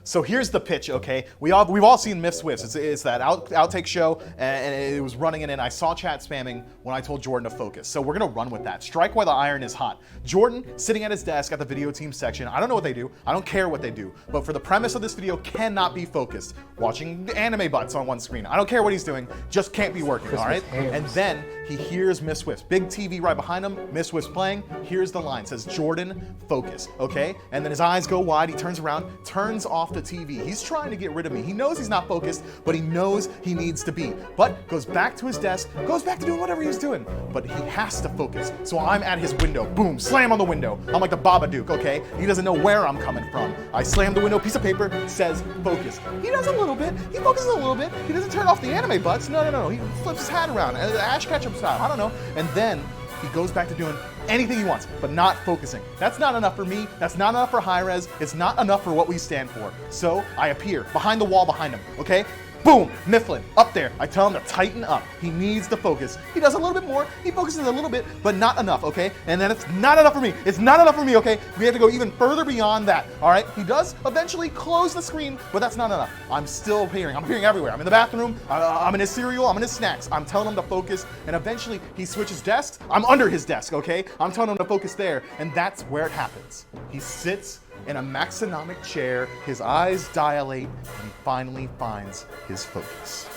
So here's the pitch, okay? We've all seen Miss Swifts. It's that outtake show, and it was running it in. I saw chat spamming when I told Jordan to focus. So we're gonna run with that. Strike while the iron is hot. Jordan sitting at his desk at the video team section. I don't know what they do. I don't care what they do. But for the premise of this video, cannot be focused. Watching anime butts on one screen. I don't care what he's doing. Just can't be working. All right. And then he hears Miss Swifts. Big TV right behind him. Miss Swifts playing. Here's the line. Says Jordan, focus. Okay. And then his eyes go wide. He turns around. Turns off the TV. He's trying to get rid of me. He knows he's not focused, but he knows he needs to be. But goes back to his desk, goes back to doing whatever he's doing. But he has to focus. So I'm at his window. Boom, slam on the window. I'm like the Babadook, okay? He doesn't know where I'm coming from. I slam the window, piece of paper, says focus. He does a little bit. He focuses a little bit. He doesn't turn off the anime butts. No. He flips his hat around. Ash Ketchum style. I don't know. And then he goes back to doing anything he wants, but not focusing. That's not enough for me. That's not enough for hi-rez. It's not enough for what we stand for. So I appear behind the wall behind him, okay? Boom, Mifflin, up there. I tell him to tighten up. He needs to focus. He does a little bit more. He focuses a little bit, but not enough, okay? And then it's not enough for me. It's not enough for me, okay? We have to go even further beyond that, all right? He does eventually close the screen, but that's not enough. I'm still appearing. I'm appearing everywhere. I'm in the bathroom. I'm in his cereal. I'm in his snacks. I'm telling him to focus, and eventually he switches desks. I'm under his desk, okay? I'm telling him to focus there, and that's where it happens. He sits in a maxonomic chair, his eyes dilate, and he finally finds his focus.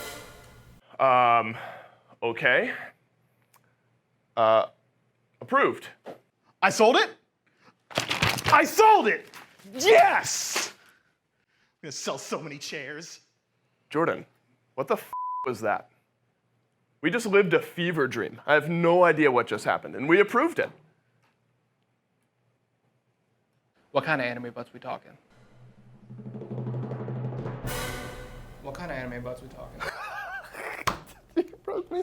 Okay. Approved. I sold it? I sold it! Yes! I'm gonna sell so many chairs. Jordan, what the was that? We just lived a fever dream. I have no idea what just happened, and we approved it. What kind of anime butts we talking? What kind of anime butts we talking? You broke me.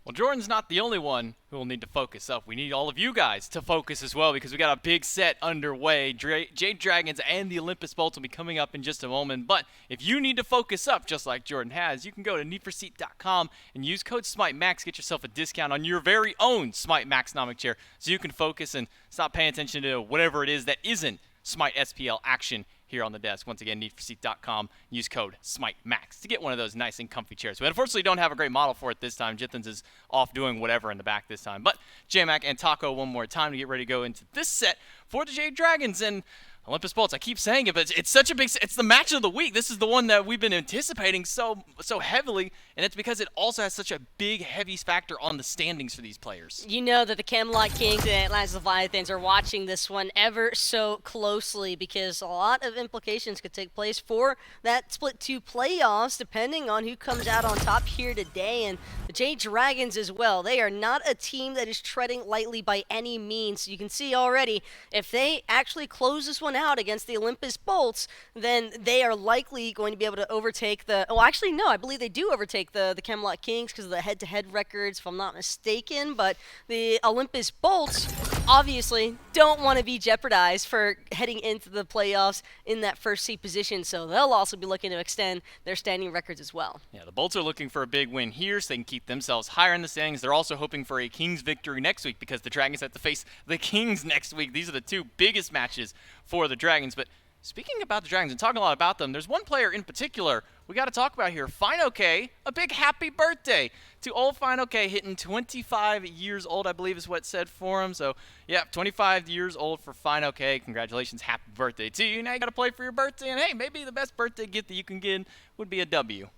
Well, Jordan's not the only one who will need to focus up. We need all of you guys to focus as well because we got a big set underway. Jade Dragons and the Olympus Bolts will be coming up in just a moment. But if you need to focus up, just like Jordan has, you can go to needforseat.com and use code SMITEMAX. Get yourself a discount on your very own SMITE Maxnomic chair so you can focus and stop paying attention to whatever it is that isn't SMITE SPL action here on the desk. Once again, needforseat.com. Use code SMITEMAX to get one of those nice and comfy chairs. We unfortunately don't have a great model for it this time. Jithens is off doing whatever in the back this time. But J-Mac and Taco one more time to get ready to go into this set for the Jade Dragons and Olympus Bolts. I keep saying it, but it's such a big – it's the match of the week. This is the one that we've been anticipating so heavily, and it's because it also has such a big, heavy factor on the standings for these players. You know that the Camelot Kings and Atlantis Leviathans are watching this one ever so closely because a lot of implications could take place for that Split 2 playoffs depending on who comes out on top here today. And the Jade Dragons as well. They are not a team that is treading lightly by any means. You can see already if they actually close this one out against the Olympus Bolts, then they are likely going to be able to overtake the... Oh, actually, no, I believe they do overtake the Camelot Kings because of the head-to-head records, if I'm not mistaken. But the Olympus Bolts obviously don't want to be jeopardized for heading into the playoffs in that first seed position, so they'll also be looking to extend their standing records as well. Yeah, the Bolts are looking for a big win here so they can keep themselves higher in the standings. They're also hoping for a Kings victory next week because the Dragons have to face the Kings next week. These are the two biggest matches for the Dragons. But speaking about the Dragons and talking a lot about them, there's one player in particular we got to talk about here. finalization, a big happy birthday to old finalization, hitting 25 years old, I believe is what it said for him. So, yeah, 25 years old for finalization. Congratulations, happy birthday to you. Now you got to play for your birthday, and hey, maybe the best birthday gift that you can get would be a W.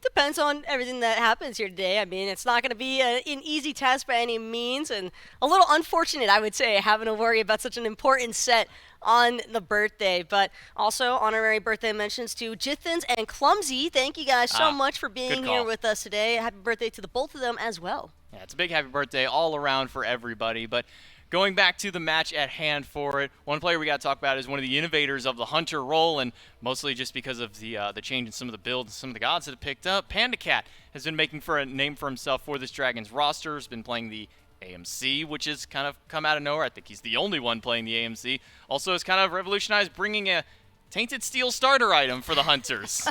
Depends on everything that happens here today. I mean, it's not going to be an easy task by any means, and a little unfortunate, I would say, having to worry about such an important set on the birthday. But also, honorary birthday mentions to Jithens and Clumsy. Thank you guys so much for being here with us today. Happy birthday to the both of them as well. Yeah, it's a big happy birthday all around for everybody. But going back to the match at hand for it, one player we got to talk about is one of the innovators of the Hunter role, and mostly just because of the change in some of the builds and some of the gods that have picked up. Panda Cat has been making for a name for himself for this Dragons roster. Has been playing the AMC, which has kind of come out of nowhere. I think he's the only one playing the AMC. Also has kind of revolutionized bringing a Tainted Steel starter item for the Hunters.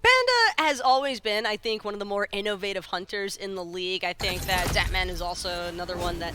Panda has always been, I think, one of the more innovative hunters in the league. I think that Zapman is also another one that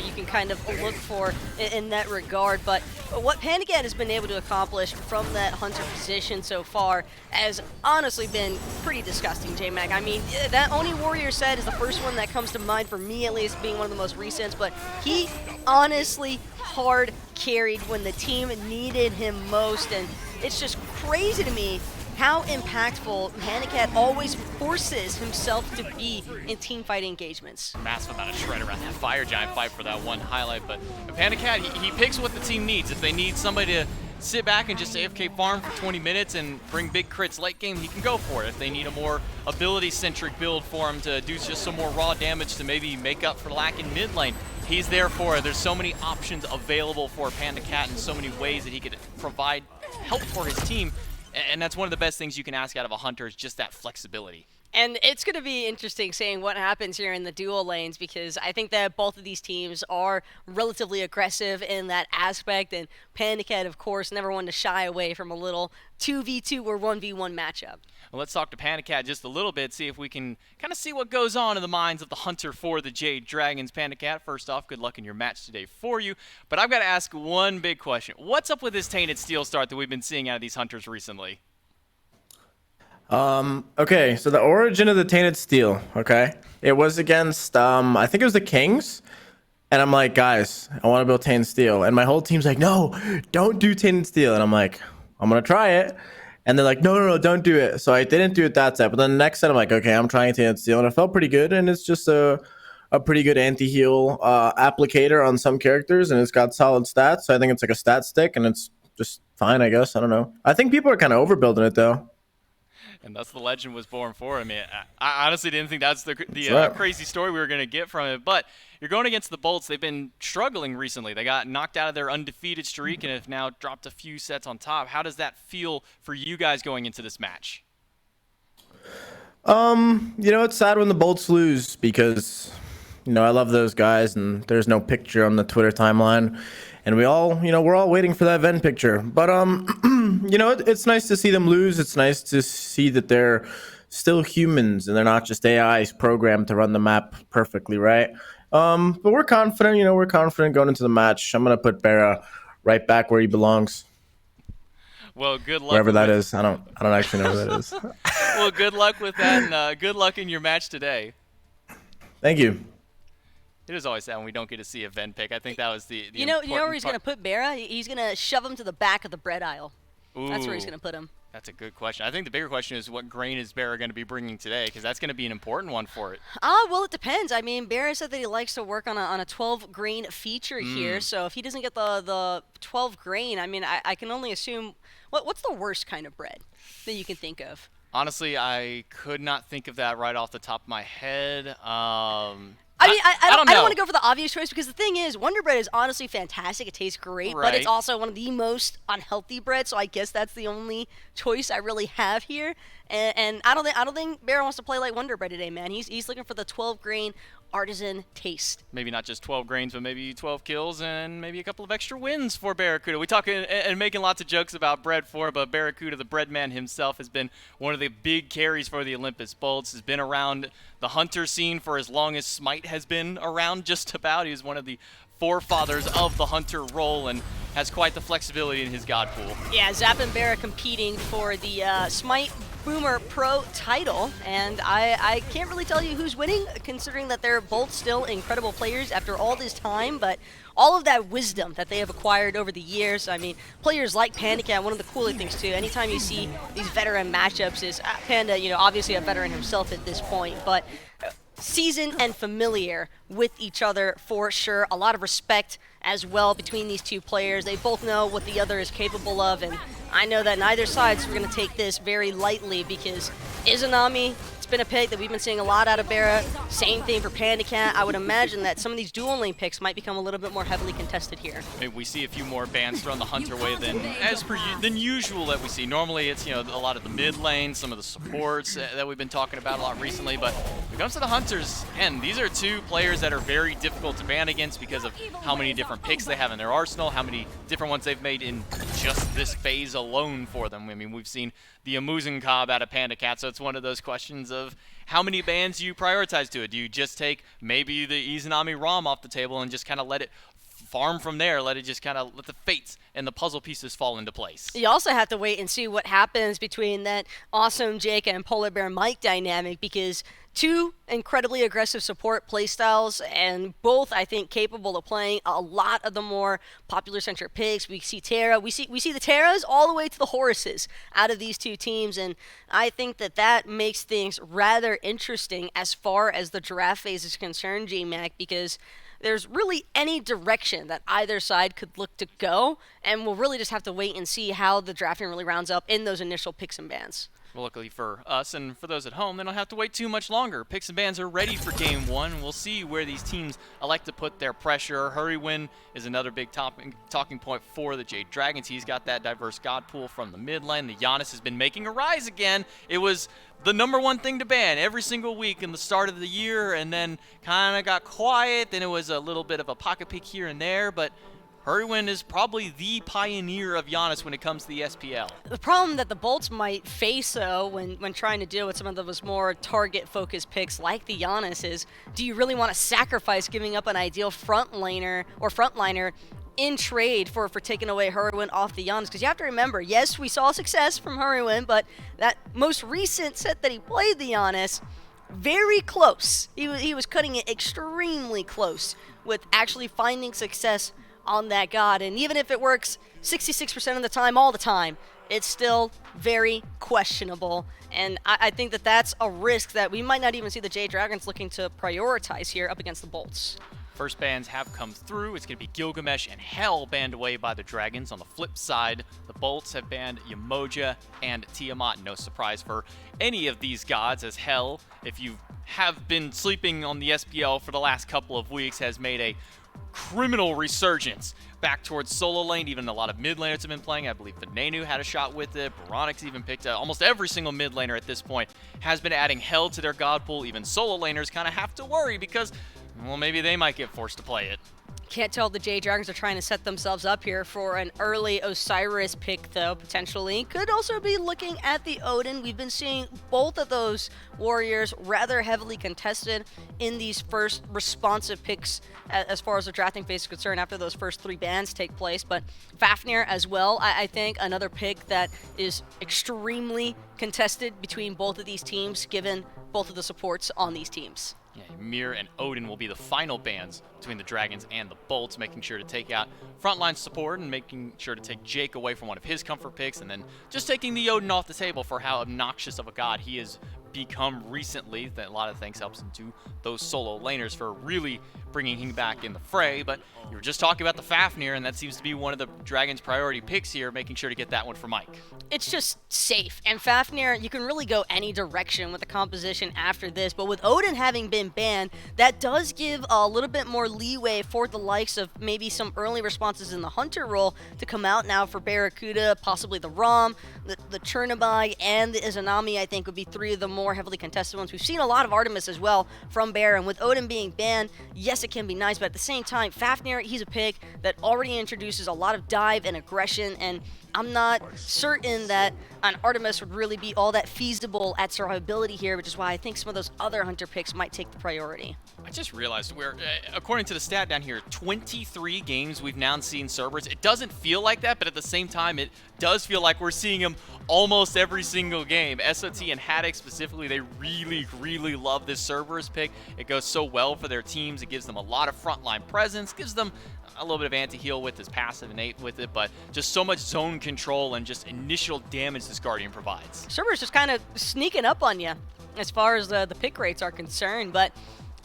you can kind of look for in that regard. But what Panda Cat has been able to accomplish from that hunter position so far has honestly been pretty disgusting, J-Mac. I mean, that Oni Warrior set is the first one that comes to mind for me, at least, being one of the most recent. But he honestly hard carried when the team needed him most. And it's just crazy to me how impactful Panda Cat always forces himself to be in team fight engagements. Massive amount of shred around that Fire Giant fight for that one highlight, but Panda Cat, he picks what the team needs. If they need somebody to sit back and just AFK farm for 20 minutes and bring big crits late game, he can go for it. If they need a more ability-centric build for him to do just some more raw damage to maybe make up for lack in mid lane, he's there for it. There's so many options available for Panda Cat and so many ways that he could provide help for his team. And that's one of the best things you can ask out of a hunter is just that flexibility. And it's going to be interesting seeing what happens here in the dual lanes, because I think that both of these teams are relatively aggressive in that aspect. And Panda Cat, of course, never one to shy away from a little 2v2 or 1v1 matchup. Well, let's talk to Panda Cat just a little bit, see if we can kind of see what goes on in the minds of the hunter for the Jade Dragons. Panda Cat, first off, good luck in your match today for you. But I've got to ask one big question. What's up with this Tainted Steel start that we've been seeing out of these hunters recently? Okay, so the origin of the Tainted Steel, okay? It was against, I think it was the Kings. And I'm like, guys, I want to build Tainted Steel. And my whole team's like, no, don't do Tainted Steel. And I'm like, I'm going to try it. And they're like, no, don't do it. So I didn't do it that set. But then the next set, I'm like, okay, I'm trying Tainted Steel. And it felt pretty good. And it's just a pretty good anti-heal applicator on some characters. And it's got solid stats. So I think it's like a stat stick. And it's just fine, I guess. I don't know. I think people are kind of overbuilding it, though. And that's the legend was born for. I mean, I honestly didn't think that's the right. crazy story we were going to get from it. But you're going against the Bolts. They've been struggling recently. They got knocked out of their undefeated streak and have now dropped a few sets on top. How does that feel for you guys going into this match? It's sad when the Bolts lose because, I love those guys and there's no picture on the Twitter timeline. And we all, we're all waiting for that Ven picture. But, it's nice to see them lose. It's nice to see that they're still humans and they're not just AIs programmed to run the map perfectly, right? But we're confident, we're confident going into the match. I'm going to put Barra right back where he belongs. Well, good luck. Wherever that is. I don't actually know where that is. Well, good luck with that, and good luck in your match today. Thank you. It is always sad when we don't get to see a Ven pick. I think that was the You know where he's going to put Barra? He's going to shove him to the back of the bread aisle. Ooh, that's where he's going to put him. That's a good question. I think the bigger question is what grain is Barra going to be bringing today, because that's going to be an important one for it. Well, it depends. I mean, Barra said that he likes to work on a 12 grain feature here, so if he doesn't get the 12 grain, I mean, I can only assume, what's the worst kind of bread that you can think of? Honestly, I could not think of that right off the top of my head. I mean, I don't know. want to go for the obvious choice, because the thing is, Wonder Bread is honestly fantastic. It tastes great, but it's also one of the most unhealthy bread, so I guess that's the only choice I really have here. And I don't think Barra wants to play like Wonder Bread today, man. He's looking for the 12 grain artisan taste. Maybe not just 12 grains, but maybe 12 kills and maybe a couple of extra wins for Barracuda. We talking and making lots of jokes about bread for, but Barracuda, the bread man himself, has been one of the big carries for the Olympus Bolts. Has been around the hunter scene for as long as SMITE has been around, just about. He was one of the forefathers of the hunter role and has quite the flexibility in his god pool. Yeah, Zap and Barra competing for the SMITE Boomer Pro title, and I can't really tell you who's winning, considering that they're both still incredible players after all this time, but all of that wisdom that they have acquired over the years. I mean, players like Panda Cat, one of the cooler things too, anytime you see these veteran matchups is Panda, obviously a veteran himself at this point, but seasoned and familiar with each other for sure. A lot of respect as well between these two players. They both know what the other is capable of, and I know that neither side's going to take this very lightly, because Izanami, it's It's been a pick that we've been seeing a lot out of Barra. Same thing for Panda Cat. I would imagine that some of these dual lane picks might become a little bit more heavily contested here. Maybe we see a few more bans thrown the Hunter way than usual that we see. Normally it's, a lot of the mid lane, some of the supports that we've been talking about a lot recently, but when it comes to the Hunters, and these are two players that are very difficult to ban against because of how many different picks they have in their arsenal, how many different ones they've made in just this phase alone for them. I mean, we've seen the Amuzen Cobb out of Panda Cat, so it's one of those questions of how many bans do you prioritize to it? Do you just take maybe the Izanami ROM off the table and just kind of let it farm from there, let the fates and the puzzle pieces fall into place? You also have to wait and see what happens between that awesome Jake and Polar Bear Mike dynamic, because two incredibly aggressive support playstyles, and both, I think, capable of playing a lot of the more popular centric picks. We see Terra, we see the Terras all the way to the Horuses out of these two teams, and I think that makes things rather interesting as far as the draft phase is concerned, GMAC, because there's really any direction that either side could look to go, and we'll really just have to wait and see how the drafting really rounds up in those initial picks and bans. Well, luckily for us and for those at home, they don't have to wait too much longer. Picks and bans are ready for Game 1. We'll see where these teams elect to put their pressure. Heroin is another big talking point for the Jade Dragons. He's got that diverse god pool from the mid lane. The Giannis has been making a rise again. It was the #1 thing to ban every single week in the start of the year, and then kind of got quiet. Then it was a little bit of a pocket pick here and there, but Heroin is probably the pioneer of Giannis when it comes to the SPL. The problem that the Bolts might face, though, when trying to deal with some of those more target-focused picks like the Giannis is, do you really want to sacrifice giving up an ideal front laner or frontliner in trade for taking away Heroin off the Giannis? Because you have to remember, yes, we saw success from Heroin, but that most recent set that he played the Giannis, very close. He was cutting it extremely close with actually finding success on that god, and even if it works 66% of the time, all the time, it's still very questionable, and I think that's a risk that we might not even see the Jade Dragons looking to prioritize here up against the Bolts. First bans have come through. It's going to be Gilgamesh and Hell banned away by the Dragons. On the flip side, the Bolts have banned Yamoja and Tiamat. No surprise for any of these gods, as Hell, if you have been sleeping on the SPL for the last couple of weeks, has made a criminal resurgence back towards solo lane. Even a lot of mid laners have been playing. I believe Venenu had a shot with it. Baronix even picked up. Almost every single mid laner at this point has been adding Hell to their god pool. Even solo laners kind of have to worry because, well, maybe they might get forced to play it. Can't tell if the Jade Dragons are trying to set themselves up here for an early Osiris pick, though, potentially. Could also be looking at the Odin. We've been seeing both of those warriors rather heavily contested in these first responsive picks as far as the drafting phase is concerned after those first 3 bans take place. But Fafnir as well, I think, another pick that is extremely contested between both of these teams, given both of the supports on these teams. Yeah, Ymir and Odin will be the final bans between the Dragons and the Bolts, making sure to take out frontline support and making sure to take Jake away from one of his comfort picks, and then just taking the Odin off the table for how obnoxious of a god he has become recently. That a lot of things helps into those solo laners for really bringing him back in the fray. But you were just talking about the Fafnir, and that seems to be one of the Dragons' priority picks here, making sure to get that one for Mike. It's just safe, and Fafnir, you can really go any direction with the composition after this, but with Odin having been banned, that does give a little bit more leeway for the likes of maybe some early responses in the Hunter role to come out now for Barracuda, possibly the Rom, the Chernobyl, and the Izanami. I think would be 3 of the more heavily contested ones. We've seen a lot of Artemis as well from Bear, and with Odin being banned, yes, it can be nice, but at the same time, Fafnir, he's a pick that already introduces a lot of dive and aggression, and I'm not certain that an Artemis would really be all that feasible at survivability here, which is why I think some of those other Hunter picks might take the priority. I just realized according to the stat down here, 23 games we've now seen Cerberus. It doesn't feel like that, but at the same time, it does feel like we're seeing him almost every single game. SOT and Haddock specifically, they really, really love this Cerberus pick. It goes so well for their teams. It gives them a lot of frontline presence, gives them a little bit of anti-heal with his passive innate with it, but just so much zone control and just initial damage this Guardian provides. Cerberus just kind of sneaking up on you as far as the pick rates are concerned, but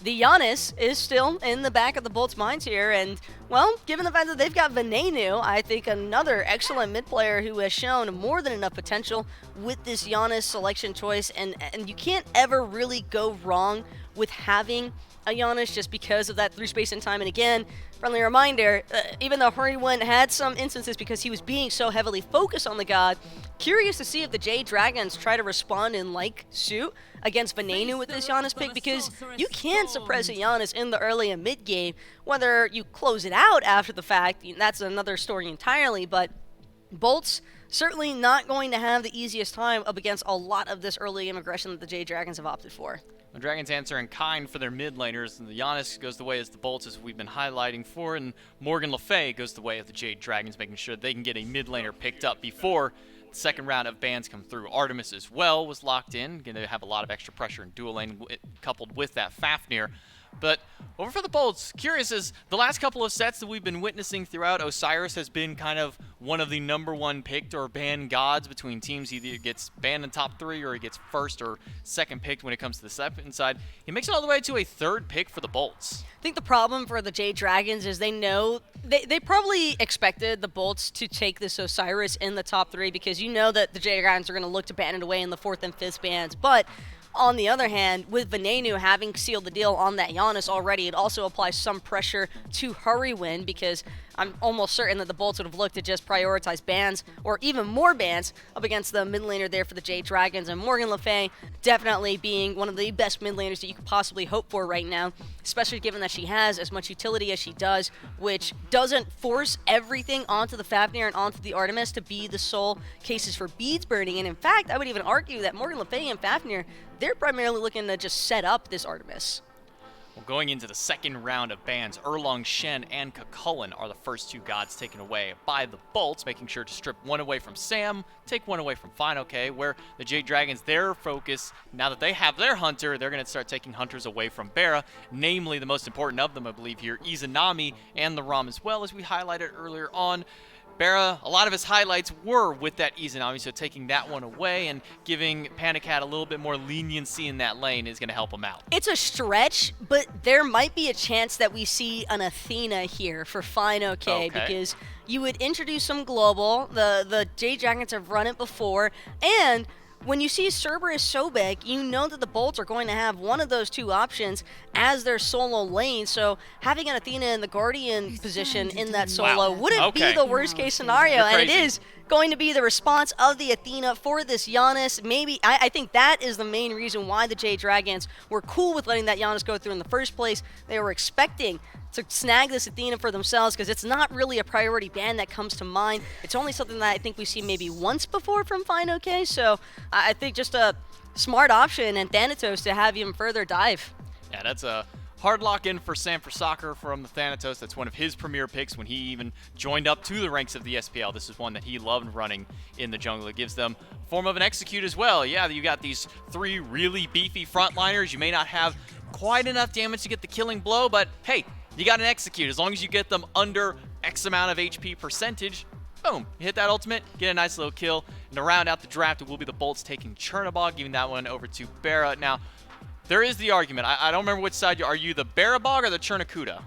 the Giannis is still in the back of the Bolts' minds here, and, well, given the fact that they've got Venenu, I think another excellent mid player who has shown more than enough potential with this Giannis selection choice, and you can't ever really go wrong with having a Giannis just because of that through space and time. And again, friendly reminder, even though Heroin had some instances because he was being so heavily focused on the god, curious to see if the Jade Dragons try to respond in like suit against Venenu with this Giannis pick, because you can suppress a Giannis in the early and mid game. Whether you close it out after the fact, that's another story entirely, but Bolts certainly not going to have the easiest time up against a lot of this early game aggression that the Jade Dragons have opted for. The Dragons answer in kind for their mid laners, and the Giannis goes the way as the Bolts, as we've been highlighting for, and Morgan Le Fay goes the way of the Jade Dragons, making sure they can get a mid laner picked up before the second round of bans come through. Artemis as well was locked in, going to have a lot of extra pressure in dual lane coupled with that Fafnir. But over for the Bolts, curious is the last couple of sets that we've been witnessing throughout, Osiris has been kind of one of the #1 picked or banned gods between teams. Either he gets banned in top 3 or he gets first or second picked when it comes to the second side. He makes it all the way to a 3rd pick for the Bolts. I think the problem for the Jade Dragons is they know they probably expected the Bolts to take this Osiris in the top 3, because you know that the Jade Dragons are going to look to ban it away in the 4th and 5th bans. But on the other hand, with Venenu having sealed the deal on that Giannis already, it also applies some pressure to Heroin, because I'm almost certain that the Bolts would have looked to just prioritize bans, or even more bans, up against the mid laner there for the Jade Dragons. And Morgan Le Fay definitely being one of the best mid laners that you could possibly hope for right now, especially given that she has as much utility as she does, which doesn't force everything onto the Fafnir and onto the Artemis to be the sole cases for beads burning. And in fact, I would even argue that Morgan Le Fay and Fafnir, they're primarily looking to just set up this Artemis. Well, going into the second round of bans, Erlong Shen and Kakullen are the first 2 gods taken away by the Bolts, making sure to strip one away from Sam, take one away from finalization, where the Jade Dragons, their focus, now that they have their hunter, they're going to start taking hunters away from Barra, namely the most important of them, I believe here, Izanami and the Ram, as well as we highlighted earlier on. Barra, a lot of his highlights were with that Izanami, so taking that one away and giving Panda Cat a little bit more leniency in that lane is going to help him out. It's a stretch, but there might be a chance that we see an Athena here for finalization, because you would introduce some global. The Jade Dragons have run it before, and when you see Cerberus Sobek, you know that the Bolts are going to have one of those 2 options as their solo lane, so having an Athena in the Guardian position in that solo wouldn't be the worst case scenario, and it is going to be the response of the Athena for this Giannis. Maybe, I think that is the main reason why the Jade Dragons were cool with letting that Giannis go through in the first place. They were expecting to snag this Athena for themselves, because it's not really a priority ban that comes to mind. It's only something that I think we've seen maybe once before from finalization, so I think just a smart option, and Thanatos to have even further dive. Yeah, that's a hard lock-in for Sam for Soccer from the Thanatos. That's one of his premier picks when he even joined up to the ranks of the SPL. This is one that he loved running in the jungle. It gives them a form of an execute as well. Yeah, you got these 3 really beefy frontliners. You may not have quite enough damage to get the killing blow, but hey, you got an execute. As long as you get them under X amount of HP percentage, boom, you hit that ultimate, get a nice little kill. And to round out the draft, it will be the Bolts taking Chernobog, giving that one over to Barra. Now, there is the argument. I don't remember which side are you, the Barrabog or the Chernakuda?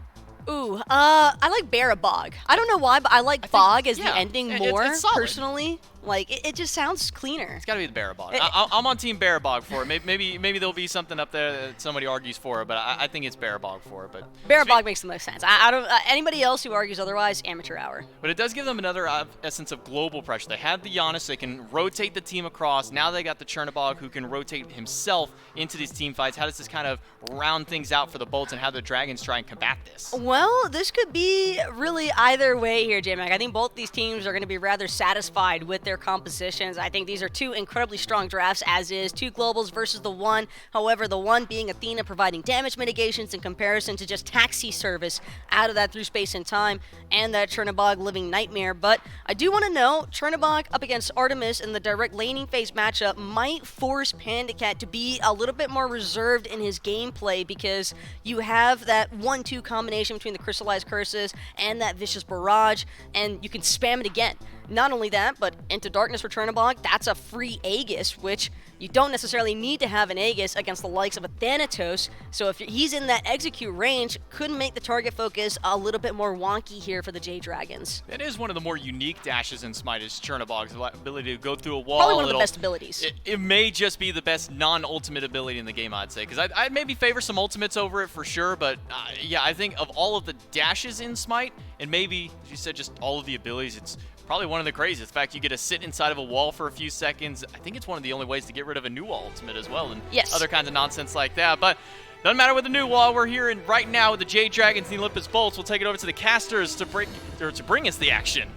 Ooh, I like Barrabog. I don't know why, but I like Bog as the ending more, it's solid. Personally. Like, it just sounds cleaner. It's got to be the Barrabog. I'm on Team Barrabog for it. Maybe there'll be something up there that somebody argues for it, but I think it's Barrabog for it. But Barrabog makes the most sense. I don't. Anybody else who argues otherwise, amateur hour. But it does give them another essence of global pressure. They had the Giannis, they can rotate the team across. Now they got the Chernobog who can rotate himself into these team fights. How does this kind of round things out for the Bolts, and how the Dragons try and combat this? Well, this could be really either way here, J-Mac. I think both these teams are going to be rather satisfied with their compositions. I think these are 2 incredibly strong drafts, as is 2 globals versus the 1. However, the 1 being Athena providing damage mitigations in comparison to just taxi service out of that through space and time, and that Chernobog living nightmare. But I do want to know, Chernobog up against Artemis in the direct laning phase matchup might force Panda Cat to be a little bit more reserved in his gameplay, because you have that 1-2 combination between the crystallized curses and that vicious barrage, and you can spam it again. Not only that, but Into Darkness for Chernobog, that's a free Aegis, which You don't necessarily need to have an Aegis against the likes of a Thanatos, so if he's in that execute range, could make the target focus a little bit more wonky here for the Jade Dragons. It is one of the more unique dashes in SMITE is Chernobog's ability to go through a wall. Probably one of the best abilities. It may just be the best non-ultimate ability in the game, I'd say, because I'd maybe favor some ultimates over it for sure, but yeah, I think of all of the dashes in SMITE, and maybe, as you said, just all of the abilities, it's probably one of the craziest. In fact, you get to sit inside of a wall for a few seconds. I think it's one of the only ways to get rid of a new wall ultimate as well, and other kinds of nonsense like that. But doesn't matter with the new wall. We're here right now with the Jade Dragons and the Olympus Bolts. We'll take it over to the casters to bring us the action.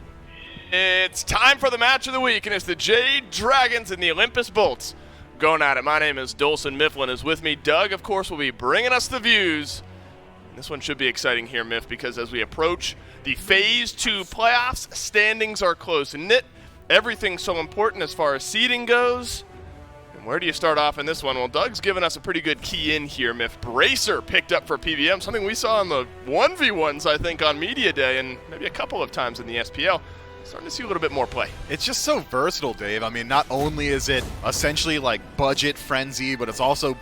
It's time for the match of the week, and it's the Jade Dragons and the Olympus Bolts going at it. My name is Dolson. Mifflin is with me. Doug, of course, will be bringing us the views. This one should be exciting here, Miff, because as we approach the Phase 2 playoffs, standings are close-knit. Everything's so important as far as seeding goes. And where do you start off in this one? Well, Doug's given us a pretty good key in here, Miff. Bracer picked up for PBM, something we saw in the 1v1s, I think, on Media Day, and maybe a couple of times in the SPL. Starting to see a little bit more play. It's just so versatile, Dave. I mean, not only is it essentially like budget frenzy, but it's also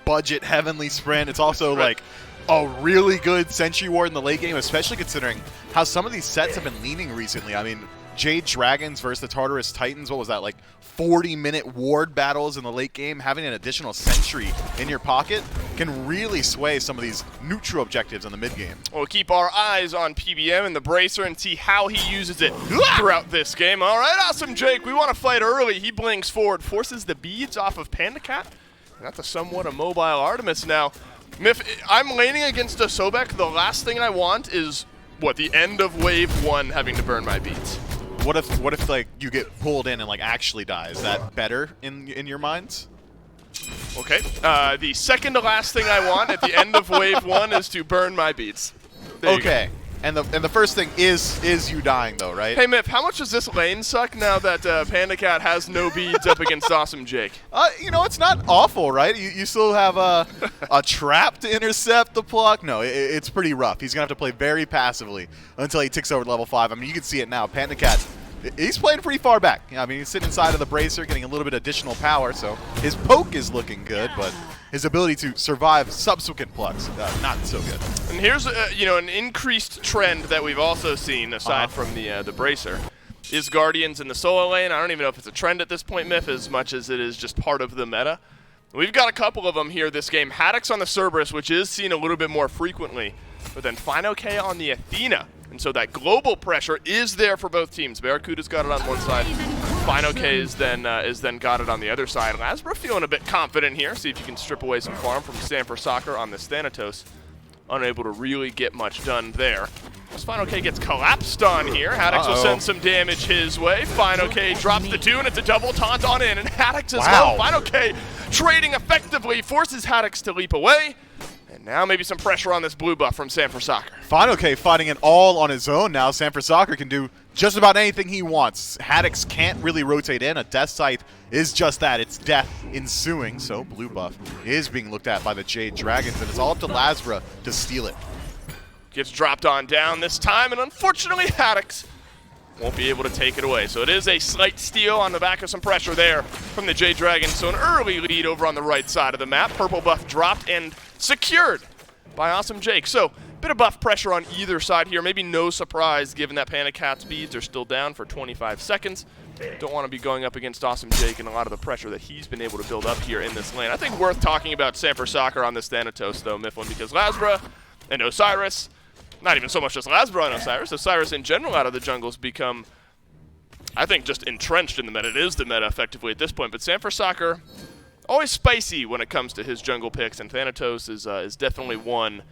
budget heavenly sprint. It's also like a really good Sentry Ward in the late game, especially considering how some of these sets have been leaning recently. I mean, Jade Dragons versus the Tartarus Titans, what was that, like 40-minute ward battles in the late game? Having an additional Sentry in your pocket can really sway some of these neutral objectives in the mid game. We'll keep our eyes on PBM and the Bracer and see how he uses it throughout this game. All right, awesome, Jake. We want to fight early. He blinks forward, forces the beads off of Panda Cat. That's a somewhat immobile Artemis now. Miff, I'm laning against a Sobek. The last thing I want is, what, the end of wave 1 having to burn my beats. What if like you get pulled in and like actually die? Is that better in your minds? Okay. The second to last thing I want at the end of wave 1 is to burn my beats. Okay. And the first thing is you dying though, right? Hey Miff, how much does this lane suck now that Panda Cat has no beads up against Awesome Jake? You know, it's not awful, right? You still have a trap to intercept the pluck. No, it's pretty rough. He's gonna have to play very passively until he ticks over to level 5. I mean, you can see it now. Panda Cat, he's playing pretty far back. I mean, he's sitting inside of the Bracer, getting a little bit additional power, so his poke is looking good, but his ability to survive subsequent plucks, not so good. And here's an increased trend that we've also seen, aside from the Bracer, is Guardians in the solo lane. I don't even know if it's a trend at this point, Miff, as much as it is just part of the meta. We've got a couple of them here this game. Haddox on the Cerberus, which is seen a little bit more frequently, but then finalization on the Athena. And so that global pressure is there for both teams. Barracuda's got it on one side. finalization is then got it on the other side. Lasbro feeling a bit confident here. See if you can strip away some farm from Stanford Soccer on this Thanatos. Unable to really get much done there. As finalization gets collapsed on here. Haddox will send some damage his way. finalization drops the 2, and it's a double taunt on in. And Haddox as well. finalization trading effectively, forces Haddox to leap away. And now maybe some pressure on this blue buff from Stanford Soccer. finalization fighting it all on his own now. Stanford Soccer can do just about anything he wants. Haddox can't really rotate in. A Death Sight is just that. It's death ensuing. So blue buff is being looked at by the Jade Dragons, and it's all up to Lasbra to steal it. Gets dropped on down this time, and unfortunately Haddox won't be able to take it away. So it is a slight steal on the back of some pressure there from the Jade Dragons. So an early lead over on the right side of the map. Purple buff dropped and secured by Awesome Jake. So bit of buff pressure on either side here. Maybe no surprise given that Panda Cat's beads are still down for 25 seconds. Don't want to be going up against Awesome Jake and a lot of the pressure that he's been able to build up here in this lane. I think worth talking about Stanford Soccer on this Thanatos though, Mifflin, because Lasbra and Osiris, not even so much just Lasbra and Osiris in general out of the jungles become, I think, just entrenched in the meta. It is the meta effectively at this point, but Stanford Soccer, always spicy when it comes to his jungle picks, and Thanatos is definitely one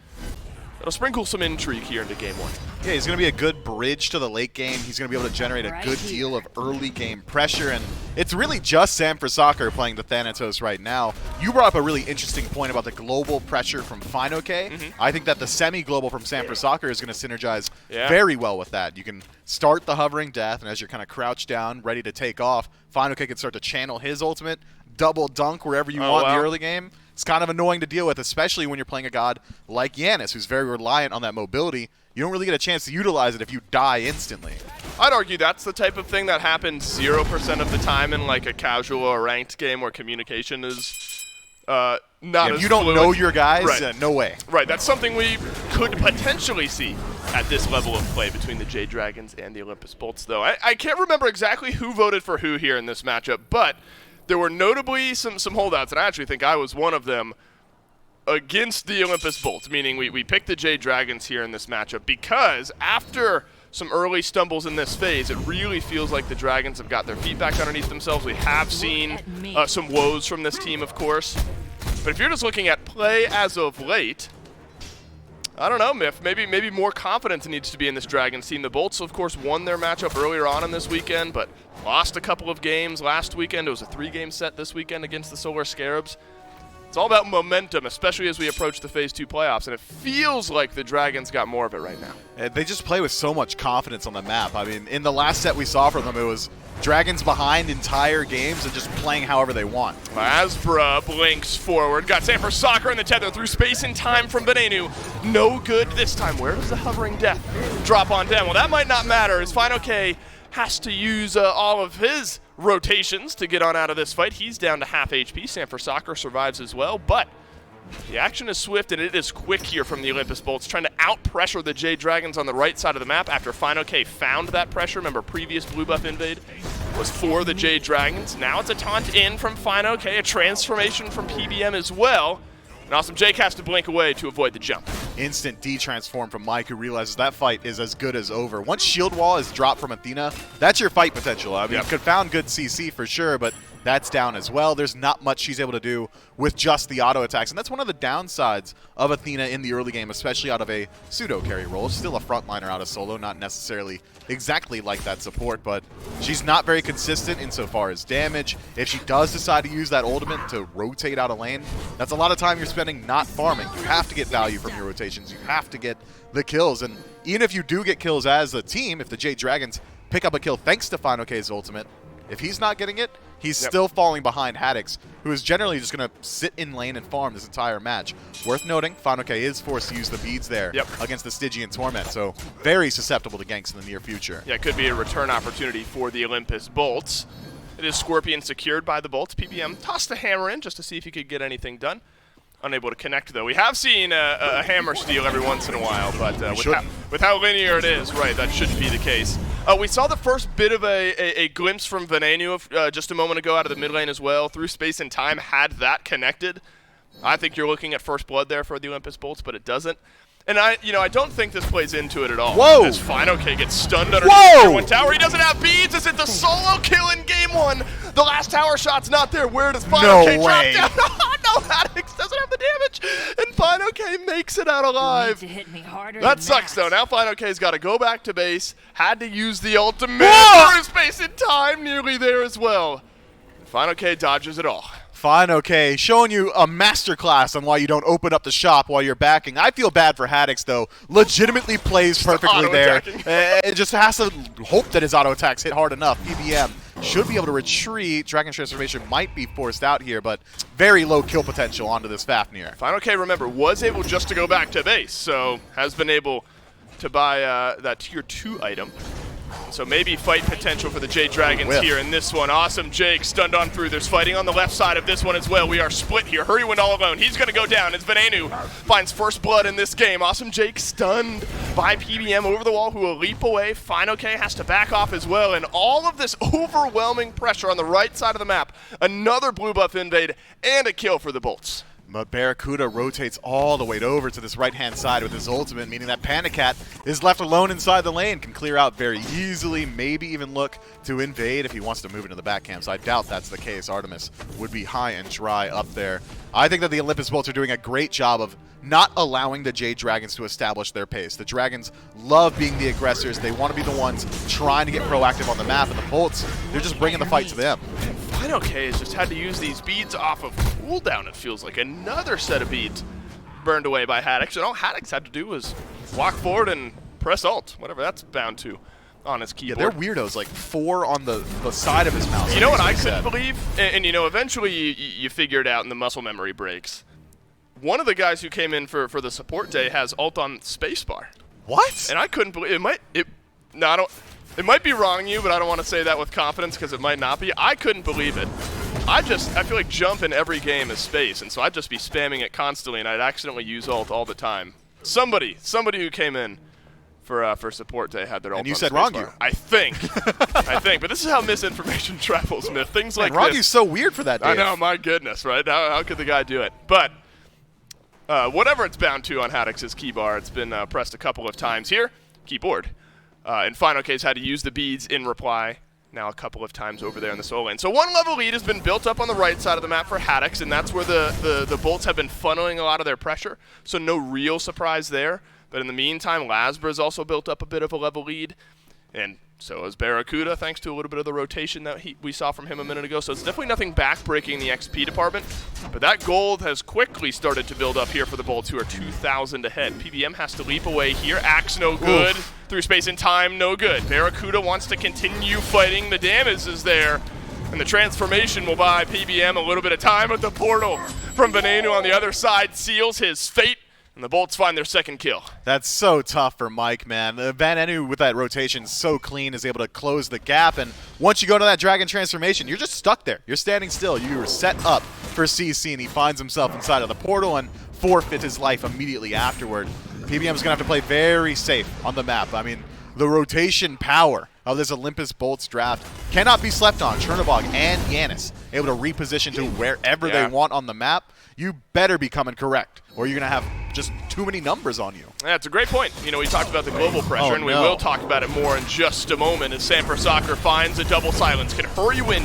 that'll sprinkle some intrigue here into game 1. Yeah, he's going to be a good bridge to the late game. He's going to be able to generate a good deal of early game pressure, and it's really just Stanford Soccer playing the Thanatos right now. You brought up a really interesting point about the global pressure from finalization. I think that the semi-global from Stanford Soccer is going to synergize very well with that. You can start the hovering death, and as you're kind of crouched down, ready to take off, finalization can start to channel his ultimate, double dunk wherever you want in the early game. It's kind of annoying to deal with, especially when you're playing a god like Yanis, who's very reliant on that mobility. You don't really get a chance to utilize it if you die instantly. I'd argue that's the type of thing that happens 0% of the time in like a casual or ranked game where communication is not as If you don't fluid. know your guys, Right. no way. Right, that's something we could potentially see at this level of play between the Jade Dragons and the Olympus Bolts, though. I can't remember exactly who voted for who here in this matchup, but there were notably some holdouts, and I actually think I was one of them, against the Olympus Bolts, meaning we picked the Jade Dragons here in this matchup because after some early stumbles in this phase, it really feels like the Dragons have got their feet back underneath themselves. We have seen some woes from this team, of course. But if you're just looking at play as of late, I don't know, Miff. Maybe more confidence needs to be in this Dragons team. The Bolts, of course, won their matchup earlier on in this weekend, but lost a couple of games last weekend. It was a 3-game set this weekend against the Solar Scarabs. It's all about momentum, especially as we approach the Phase 2 playoffs, and it feels like the Dragons got more of it right now. They just play with so much confidence on the map. I mean, in the last set we saw from them, it was Dragons behind entire games and just playing however they want. Asbra blinks forward, got San for Soccer in the tether through space and time from Venenu. No good this time. Where does the hovering death drop on down? Well, that might not matter as Final K has to use all of his rotations to get on out of this fight. He's down to half HP. San for Soccer survives as well, but the action is swift and it is quick here from the Olympus Bolts, trying to out-pressure the Jade Dragons on the right side of the map after Final K found that pressure. Remember, previous blue buff invade was for the Jade Dragons. Now it's a taunt in from Final K, a transformation from PBM as well. And Awesome Jake has to blink away to avoid the jump. Instant D-transform from Mike, who realizes that fight is as good as over. Once Shield Wall is dropped from Athena, that's your fight potential. I mean, confound good CC for sure, but that's down as well. There's not much she's able to do with just the auto attacks, and that's one of the downsides of Athena in the early game, especially out of a pseudo carry role. Still a frontliner out of solo, not necessarily exactly like that support, but she's not very consistent insofar as damage. If she does decide to use that ultimate to rotate out a lane, that's a lot of time you're spending not farming. You have to get value from your rotations. You have to get the kills, and even if you do get kills as a team, if the Jade Dragons pick up a kill thanks to Final K's ultimate, if he's not getting it, he's still falling behind Haddix, who is generally just going to sit in lane and farm this entire match. Worth noting, Final K is forced to use the beads there against the Stygian Torment, so very susceptible to ganks in the near future. Yeah, it could be a return opportunity for the Olympus Bolts. It is Scorpion secured by the Bolts. PBM tossed a hammer in just to see if he could get anything done. Unable to connect, though. We have seen a hammer steal every once in a while, but with how linear it is, right, that shouldn't be the case. We saw the first bit of a glimpse from Venenu just a moment ago out of the mid lane as well. Through space and time, had that connected. I think you're looking at first blood there for the Olympus Bolts, but it doesn't. And I don't think this plays into it at all. Whoa! As Final K gets stunned underneath tier 1 tower. He doesn't have beads. Is it the solo kill in game 1? The last tower shot's not there. Where does Final K drop down? No, Haddix doesn't have the damage. And Final K makes it out alive. That sucks, though. Now Final K's got to go back to base. Had to use the ultimate. Through space and time, nearly there as well. Final K dodges it all. Fine, okay. Showing you a masterclass on why you don't open up the shop while you're backing. I feel bad for Haddix, though. Legitimately plays perfectly there. It just has to hope that his auto attacks hit hard enough. PBM should be able to retreat. Dragon Transformation might be forced out here, but very low kill potential onto this Fafnir. Final K, remember, was able just to go back to base, so has been able to buy that tier 2 item. So maybe fight potential for the Jade Dragons here in this one. Awesome Jake stunned on through. There's fighting on the left side of this one as well. We are split here. Heroin all alone. He's going to go down as Venenu finds first blood in this game. Awesome Jake stunned by PBM over the wall, who will leap away. Final K has to back off as well. And all of this overwhelming pressure on the right side of the map. Another blue buff invade and a kill for the Bolts. But Barracuda rotates all the way over to this right-hand side with his ultimate, meaning that Panda Cat is left alone inside the lane, can clear out very easily, maybe even look to invade if he wants to move into the back camp. So I doubt that's the case. Artemis would be high and dry up there. I think that the Olympus Bolts are doing a great job of not allowing the Jade Dragons to establish their pace. The Dragons love being the aggressors. They want to be the ones trying to get proactive on the map, and the Bolts, they're just bringing the fight to them. Final K has just had to use these beads off of cooldown, it feels like. Another set of beads burned away by Haddix. And all Haddix had to do was walk forward and press Alt, whatever that's bound to on his keyboard. Yeah, they're weirdos, like 4 on the side of his mouse. You know what I couldn't believe? And you know, eventually you figure it out and the muscle memory breaks. One of the guys who came in for the support day has Alt on spacebar. What? And I couldn't believe it. It might be wrong you, but I don't want to say that with confidence because it might not be. I couldn't believe it. I feel like jump in every game is space, and so I'd just be spamming it constantly, and I'd accidentally use ult all the time. Somebody who came in for support day had their ult. And you on said spacebar. Rongu. I think, but this is how misinformation travels, Myth. Things like Rongu's this. so weird for that, Dave. I know, my goodness, right? How could the guy do it? But whatever it's bound to on Haddix's keybar, it's been pressed a couple of times here. Keyboard. In final case, had to use the beads in reply. Now a couple of times over there in the soul lane. So one level lead has been built up on the right side of the map for Haddix, and that's where the Bolts have been funneling a lot of their pressure. So no real surprise there. But in the meantime, Lasbra's also built up a bit of a level lead. And so has Barracuda, thanks to a little bit of the rotation that we saw from him a minute ago. So it's definitely nothing back-breaking the XP department. But that gold has quickly started to build up here for the Bolts, who are 2,000 ahead. PBM has to leap away here. Axe no good. Oof. Through space and time, no good. Barracuda wants to continue fighting. The damage is there. And the transformation will buy PBM a little bit of time, but the portal from Veneno on the other side seals his fate. And the Bolts find their second kill. That's so tough for Mike, man. Van Enu with that rotation so clean is able to close the gap. And once you go to that Dragon transformation, you're just stuck there. You're standing still. You were set up for CC, and he finds himself inside of the portal and forfeit his life immediately afterward. PBM's going to have to play very safe on the map. I mean, the rotation power of this Olympus Bolts draft cannot be slept on. Chernobog and Yanis able to reposition to wherever they want on the map. You better be coming correct, or you're going to have just too many numbers on you. Yeah, it's a great point. You know, we talked about the global pressure, and we will talk about it more in just a moment as Sanford Soccer finds a double silence. Can Heroin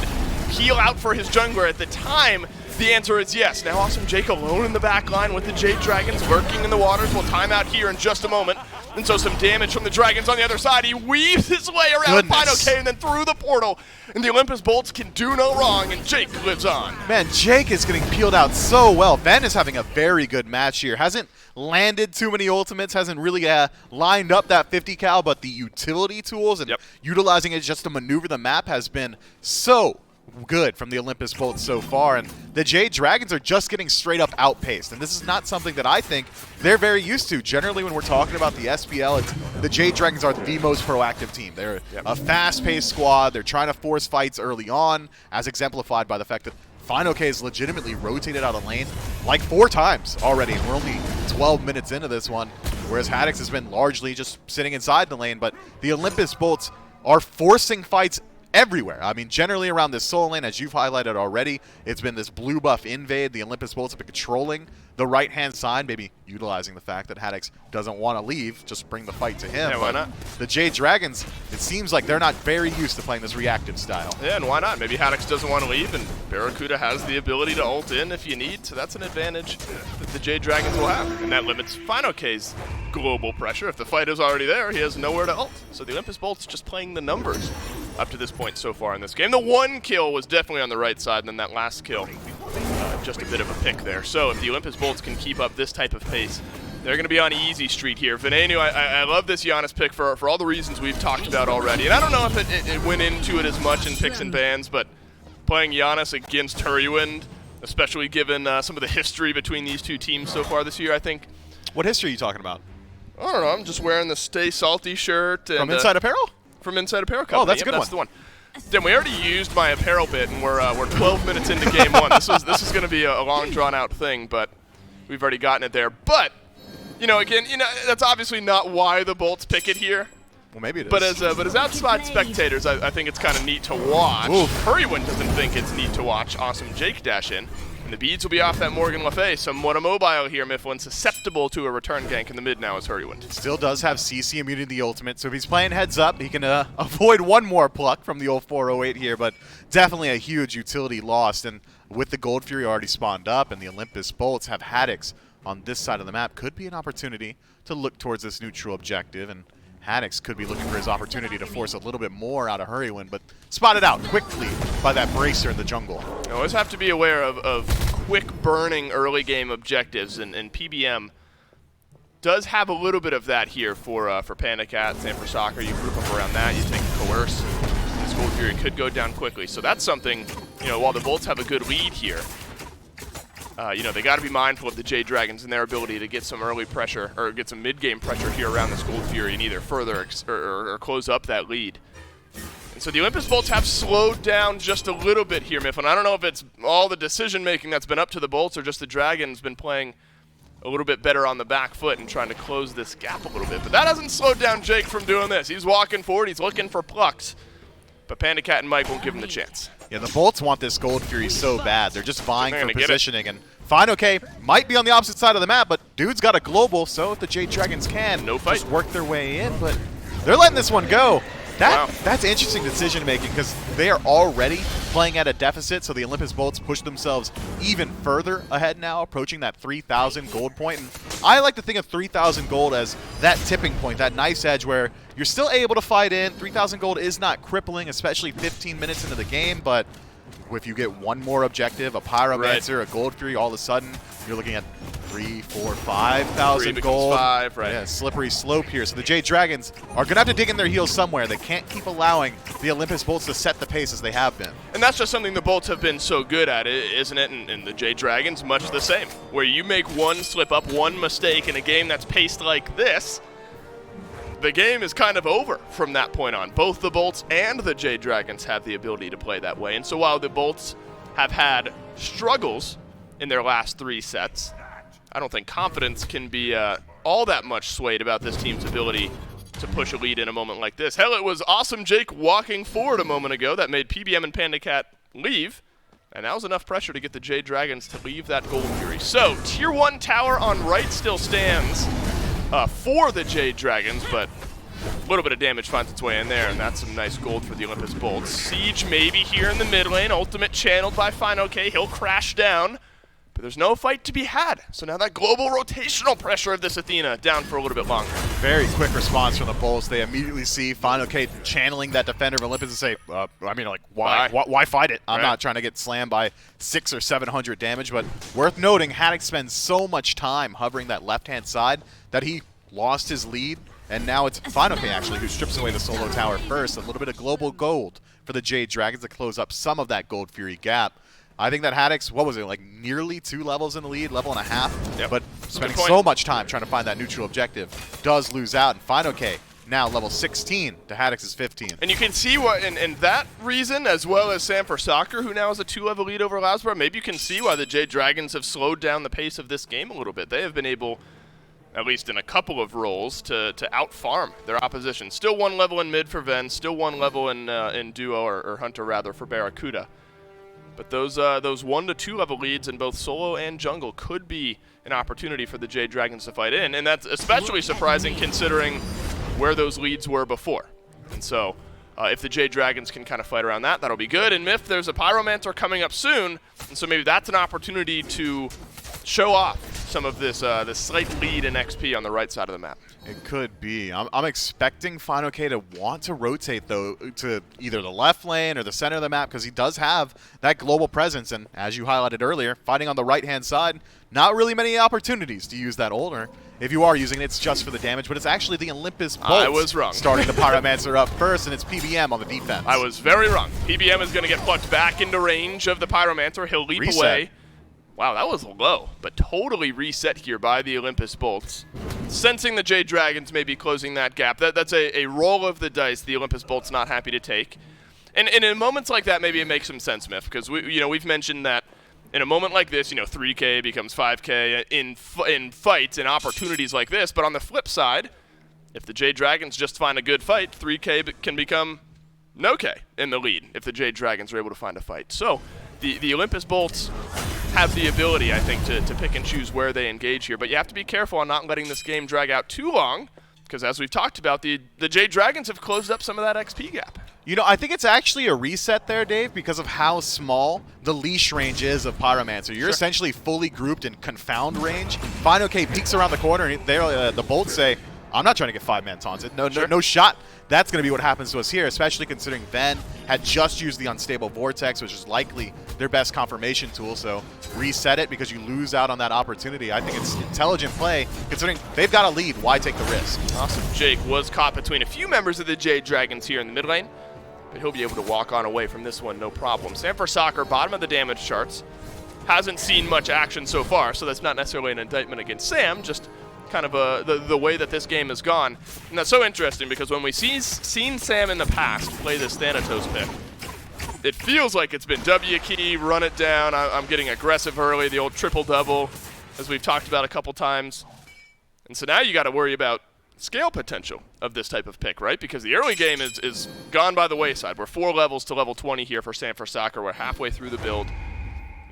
heal out for his jungler? At the time, the answer is yes. Now Awesome Jake alone in the back line with the Jade Dragons lurking in the waters. We'll time out here in just a moment. And so some damage from the Dragons on the other side. He weaves his way around Final K and then through the portal. And the Olympus Bolts can do no wrong, and Jake lives on. Man, Jake is getting peeled out so well. Ben is having a very good match here. Hasn't landed too many ultimates, hasn't really lined up that 50 cal, but the utility tools and utilizing it just to maneuver the map has been so good from the Olympus Bolts so far, and the Jade Dragons are just getting straight up outpaced, and this is not something that I think they're very used to. Generally, when we're talking about the SPL, the Jade Dragons are the most proactive team. They're a fast-paced squad. They're trying to force fights early on, as exemplified by the fact that Final K has legitimately rotated out of lane like 4 times already, and we're only 12 minutes into this one, whereas Haddix has been largely just sitting inside the lane, but the Olympus Bolts are forcing fights everywhere. I mean, generally around this solo lane, as you've highlighted already, it's been this blue buff invade. The Olympus Bolts have been controlling the right-hand side, maybe utilizing the fact that Haddix doesn't want to leave, just bring the fight to him. Yeah, why not? The Jade Dragons, it seems like they're not very used to playing this reactive style. Yeah, and why not? Maybe Haddix doesn't want to leave, and Barracuda has the ability to ult in if you need, so that's an advantage that the Jade Dragons will have. And that limits Final K's global pressure. If the fight is already there, he has nowhere to ult. So the Olympus Bolts just playing the numbers up to this point so far in this game. The one kill was definitely on the right side, and then that last kill, just a bit of a pick there. So if the Olympus Bolts can keep up this type of pace, they're going to be on easy street here. Veneno, I love this Giannis pick for all the reasons we've talked about already. And I don't know if it went into it as much in picks and bans, but playing Giannis against Heroin, especially given some of the history between these two teams so far this year, I think. What history are you talking about? I don't know. I'm just wearing the Stay Salty shirt. And, from Inside Apparel? From Inside Apparel Company. Oh, that's a good That's the one. Then we already used my apparel bit, and we're 12 minutes into game 1. This is going to be a long, drawn-out thing, but we've already gotten it there. But, you know, again, that's obviously not why the Bolts pick it here. Well, maybe it is. But as outside spectators, I think it's kind of neat to watch. Heroin doesn't think it's neat to watch. Awesome Jake dash in. And the beads will be off that Morgan Le Fay. Somewhat immobile here, Mifflin. Susceptible to a return gank in the mid now is Heroin. Still does have CC immunity to the ultimate, so if he's playing heads up, he can avoid one more pluck from the old 408 here, but definitely a huge utility lost. And with the Gold Fury already spawned up and the Olympus Bolts have Haddix on this side of the map, could be an opportunity to look towards this neutral objective, and Haddix could be looking for his opportunity to force a little bit more out of Heroin, but spotted out quickly by that Bracer in the jungle. You always have to be aware of quick burning early game objectives, and PBM does have a little bit of that here for Panda Cat, Sanford Soccer. You group up around that, you take Coerce. This Gold Fury could go down quickly. So that's something, while the Bolts have a good lead here, they got to be mindful of the Jade Dragons and their ability to get some early pressure or get some mid-game pressure here around this Gold Fury and either further or close up that lead. And so the Olympus Bolts have slowed down just a little bit here, Mifflin. I don't know if it's all the decision-making that's been up to the Bolts or just the Dragons been playing a little bit better on the back foot and trying to close this gap a little bit. But that hasn't slowed down Jake from doing this. He's walking forward. He's looking for plucks. But Panda Cat and Mike won't give him the chance. Yeah, the Bolts want this Gold Fury so bad. They're just vying They're for gonna get positioning. And finalization might be on the opposite side of the map, but dude's got a global, so if the Jade Dragons can No fight. just work their way in, but they're letting this one go. Wow. That's interesting decision making because they are already playing at a deficit, so the Olympus Bolts push themselves even further ahead now, approaching that 3,000 gold point. And I like to think of 3,000 gold as that tipping point, that nice edge where you're still able to fight in. 3,000 gold is not crippling, especially 15 minutes into the game, but if you get one more objective, a Pyromancer, a Gold Fury, all of a sudden you're looking at 3, 4, 5,000 gold. 5, right? Yeah, slippery slope here. So the Jade Dragons are going to have to dig in their heels somewhere. They can't keep allowing the Olympus Bolts to set the pace as they have been. And that's just something the Bolts have been so good at, isn't it? And the Jade Dragons, much the same. Where you make one slip up, one mistake in a game that's paced like this, the game is kind of over from that point on. Both the Bolts and the Jade Dragons have the ability to play that way. And so while the Bolts have had struggles in their last 3 sets, I don't think confidence can be all that much swayed about this team's ability to push a lead in a moment like this. Hell, it was Awesome Jake walking forward a moment ago that made PBM and Panda Cat leave, and that was enough pressure to get the Jade Dragons to leave that Gold Fury. So, Tier 1 tower on right still stands for the Jade Dragons, but a little bit of damage finds its way in there, and that's some nice gold for the Olympus Bolts. Siege maybe here in the mid lane, ultimate channeled by finalization. He'll crash down. But there's no fight to be had. So now that global rotational pressure of this Athena down for a little bit longer. Very quick response from the Bolts. They immediately see finalization channeling that defender of Olympus and say, why fight it? I'm not trying to get slammed by 600 or 700 damage. But worth noting, Haddock spends so much time hovering that left-hand side that he lost his lead. And now it's finalization actually who strips away the solo tower first. A little bit of global gold for the Jade Dragons to close up some of that Gold Fury gap. I think that Haddock's, what was it, like nearly 2 levels in the lead, level and a half, but spending so much time trying to find that neutral objective, does lose out. And finalization now level 16 to Haddock's 15. And you can see what, and that reason, as well as Sam for Soccer, who now has a 2-level lead over Lasborough, maybe you can see why the Jade Dragons have slowed down the pace of this game a little bit. They have been able, at least in a couple of roles, to out-farm their opposition. Still 1 level in mid for Ven, still 1 level in duo, or Hunter rather, for Barracuda. But those 1 to 2 level leads in both solo and jungle could be an opportunity for the Jade Dragons to fight in, and that's especially surprising considering where those leads were before. And so if the Jade Dragons can kind of fight around that, that'll be good. And Myth, there's a Pyromancer coming up soon, and so maybe that's an opportunity to show off some of this slight lead in XP on the right side of the map. It could be. I'm expecting finalization to want to rotate, though, to either the left lane or the center of the map because he does have that global presence. And as you highlighted earlier, fighting on the right-hand side, not really many opportunities to use that ult. Or if you are using it, it's just for the damage. But it's actually the Olympus Bolts I was wrong. starting the Pyromancer up first, and it's PBM on the defense. I was very wrong. PBM is going to get plucked back into range of the Pyromancer. He'll leap away. Wow, that was low, but totally reset here by the Olympus Bolts. Sensing the Jade Dragons may be closing that gap. That's a roll of the dice the Olympus Bolts not happy to take. And in moments like that, maybe it makes some sense, Myth, because we've mentioned that in a moment like this, 3K becomes 5K in fights and opportunities like this. But on the flip side, if the Jade Dragons just find a good fight, 3K can become no K in the lead if the Jade Dragons are able to find a fight. So the Olympus Bolts have the ability, I think, to pick and choose where they engage here. But you have to be careful on not letting this game drag out too long, because as we've talked about, the Jade Dragons have closed up some of that XP gap. I think it's actually a reset there, Dave, because of how small the leash range is of Pyromancer. You're essentially fully grouped in confound range. finalization peeks around the corner, and the Bolts say, I'm not trying to get 5-man taunts. No shot. That's going to be what happens to us here, especially considering Ven had just used the Unstable Vortex, which is likely their best confirmation tool. So reset it because you lose out on that opportunity. I think it's intelligent play, considering they've got a lead. Why take the risk? Awesome. Jake was caught between a few members of the Jade Dragons here in the mid lane, but he'll be able to walk on away from this one, no problem. Sam for Soccer, bottom of the damage charts. Hasn't seen much action so far, so that's not necessarily an indictment against Sam, just kind of the way that this game has gone. And that's so interesting because when we've seen Sam in the past play this Thanatos pick, it feels like it's been W key, run it down, I'm getting aggressive early, the old triple-double, as we've talked about a couple times. And so now you got to worry about scale potential of this type of pick, right? Because the early game is gone by the wayside. We're 4 levels to level 20 here for Sanford Soccer. We're halfway through the build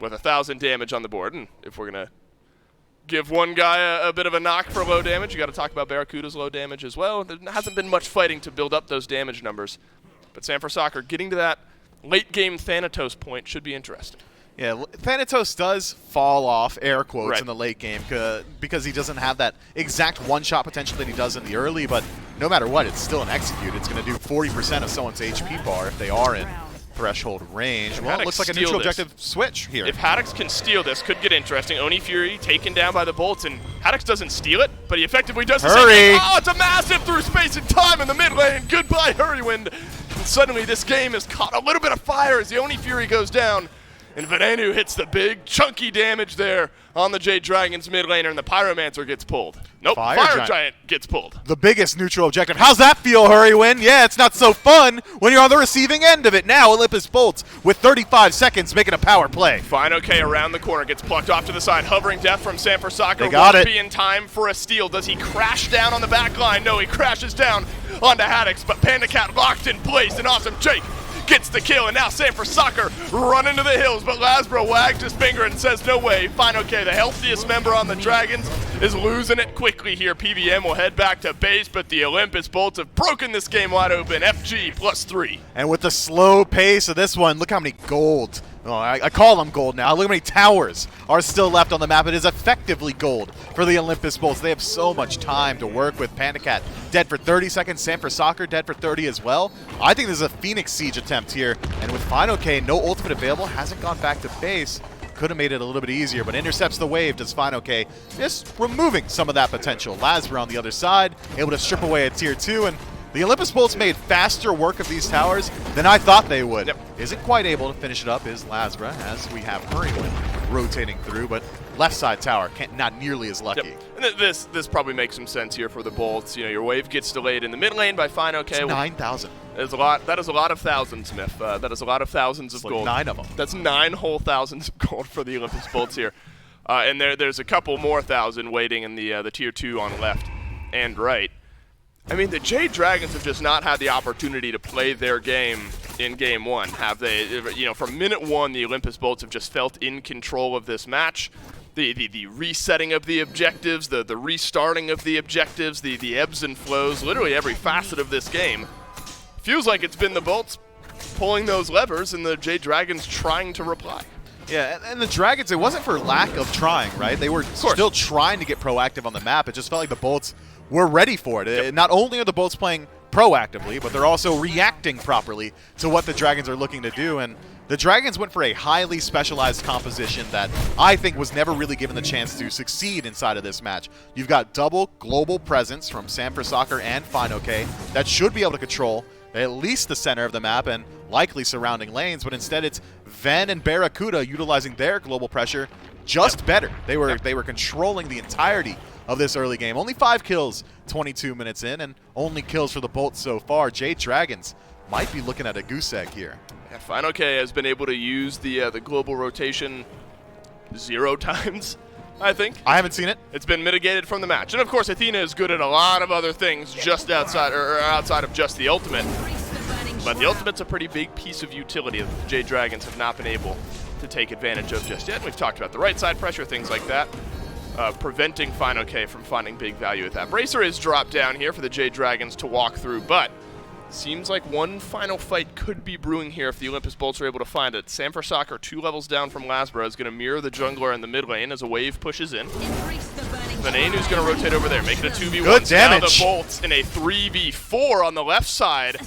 with 1,000 damage on the board. And if we're going to give one guy a bit of a knock for low damage, you got to talk about Barracuda's low damage as well. There hasn't been much fighting to build up those damage numbers. But Sanford Soccer getting to that late game Thanatos point should be interesting. Yeah, Thanatos does fall off, air quotes, Right. in the late game because he doesn't have that exact one-shot potential that he does in the early, but no matter what, it's still an execute. It's going to do 40% of someone's HP bar if they are in threshold range. Well, it looks like a neutral objective switch here. If Haddix can steal this, could get interesting. Oni Fury taken down by the bolts, and Haddix doesn't steal it, but he effectively does the same thing. Oh, it's a massive through space and time in the mid lane. Goodbye, Heroin. And suddenly this game has caught a little bit of fire as the Oni Fury goes down. And Venenu hits the big, chunky damage there on the Jade Dragon's mid laner, and the Pyromancer gets pulled. Nope, Fire Giant gets pulled. The biggest neutral objective. How's that feel, Heroin? Yeah, it's not so fun when you're on the receiving end of it. Now Olympus bolts with 35 seconds making a power play. Fine, okay, around the corner, gets plucked off to the side. Hovering death from Sanford Soccer. They got Won't it. be in time for a steal. Does he crash down on the back line? No, he crashes down onto Haddix, but Panda Cat locked in place, and awesome Jake gets the kill, and now Sanford Soccer run into the hills, but Lasbro wags his finger and says no way. Fine, okay, the healthiest member on the Dragons is losing it quickly here. PBM will head back to base, but the Olympus bolts have broken this game wide open. FG +3. And with the slow pace of this one, look how many gold. Oh, I call them gold now. Look how many towers are still left on the map. It is effectively gold for the Olympus bolts. They have so much time to work with. Panda Cat dead for 30 seconds. Sanford Soccer dead for 30 as well. I think this is a Phoenix Siege attempt here. And with Final K, no ultimate available, hasn't gone back to base. Could have made it a little bit easier, but intercepts the wave. Does Final K, just removing some of that potential. Lasbro on the other side, able to strip away a tier 2, and the Olympus bolts made faster work of these towers than I thought they would. Yep. Isn't quite able to finish it up is Lasbra, as we have Heroin rotating through, but left side tower not nearly as lucky. Yep. And this probably makes some sense here for the bolts. You know, your wave gets delayed in the mid lane by Fine OK. It's 9,000. That is a lot of thousands, Myth. That is a lot of thousands of Like gold. 9 of them. That's 9 whole thousands of gold for the Olympus bolts here. And there's a couple more thousand waiting in the tier 2 on left and right. I mean, the Jade Dragons have just not had the opportunity to play their game in game 1, have they? You know, from minute 1, the Olympus bolts have just felt in control of this match. The resetting of the objectives, the restarting of the objectives, the ebbs and flows, literally every facet of this game. Feels like it's been the bolts pulling those levers and the Jade Dragons trying to reply. Yeah, and the Dragons, it wasn't for lack of trying, right? They were still trying to get proactive on the map. It just felt like the bolts were ready for it. Yep. Not only are the bolts playing proactively, but they're also reacting properly to what the Dragons are looking to do. And the Dragons went for a highly specialized composition that I think was never really given the chance to succeed inside of this match. You've got double global presence from Sanford Soccer and Fine OK that should be able to control at least the center of the map and likely surrounding lanes, but instead it's Ven and Barracuda utilizing their global pressure just better. They were controlling the entirety of this early game. Only 5 kills 22 minutes in, and only kills for the Bolts so far. Jade Dragons might be looking at a goose egg here. Yeah, Fine OK has been able to use the global rotation 0 times, I think. I haven't seen it. It's been mitigated from the match. And of course, Athena is good at a lot of other things just outside of just the ultimate. But the ultimate's a pretty big piece of utility that the Jade Dragons have not been able to take advantage of just yet. And we've talked about the right side pressure, things like that. Preventing Fine OK from finding big value at that. Bracer is dropped down here for the Jade Dragons to walk through, but seems like one final fight could be brewing here if the Olympus Bolts are able to find it. Sanford Soccer, 2 levels down from Lasbra, is going to mirror the jungler in the mid lane as a wave pushes in. Venenu's going to rotate over there, make it a 2v1. Good damage. Now the Bolts in a 3v4 on the left side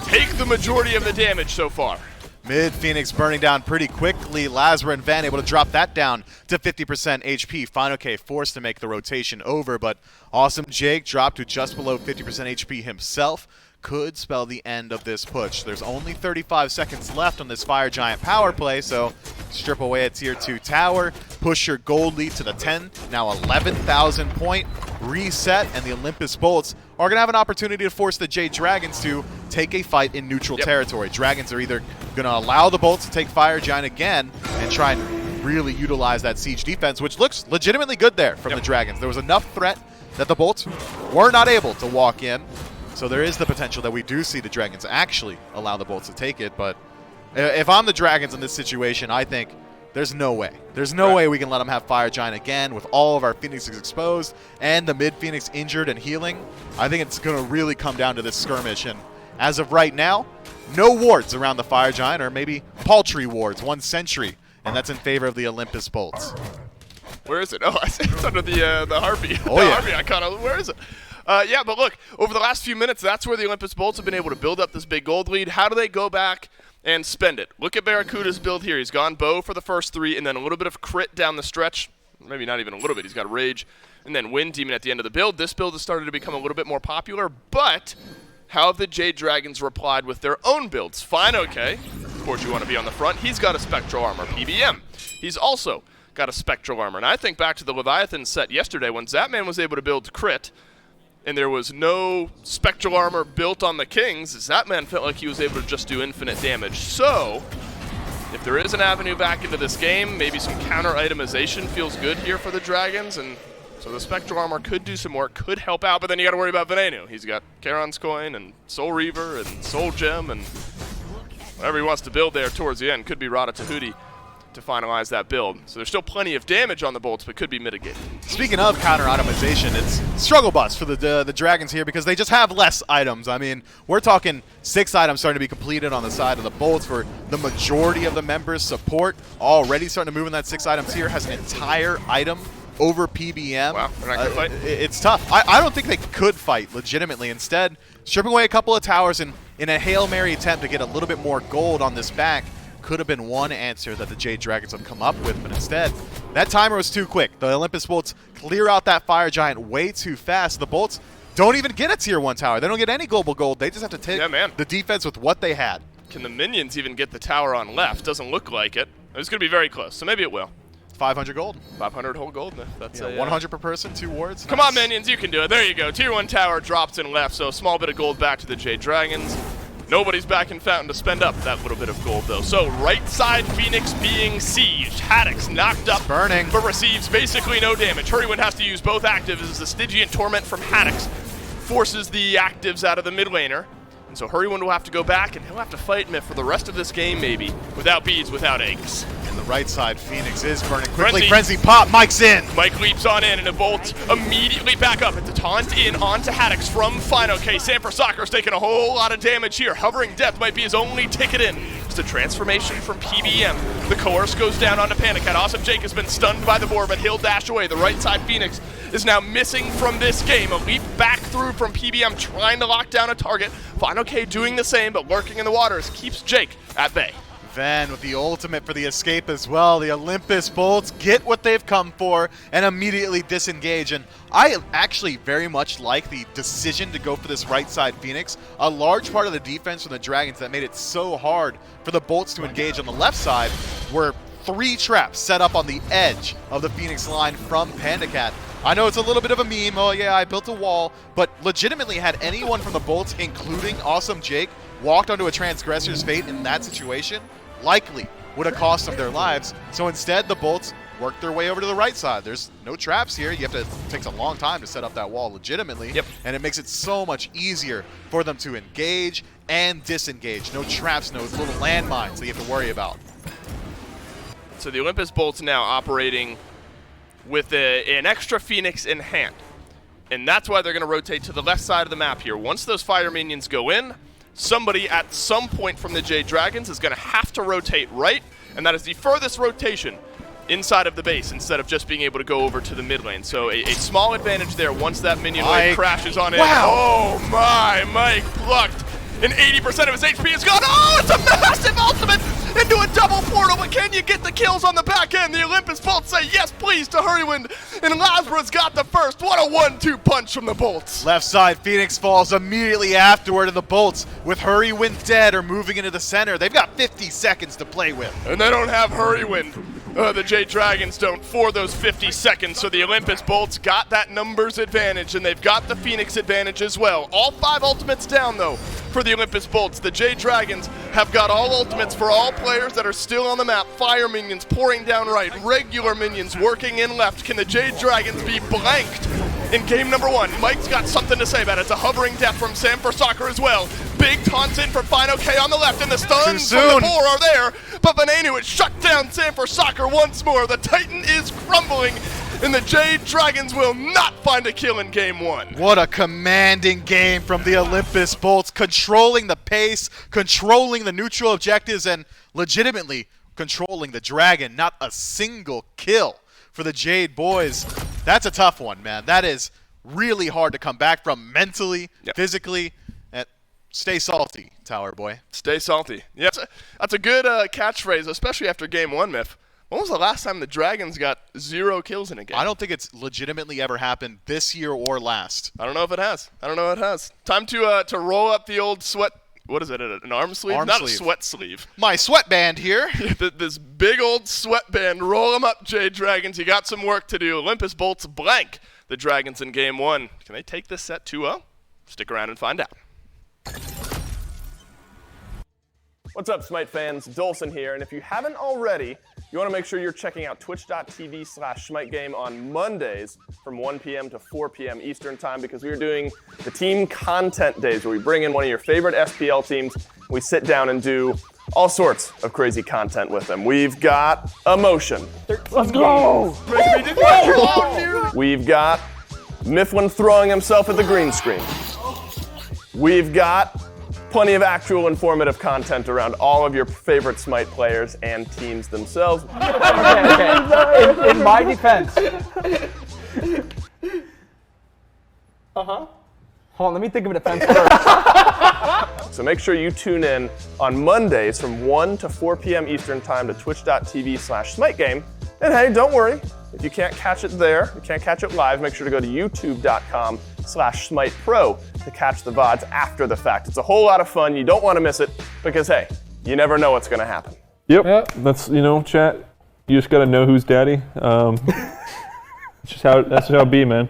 take the majority of the damage so far. Mid Phoenix burning down pretty quickly. Lasbra and Van able to drop that down to 50% HP. Fine OK forced to make the rotation over, but awesome Jake dropped to just below 50% HP himself. Could spell the end of this push. There's only 35 seconds left on this Fire Giant power play, so strip away a tier 2 tower, push your gold lead to the 10, now 11,000 point. reset, and the Olympus Bolts are going to have an opportunity to force the Jade Dragons to take a fight in neutral territory. Dragons are either going to allow the Bolts to take Fire Giant again and try and really utilize that siege defense, which looks legitimately good there from the Dragons. There was enough threat that the Bolts were not able to walk in, so there is the potential that we do see the Dragons actually allow the Bolts to take it, but if I'm the Dragons in this situation, I think there's no way. There's no way we can let them have Fire Giant again with all of our Phoenixes exposed and the mid-Phoenix injured and healing. I think it's going to really come down to this skirmish, and as of right now, no wards around the Fire Giant, or maybe paltry wards, 1 sentry, and that's in favor of the Olympus Bolts. Where is it? Oh, it's under the Harpy. Oh, the Harpy icon. Where is it? Yeah, but look, over the last few minutes, that's where the Olympus Bolts have been able to build up this big gold lead. How do they go back and spend it? Look at Barracuda's build here. He's gone bow for the first 3, and then a little bit of crit down the stretch. Maybe not even a little bit. He's got rage, and then wind demon at the end of the build. This build has started to become a little bit more popular, but how have the Jade Dragons replied with their own builds? Fine, okay. Of course, you want to be on the front. He's got a Spectral Armor, PBM. He's also got a Spectral Armor, and I think back to the Leviathan set yesterday when Zapman was able to build crit, and there was no Spectral Armor built on the Kings. Zapman felt like he was able to just do infinite damage. So, if there is an avenue back into this game, maybe some counter itemization feels good here for the Dragons, and so the Spectral Armor could do some work, could help out, but then you got to worry about Venenu. He's got Charon's Coin and Soul Reaver and Soul Gem, and whatever he wants to build there towards the end could be Rada Tahuti to finalize that build. So there's still plenty of damage on the Bolts, but could be mitigated. Speaking of counter itemization, it's struggle bus for the Dragons here because they just have less items. I mean, we're talking 6 items starting to be completed on the side of the Bolts for the majority of the members. Support already starting to move in that 6 items here, has an entire item over PBM. Wow, they're not gonna fight? It's tough. I don't think they could fight legitimately. Instead, stripping away a couple of towers in a Hail Mary attempt to get a little bit more gold on this back could have been one answer that the Jade Dragons have come up with, but instead, that timer was too quick. The Olympus Bolts clear out that Fire Giant way too fast. The Bolts don't even get a tier 1 tower. They don't get any global gold. They just have to take the defense with what they had. Can the minions even get the tower on left? Doesn't look like it. It's going to be very close, so maybe it will. 500 gold. 500 whole gold. That's 100 per person, 2 wards. Come on, minions, you can do it. There you go. Tier 1 tower dropped in left, so a small bit of gold back to the Jade Dragons. Nobody's back in Fountain to spend up that little bit of gold, though. So, right side Phoenix being sieged. Haddix knocked up, burning, but receives basically no damage. Heroin has to use both actives as the Stygian Torment from Haddix forces the actives out of the mid laner. And so Heroin will have to go back, and he'll have to fight Myth for the rest of this game, maybe, without beads, without eggs. And the right side, Phoenix is burning quickly. Frenzy pop, Mike's in. Mike leaps on in, and a Bolt immediately back up. It's a taunt in onto Haddix from Final K. Sanford Soccer's taking a whole lot of damage here. Hovering Depth might be his only ticket in. Just a transformation from PBM. The Coerce goes down onto Panda Cat. Awesome Jake has been stunned by the board, but he'll dash away. The right side Phoenix is now missing from this game. A leap back through from PBM trying to lock down a target. Final K doing the same, but lurking in the waters keeps Jake at bay. Then with the ultimate for the escape as well, the Olympus Bolts get what they've come for and immediately disengage. And I actually very much like the decision to go for this right side Phoenix. A large part of the defense from the Dragons that made it so hard for the Bolts to engage on the left side were 3 traps set up on the edge of the Phoenix line from Panda Cat. I know it's a little bit of a meme, oh yeah, I built a wall, but legitimately had anyone from the Bolts, including Awesome Jake, walked onto a Transgressor's Fate in that situation, likely would have cost them their lives. So instead, the Bolts worked their way over to the right side. There's no traps here. You have to, it takes a long time to set up that wall legitimately. Yep. And it makes it so much easier for them to engage and disengage. No traps, no little landmines that you have to worry about. So the Olympus Bolts now operating with an extra Phoenix in hand. And that's why they're going to rotate to the left side of the map here. Once those fire minions go in, somebody at some point from the Jade Dragons is going to have to rotate right, and that is the furthest rotation inside of the base instead of just being able to go over to the mid lane. So a small advantage there once that minion wave crashes on in. Wow. Oh my, Mike plucked, and 80% of his HP is gone. Oh, it's a massive ultimate into a double portal, but can you get the kills on the back end? The Olympus Bolts say yes, please, to Heroin, and Lazarus got the first. What a 1-2 punch from the Bolts. Left side, Phoenix falls immediately afterward, and the Bolts, with Heroin dead, are moving into the center. They've got 50 seconds to play with. And they don't have Heroin. The Jade Dragons don't for those 50 seconds, so the Olympus Bolts got that numbers advantage, and they've got the Phoenix advantage as well. All 5 ultimates down, though, for the Olympus Bolts. The Jade Dragons have got all ultimates for all players that are still on the map. Fire minions pouring down right, regular minions working in left. Can the Jade Dragons be blanked in game number 1? Mike's got something to say about it. It's a hovering death from Sam for Soccer as well. Big taunts in from Final K on the left, and the stuns from the 4 are there. But Venenu has shut down Sam for Soccer once more. The Titan is crumbling, and the Jade Dragons will not find a kill in game 1. What a commanding game from the Olympus Bolts, controlling the pace, controlling the neutral objectives, and legitimately controlling the Dragon. Not a single kill for the Jade boys. That's a tough one, man. That is really hard to come back from mentally, physically. Stay salty, Tower Boy. Stay salty. Yeah, that's a good catchphrase, especially after game 1, Miff. When was the last time the Dragons got 0 kills in a game? I don't think it's legitimately ever happened this year or last. I don't know if it has. Time to roll up the old sweat. What is it? An arm sleeve? Not a sweat sleeve. My sweatband here. This big old sweatband. Roll them up, Jade Dragons. You got some work to do. Olympus Bolts blank the Dragons in game 1. Can they take this set 2-0? Stick around and find out. What's up, Smite fans? Dolson here, and if you haven't already, you want to make sure you're checking out twitch.tv/SmiteGame on Mondays from 1 p.m. to 4 p.m. Eastern Time, because we are doing the team content days where we bring in one of your favorite SPL teams, we sit down and do all sorts of crazy content with them. We've got Emotion. Let's go! We've got Mifflin throwing himself at the green screen. We've got plenty of actual informative content around all of your favorite Smite players and teams themselves. Okay. In my defense. Hold on, let me think of a defense first. So make sure you tune in on Mondays from 1 to 4 p.m. Eastern Time to twitch.tv/SmiteGame. And hey, don't worry, if you can't catch it there, you can't catch it live, make sure to go to youtube.com/SmitePro to catch the VODs after the fact. It's a whole lot of fun. You don't want to miss it because, hey, you never know what's going to happen. Yep. That's, chat, you just got to know who's daddy. That's how it be, man.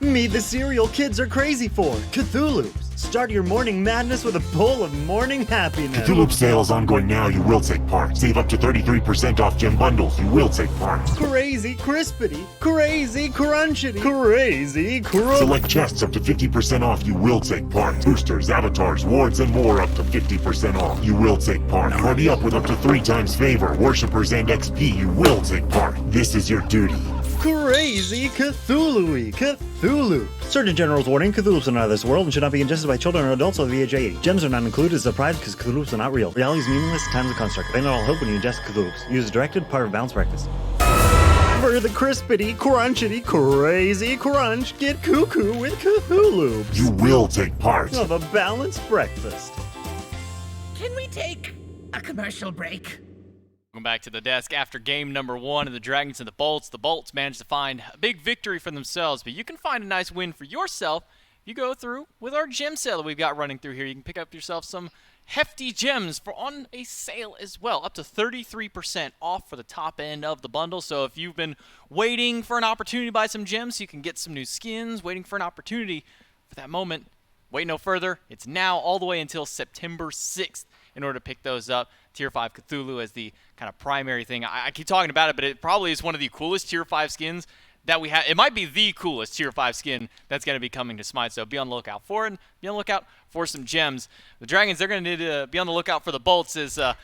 Meet the cereal kids are crazy for, Cthulhu. Start your morning madness with a bowl of morning happiness. Cthulhu sale is ongoing now. You will take part. Save up to 33% off gym bundles. You will take part. Crazy crispity, crazy crunchity, crazy Select chests up to 50% off. You will take part. Boosters, avatars, wards, and more up to 50% off. You will take part. Party up with up to 3 times favor. Worshippers and XP. You will take part. This is your duty. Crazy Cthulhu-y, Cthulhu. Surgeon General's warning, Cthulhu's are not of this world and should not be ingested by children or adults over the age of 80. Gems are not included as a prize because Cthulhu's are not real. Reality is meaningless, time is a construct. They not all hope when you ingest Cthulhu's. Use as directed, part of balance practice. For the crispity, crunchity, crazy crunch, get cuckoo with Cthulhu. You will take part. Of a balanced breakfast. Can we take a commercial break? Welcome back to the desk after game number 1 of the Dragons and the Bolts. The Bolts managed to find a big victory for themselves, but you can find a nice win for yourself if you go through with our gem sale that we've got running through here. You can pick up yourself some hefty gems for on a sale as well, up to 33% off for the top end of the bundle. So if you've been waiting for an opportunity to buy some gems so you can get some new skins, waiting for an opportunity for that moment, wait no further. It's now all the way until September 6th in order to pick those up. Tier 5 Cthulhu as the kind of primary thing. I keep talking about it, but it probably is one of the coolest Tier 5 skins that we have. It might be the coolest Tier 5 skin that's going to be coming to SMITE, so be on the lookout for it, and be on the lookout for some gems. The Dragons, they're going to need to be on the lookout for the Bolts. Now,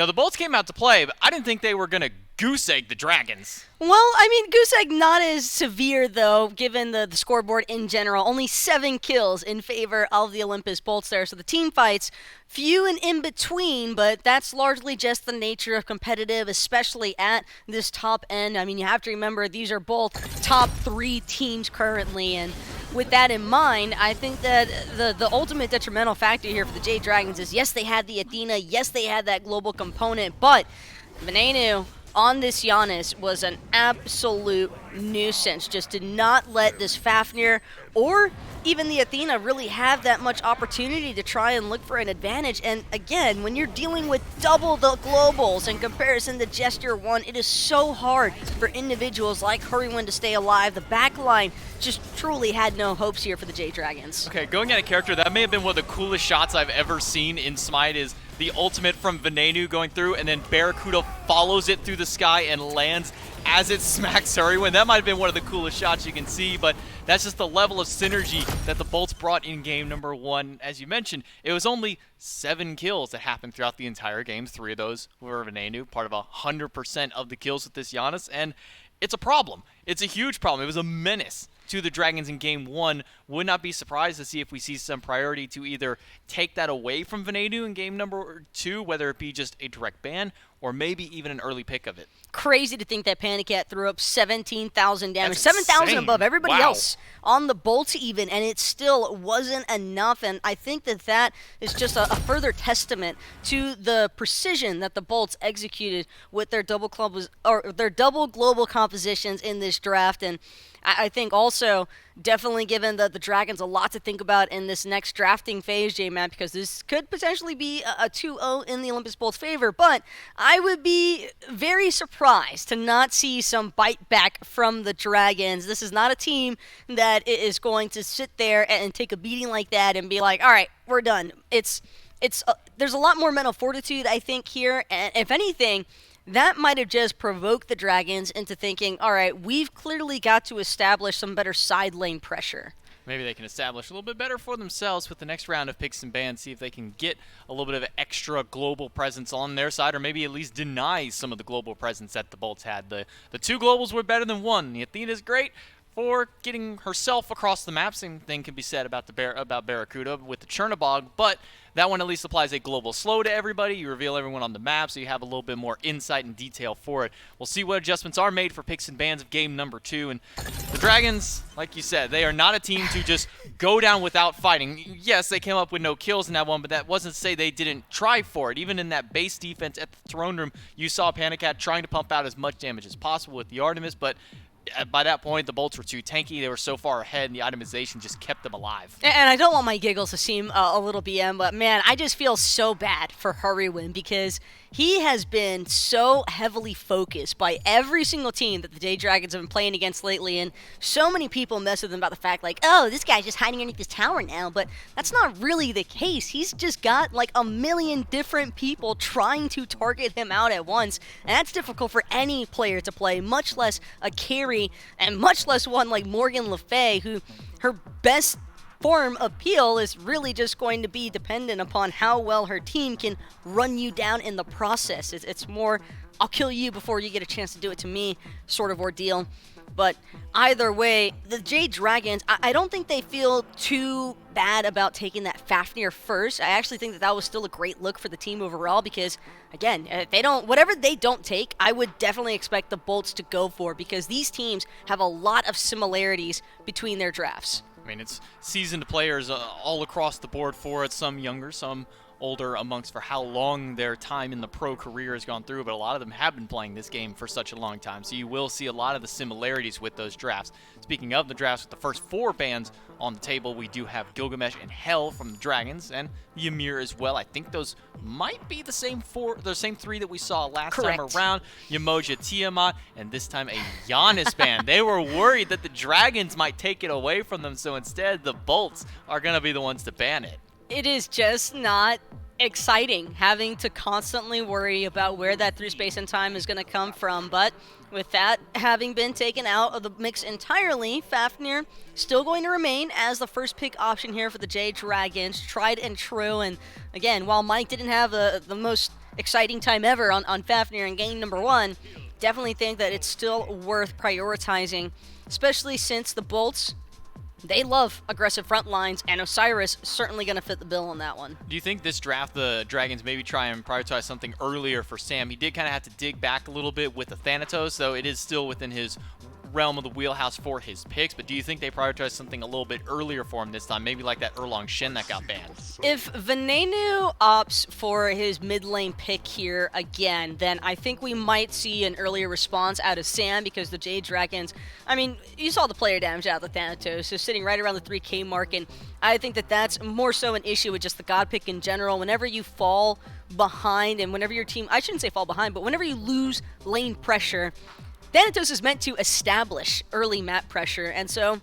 the Bolts came out to play, but I didn't think they were going to goose egg the Dragons. Well, I mean, goose egg not as severe, though, given the scoreboard in general. Only 7 kills in favor of the Olympus Bolts there. So the team fights, few and in between, but that's largely just the nature of competitive, especially at this top end. I mean, you have to remember these are both top 3 teams currently, and with that in mind, I think that the ultimate detrimental factor here for the Jade Dragons is, yes, they had the Athena, yes, they had that global component, but Venenu on this Giannis was an absolute nuisance. Just did not let this Fafnir or even the Athena really have that much opportunity to try and look for an advantage. And again, when you're dealing with double the globals in comparison to just your 1, it is so hard for individuals like Heroin to stay alive. The backline just truly had no hopes here for the Jade Dragons. Okay, going at a character, that may have been one of the coolest shots I've ever seen in SMITE is the ultimate from Venenu going through, and then Barracuda follows it through the sky and lands as it smacks Heroin. That might have been one of the coolest shots you can see, but that's just the level of synergy that the Bolts brought in game number 1. As you mentioned, it was only 7 kills that happened throughout the entire game. 3 of those were Venenu, part of 100% of the kills with this Giannis, and it's a problem. It's a huge problem. It was a menace to the Dragons in game 1. Would not be surprised to see if we see some priority to either take that away from Venenu in game number 2, whether it be just a direct ban or maybe even an early pick of it. Crazy to think that Panda Cat threw up 17,000 damage, That's 7,000 insane. above everybody Wow. else on the Bolts even, and it still wasn't enough. And I think that is just a further testament to the precision that the Bolts executed with their double global compositions in this draft. And I think also definitely given the Dragons a lot to think about in this next drafting phase, J-Man, because this could potentially be a 2-0 in the Olympus Bolts' favor, but I would be very surprised to not see some bite back from the Dragons. This is not a team that is going to sit there and take a beating like that and be like, all right, we're done. There's a lot more mental fortitude, I think, here, and if anything, that might have just provoked the Dragons into thinking, all right, we've clearly got to establish some better side lane pressure. Maybe they can establish a little bit better for themselves with the next round of picks and bans, see if they can get a little bit of extra global presence on their side, or maybe at least deny some of the global presence that the Bolts had. The 2 globals were better than 1. The Athena's great for getting herself across the map. Same thing can be said about about Barracuda with the Chernobog, but that one at least applies a global slow to everybody. You reveal everyone on the map, so you have a little bit more insight and detail for it. We'll see what adjustments are made for picks and bans of game number 2. And the Dragons, like you said, they are not a team to just go down without fighting. Yes, they came up with no kills in that one, but that wasn't to say they didn't try for it. Even in that base defense at the throne room, you saw Panda Cat trying to pump out as much damage as possible with the Artemis, but by that point, the bolts were too tanky. They were so far ahead, and the itemization just kept them alive. And I don't want my giggles to seem a little BM, but man, I just feel so bad for Heroin because he has been so heavily focused by every single team that the Jade Dragons have been playing against lately, and so many people mess with him about the fact like, oh, this guy's just hiding underneath this tower now, but that's not really the case. He's just got like a million different people trying to target him out at once, and that's difficult for any player to play, much less a carry, and much less one like Morgan Le Fay, who her best form appeal is really just going to be dependent upon how well her team can run you down in the process. It's more, I'll kill you before you get a chance to do it to me sort of ordeal. But either way, the Jade Dragons, I don't think they feel too bad about taking that Fafnir first. I actually think that was still a great look for the team overall because, again, if they don't, whatever they don't take, I would definitely expect the Bolts to go for because these teams have a lot of similarities between their drafts. I mean, it's seasoned players all across the board for it, some younger, some older amongst for how long their time in the pro career has gone through, but a lot of them have been playing this game for such a long time, so you will see a lot of the similarities with those drafts. Speaking of the drafts, with the first 4 bans on the table, we do have Gilgamesh and Hell from the Dragons, and Ymir as well. I think those might be the same 3 that we saw last time around. Yamoja, Tiamat, and this time a Giannis ban. They were worried that the Dragons might take it away from them, so instead the Bolts are going to be the ones to ban it. It is just not exciting having to constantly worry about where that through space and time is going to come from, but with that having been taken out of the mix entirely, Fafnir still going to remain as the first pick option here for the Jade Dragons, tried and true. And again, while Mike didn't have the most exciting time ever on Fafnir in game number 1, definitely think that it's still worth prioritizing, especially since the Bolts, they love aggressive front lines, and Osiris certainly going to fit the bill on that one. Do you think this draft, the Dragons maybe try and prioritize something earlier for Sam? He did kind of have to dig back a little bit with the Thanatos, though it is still within his realm of the wheelhouse for his picks, but do you think they prioritize something a little bit earlier for him this time, maybe like that Erlong Shen that got banned? If Venenu opts for his mid lane pick here again, then I think we might see an earlier response out of Sam because the Jade Dragons, I mean, you saw the player damage out of the Thanatos, so sitting right around the 3K mark, and I think that that's more so an issue with just the God pick in general. Whenever you fall behind and whenever your team, I shouldn't say fall behind, but whenever you lose lane pressure, Thanatos is meant to establish early map pressure, and so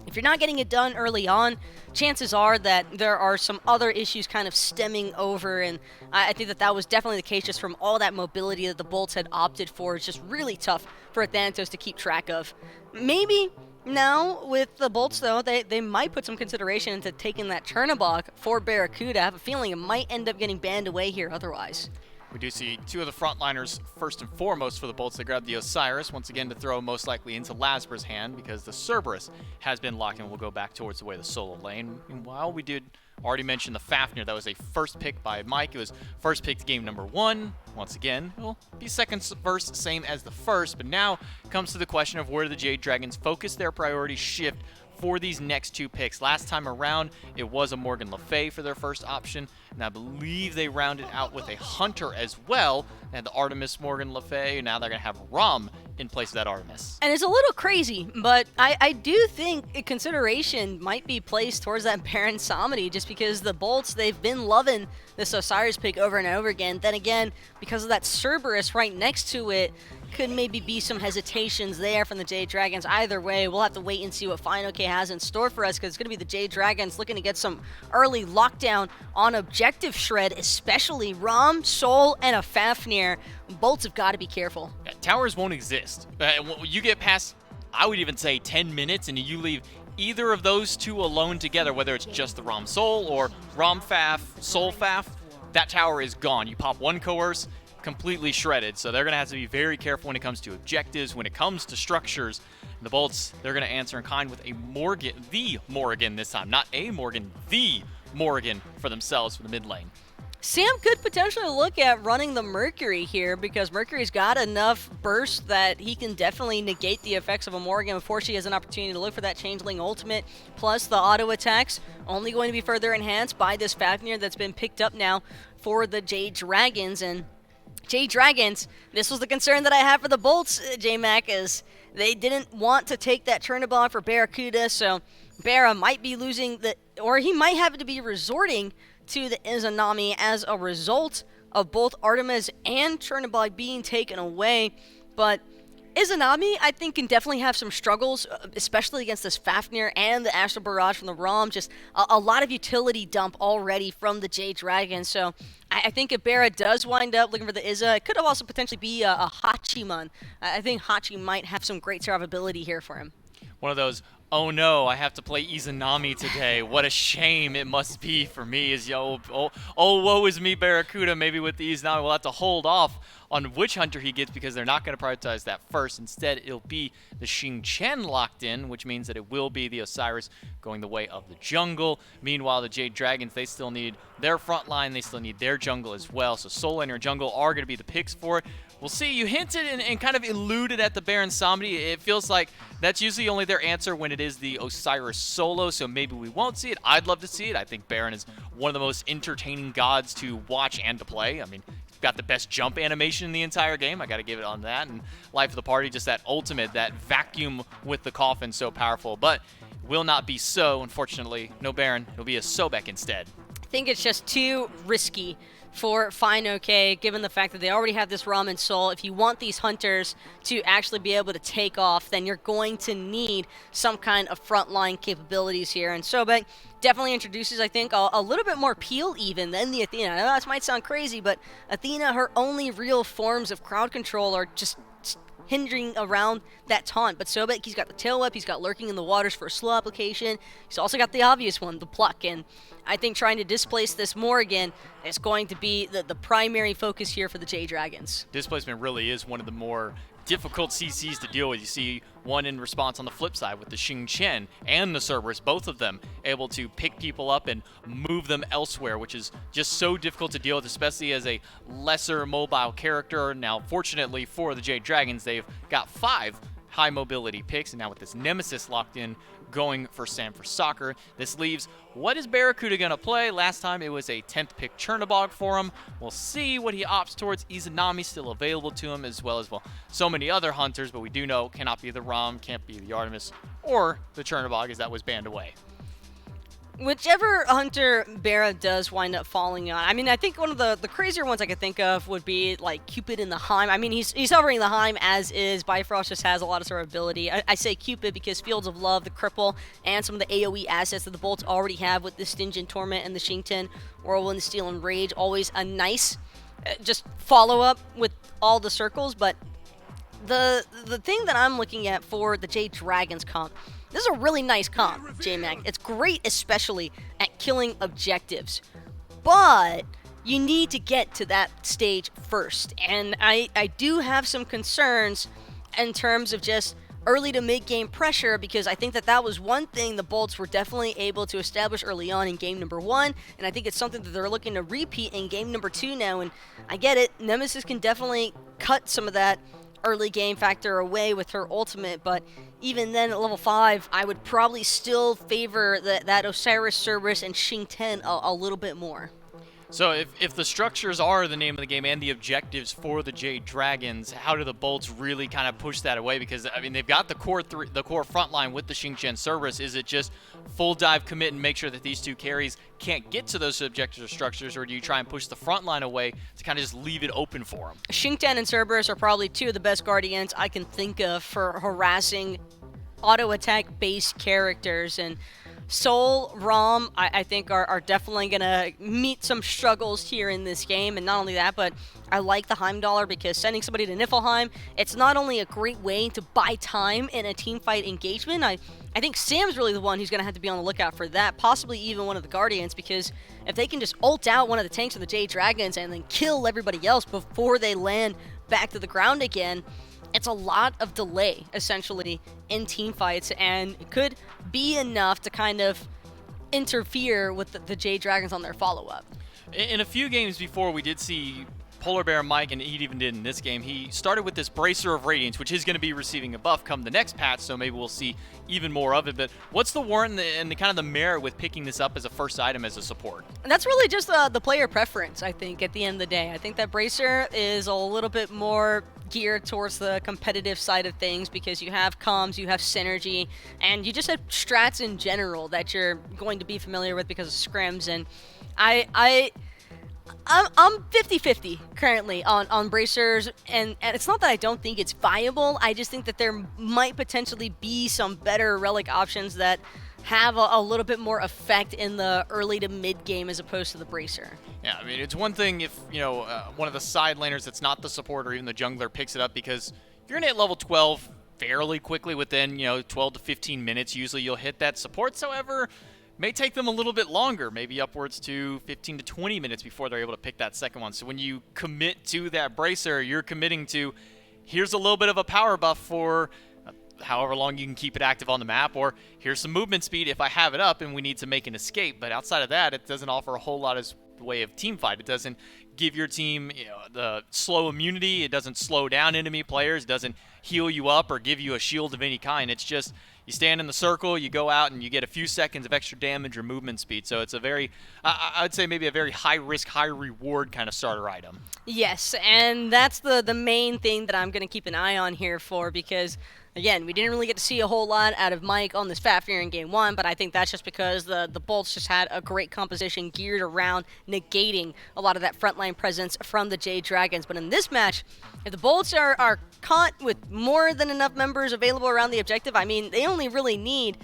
if you're not getting it done early on, chances are that there are some other issues kind of stemming over, and I think that was definitely the case just from all that mobility that the Bolts had opted for. It's just really tough for a Thanatos to keep track of. Maybe now with the Bolts, though, they might put some consideration into taking that Chernobog for Barracuda. I have a feeling it might end up getting banned away here otherwise. We do see 2 of the frontliners first and foremost for the Bolts. They grab the Osiris once again to throw most likely into Lasber's hand because the Cerberus has been locked and will go back towards the way of the solo lane. And while we did already mention the Fafnir, that was a first pick by Mike. It was first pick to game number 1. Once again, it will be second verse, same as the first, but now comes to the question of where the Jade Dragons focus their priority shift for these next 2 picks. Last time around, it was a Morgan Le Fay for their first option, and I believe they rounded out with a Hunter as well. They had the Artemis Morgan Le Fay, and now they're going to have Rom in place of that Artemis. And it's a little crazy, but I do think a consideration might be placed towards that Baron Samedi just because the Bolts, they've been loving this Osiris pick over and over again. Then again, because of that Cerberus right next to it, could maybe be some hesitations there from the Jade Dragons. Either way, we'll have to wait and see what FinOK has in store for us because it's going to be the Jade Dragons looking to get some early lockdown on objective shred, especially Rom, Sol, and a Fafnir. Bolts have got to be careful. Yeah, towers won't exist. You get past, I would even say 10 minutes, and you leave either of those 2 alone together, whether it's just the Rom Sol or Rom Faf, Sol Faf, that tower is gone. You pop 1 coerce, completely shredded, so they're going to have to be very careful when it comes to objectives, when it comes to structures. The Bolts, they're going to answer in kind with a Morgan, the Morgan this time, not a Morgan, the Morgan for themselves for the mid lane. Sam could potentially look at running the Mercury here because Mercury's got enough burst that he can definitely negate the effects of a Morgan before she has an opportunity to look for that Changeling ultimate. Plus the auto attacks only going to be further enhanced by this Fafnir that's been picked up now for the Jade Dragons, and Jade Dragons, this was the concern that I have for the Bolts, J-Mac, is they didn't want to take that Chernobog for Barracuda, so Barra might be losing or he might have to be resorting to the Izanami as a result of both Artemis and Chernobog being taken away. But Izanami, I think, can definitely have some struggles, especially against this Fafnir and the Astral Barrage from the ROM. Just a lot of utility dump already from the Jade Dragon. So I think if Barra does wind up looking for the Iza, it could also potentially be a Hachiman. I think Hachi might have some great survivability here for him. One of those, oh no, I have to play Izanami today. What a shame it must be for me. Oh, woe is me, Barracuda. Maybe with the Izanami, we'll have to hold off on which hunter he gets because they're not going to prioritize that first. Instead, it'll be the Xing Chen locked in, which means that it will be the Osiris going the way of the jungle. Meanwhile, the Jade Dragons, they still need their front line. They still need their jungle as well. So Soul Lane or jungle are going to be the picks for it. We'll see. You hinted and kind of alluded at the Baron Samedi. It feels like that's usually only their answer when it is the Osiris solo, so maybe we won't see it. I'd love to see it. I think Baron is one of the most entertaining gods to watch and to play. I mean, got the best jump animation in the entire game. I got to give it on that. And Life of the Party, just that ultimate, that vacuum with the coffin, so powerful. But will not be so, unfortunately. No Baron. It'll be a Sobek instead. I think it's just too risky for Fine OK, given the fact that they already have this Ramen Soul. If you want these hunters to actually be able to take off, then you're going to need some kind of frontline capabilities here. And Sobek definitely introduces, I think, a little bit more peel even than the Athena. I know that might sound crazy, but Athena, her only real forms of crowd control are just hindering around that taunt. But Sobek, he's got the tail whip, he's got lurking in the waters for a slow application. He's also got the obvious one, the pluck. And I think trying to displace this more again is going to be the primary focus here for the Jade Dragons. Displacement really is one of the more difficult CCs to deal with. You see one in response on the flip side with the Xing Chen and the Cerberus, both of them able to pick people up and move them elsewhere, which is just so difficult to deal with, especially as a lesser mobile character. Now, fortunately for the Jade Dragons, they've got 5 high mobility picks, and now with this Nemesis locked in, going for Sam for Soccer. This leaves, what is Barracuda going to play? Last time it was a 10th pick Chernobog for him. We'll see what he opts towards. Izanami still available to him, as well as, well, so many other hunters, but we do know cannot be the Ram, can't be the Artemis, or the Chernobog, as that was banned away. Whichever hunter Barra does wind up falling on, I mean, I think one of the crazier ones I could think of would be like Cupid in the Heim. I mean, he's hovering the Heim as is. Bifrost just has a lot of survivability. I say Cupid because Fields of Love, the Cripple, and some of the AoE assets that the Bolts already have with the Stingent Torment and the Xingten, Whirlwind, Steel, and Rage, always a nice just follow-up with all the circles. But the thing that I'm looking at for the Jade Dragons comp, this is a really nice comp, J-Mac. It's great, especially at killing objectives. But you need to get to that stage first. And I do have some concerns in terms of just early to mid-game pressure, because I think that was one thing the Bolts were definitely able to establish early on in game number 1. And I think it's something that they're looking to repeat in game number 2 now. And I get it, Nemesis can definitely cut some of that early game factor away with her ultimate, but even then at level 5, I would probably still favor that Osiris, Cerberus, and Xingten a little bit more. So if the structures are the name of the game and the objectives for the Jade Dragons, how do the Bolts really kind of push that away? Because, I mean, they've got the core front line with the Xing Chen Cerberus. Is it just full dive commit and make sure that these two carries can't get to those objectives or structures, or do you try and push the front line away to kind of just leave it open for them? Xingten and Cerberus are probably 2 of the best Guardians I can think of for harassing auto-attack based characters, and Soul, Rom, I think are definitely going to meet some struggles here in this game. And not only that, but I like the Heimdallr because sending somebody to Niflheim, it's not only a great way to buy time in a teamfight engagement. I think Sam's really the one who's going to have to be on the lookout for that, possibly even one of the Guardians, because if they can just ult out one of the tanks of the Jade Dragons and then kill everybody else before they land back to the ground again, it's a lot of delay, essentially, in team fights, and it could be enough to kind of interfere with the Jade Dragons on their follow-up. In a few games before, we did see Polar Bear Mike, and he even did in this game, he started with this Bracer of Radiance, which is going to be receiving a buff come the next patch, so maybe we'll see even more of it. But what's the warrant and the kind of the merit with picking this up as a first item as a support? And that's really just the player preference, I think, at the end of the day. I think that Bracer is a little bit more geared towards the competitive side of things because you have comms, you have synergy, and you just have strats in general that you're going to be familiar with because of scrims. And I'm 50-50 currently on bracers, and it's not that I don't think it's viable. I just think that there might potentially be some better relic options that have a little bit more effect in the early to mid game as opposed to the bracer. Yeah, I mean, it's one thing if, you know, one of the side laners that's not the support or even the jungler picks it up, because if you're going to hit level 12 fairly quickly within, 12 to 15 minutes, usually you'll hit that. Supports, however, may take them a little bit longer, maybe upwards to 15 to 20 minutes before they're able to pick that second one. So when you commit to that bracer, you're committing to, here's a little bit of a power buff for however long you can keep it active on the map, or here's some movement speed if I have it up and we need to make an escape. But outside of that, it doesn't offer a whole lot as way of team fight. It doesn't give your team the slow immunity. It doesn't slow down enemy players. It doesn't heal you up or give you a shield of any kind. It's just you stand in the circle, you go out, and you get a few seconds of extra damage or movement speed. So it's a very, I would say maybe a very high risk, high reward kind of starter item. Yes, and that's the main thing that I'm going to keep an eye on here for, because again, we didn't really get to see a whole lot out of Mike on this Fafnir in Game 1, but I think that's just because the Bolts just had a great composition geared around negating a lot of that frontline presence from the Jade Dragons. But in this match, if the Bolts are caught with more than enough members available around the objective, I mean, they only really need,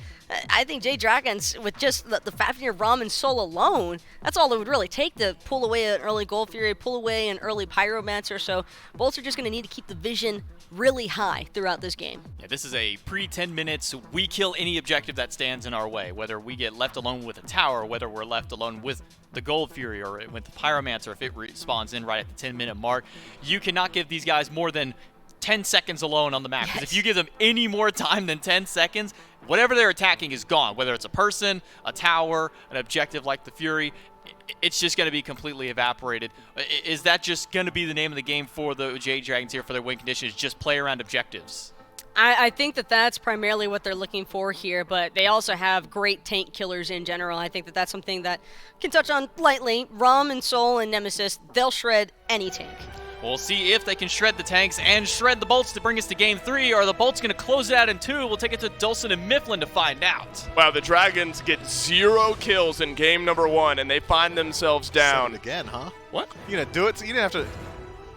I think, Jade Dragons with just the Fafnir, Rom, and Soul alone. That's all it would really take to pull away an early Gold Fury, pull away an early Pyromancer. So Bolts are just going to need to keep the vision really high throughout this game. Yeah, this is a pre-10 minutes, we kill any objective that stands in our way, whether we get left alone with a tower, whether we're left alone with the Gold Fury or with the Pyromancer if it spawns in right at the 10-minute mark. You cannot give these guys more than 10 seconds alone on the map, because if you give them any more time than 10 seconds, whatever they're attacking is gone, whether it's a person, a tower, an objective like the Fury. It's just going to be completely evaporated. Is that just going to be the name of the game for the Jade Dragons here for their win conditions, just play around objectives? I think that that's primarily what they're looking for here, but they also have great tank killers in general. I think that that's something that can touch on lightly. Rom and Soul and Nemesis, they'll shred any tank. We'll see if they can shred the tanks and shred the Bolts to bring us to Game 3, or are the Bolts going to close it out in 2? We'll take it to Dulcin and Mifflin to find out. Wow, the Dragons get 0 kills in game number 1, and they find themselves down. Said it again, huh? What? You gonna do it? So you didn't have to.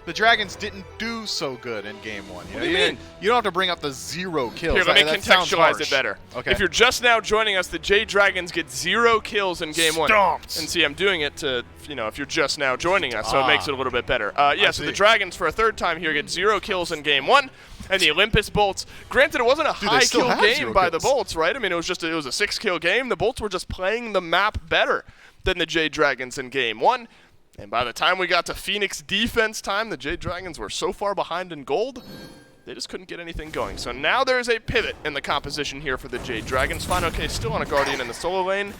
The Dragons didn't do so good in game 1. What do you mean? You don't have to bring up the 0 kills. Here, let me that sounds contextualize harsh. it better. Okay. If you're just now joining us, the Jade Dragons get 0 kills in game 1. Stomped. And see, I'm doing it to, if you're just now joining us, so it makes it a little bit better. So the Dragons, for a third time here, get 0 kills in game 1. And the Olympus Bolts, granted, it wasn't a high kill game by the Bolts, right? I mean, it was a 6-kill game. The Bolts were just playing the map better than the Jade Dragons in game 1. And by the time we got to Phoenix defense time, the Jade Dragons were so far behind in gold, they just couldn't get anything going. So now there's a pivot in the composition here for the Jade Dragons. Fine, okay, still on a Guardian in the solo lane.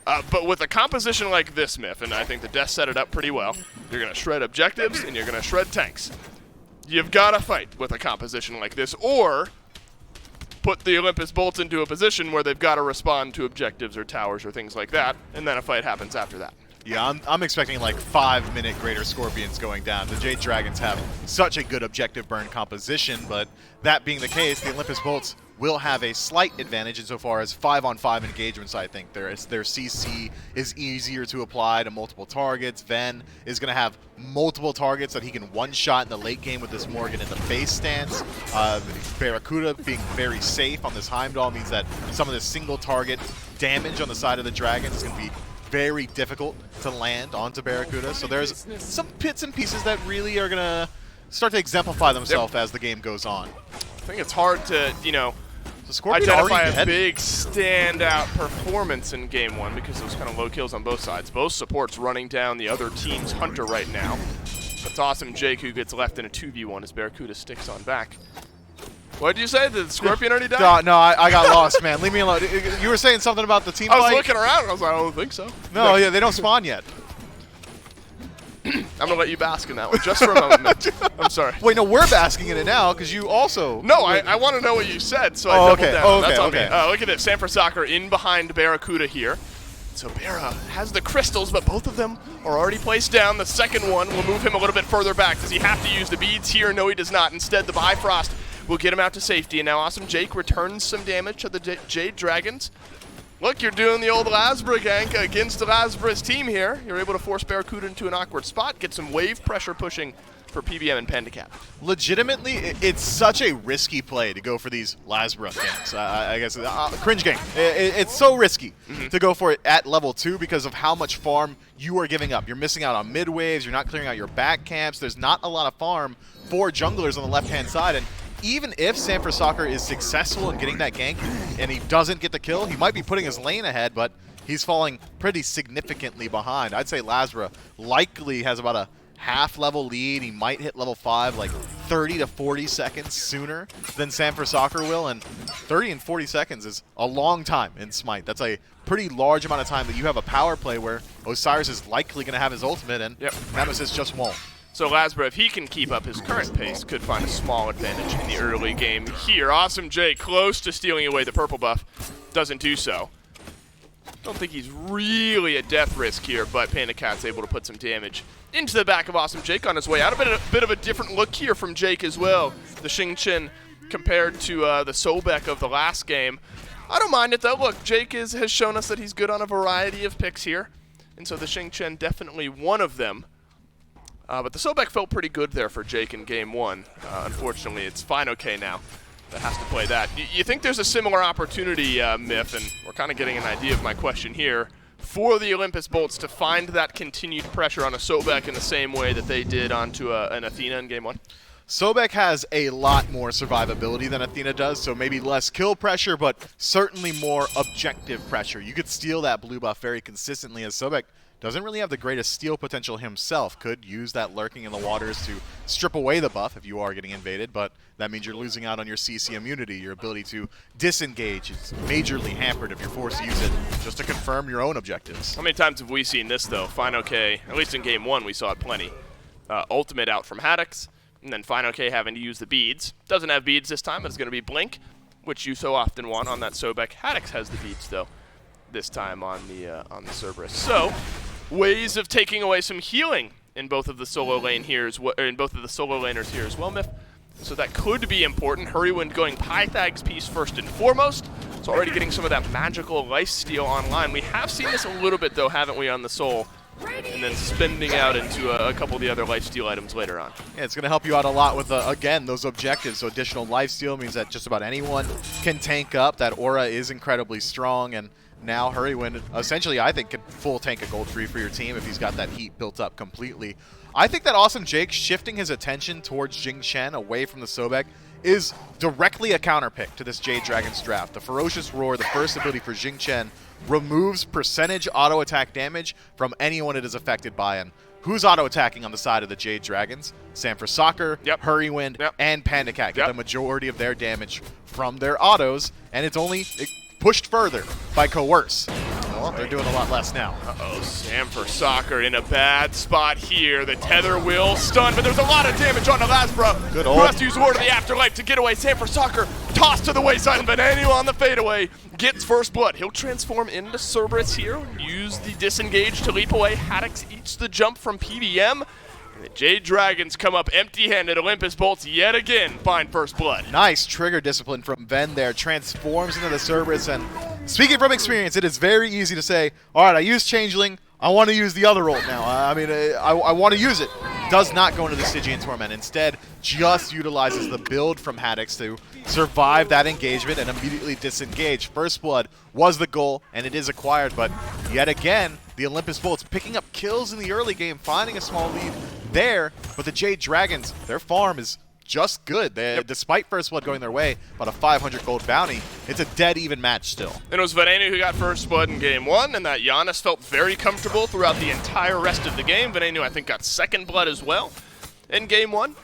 But with a composition like this, Miff, and I think the Death set it up pretty well, you're going to shred objectives and you're going to shred tanks. You've got to fight with a composition like this, or put the Olympus Bolts into a position where they've got to respond to objectives or towers or things like that, and then a fight happens after that. Yeah, I'm expecting like 5-minute Greater Scorpions going down. The Jade Dragons have such a good objective burn composition, but that being the case, the Olympus Bolts will have a slight advantage insofar as 5-on-5 engagements, I think. Their CC is easier to apply to multiple targets. Ven is going to have multiple targets that he can one-shot in the late game with this Morgan in the face stance. Barracuda being very safe on this Heimdall means that some of this single target damage on the side of the Dragons is going to be very difficult to land onto Barracuda. So there's some bits and pieces that really are going to start to exemplify themselves as the game goes on. I think it's hard to, identify a big standout performance in game 1 because it was kind of low kills on both sides. Both supports running down the other team's Hunter right now. It's awesome Jake who gets left in a 2v1 as Barracuda sticks on back. What did you say? Did the Scorpion already die? No, I got lost, man. Leave me alone. You were saying something about the team I was fight? looking around and I was like, I don't think so. No, yeah, they don't spawn yet. I'm gonna let you bask in that one just for a moment. Mitch. I'm sorry. Wait, no, we're basking in it now because you also. No, I want to know what you said, so I doubled down. Oh, okay. That's on Okay. me. Look at this. Sanford Soccer in behind Barracuda here. So Barra has the crystals, but both of them are already placed down. The second one will move him a little bit further back. Does he have to use the beads here? No, he does not. Instead, the Bifrost will get him out to safety. And now Awesome Jake returns some damage to the Jade Dragons. Look, you're doing the old Lasbra gank against the Lasbra's team here. You're able to force Barracuda into an awkward spot, get some wave pressure pushing for PBM and Panda Cat. Legitimately, it's such a risky play to go for these Lasbra ganks. I guess cringe gank. It's so risky to go for it at level 2 because of how much farm you are giving up. You're missing out on mid waves. You're not clearing out your back camps. There's not a lot of farm for junglers on the left-hand side. And even if Sanford Soccer is successful in getting that gank and he doesn't get the kill, he might be putting his lane ahead, but he's falling pretty significantly behind. I'd say Lasbra likely has about a half-level lead. He might hit level 5 like 30 to 40 seconds sooner than Sanford Soccer will, and 30 and 40 seconds is a long time in Smite. That's a pretty large amount of time that you have a power play where Osiris is likely going to have his ultimate, and Nemesis just won't. So Lasbra, if he can keep up his current pace, could find a small advantage in the early game here. Awesome Jay close to stealing away the purple buff. Doesn't do so. Don't think he's really at death risk here, but Panda Cat's able to put some damage into the back of Awesome Jake on his way out. A bit of a different look here from Jake as well. The Xing Chen compared to the Sobek of the last game. I don't mind it though. Look, Jake has shown us that he's good on a variety of picks here. And so the Xing Chen definitely one of them. But the Sobek felt pretty good there for Jake in game 1. Unfortunately, it's finalization now that has to play that. You think there's a similar opportunity, Myth, and we're kind of getting an idea of my question here, for the Olympus Bolts to find that continued pressure on a Sobek in the same way that they did onto an Athena in game 1? Sobek has a lot more survivability than Athena does, so maybe less kill pressure, but certainly more objective pressure. You could steal that blue buff very consistently, as Sobek doesn't really have the greatest steal potential himself. Could use that lurking in the waters to strip away the buff if you are getting invaded, but that means you're losing out on your CC immunity. Your ability to disengage is majorly hampered if you're forced to use it just to confirm your own objectives. How many times have we seen this, though? finalization, at least in game 1, we saw it plenty. Ultimate out from Haddix, and then finalization having to use the beads. Doesn't have beads this time, but it's going to be Blink, which you so often want on that Sobek. Haddix has the beads, though, this time on the Cerberus. So, ways of taking away some healing in both of the solo lane here as well, in both of the solo laners here as well, Myth. So that could be important. Heroin going Pythag's piece first and foremost. So already getting some of that magical lifesteal online. We have seen this a little bit though, haven't we, on the Soul? And then spending out into a couple of the other lifesteal items later on. Yeah, it's going to help you out a lot with, again, those objectives. So additional lifesteal means that just about anyone can tank up. That aura is incredibly strong, and now Heroin, essentially, I think, can full tank a gold 3 for your team if he's got that heat built up completely. I think that Awesome Jake shifting his attention towards Xing Chen away from the Sobek is directly a counterpick to this Jade Dragon's draft. The Ferocious Roar, the first ability for Xing Chen, removes percentage auto attack damage from anyone it is affected by. And who's auto attacking on the side of the Jade Dragons? Sanford Soccer, Heroin, and Panda Cat get the majority of their damage from their autos, and it's only pushed further by Coerce. Well, they're doing a lot less now. Uh-oh, Sanford Soccer in a bad spot here. The tether will stun, but there's a lot of damage on the Lasbra. Good who has to use Ward of the Afterlife to get away. Sanford Soccer tossed to the wayside, and Venenu on the fadeaway gets first blood. He'll transform into Cerberus here, use the disengage to leap away. Haddix eats the jump from PBM. The Jade Dragons come up empty-handed. Olympus Bolts yet again find first blood. Nice trigger discipline from Ven there. Transforms into the Cerberus, and speaking from experience, it is very easy to say, all right, I used Changeling, I want to use the other ult now. I want to use it. Does not go into the Stygian Torment. Instead, just utilizes the build from Haddix to survive that engagement and immediately disengage. First blood was the goal, and it is acquired, but yet again, the Olympus Bolts picking up kills in the early game, finding a small lead there, but the Jade Dragons, their farm is just good. Despite first blood going their way, about a 500 gold bounty, it's a dead even match still. And it was Venenu who got first blood in game 1, and that Giannis felt very comfortable throughout the entire rest of the game. Venenu, I think, got second blood as well in game 1.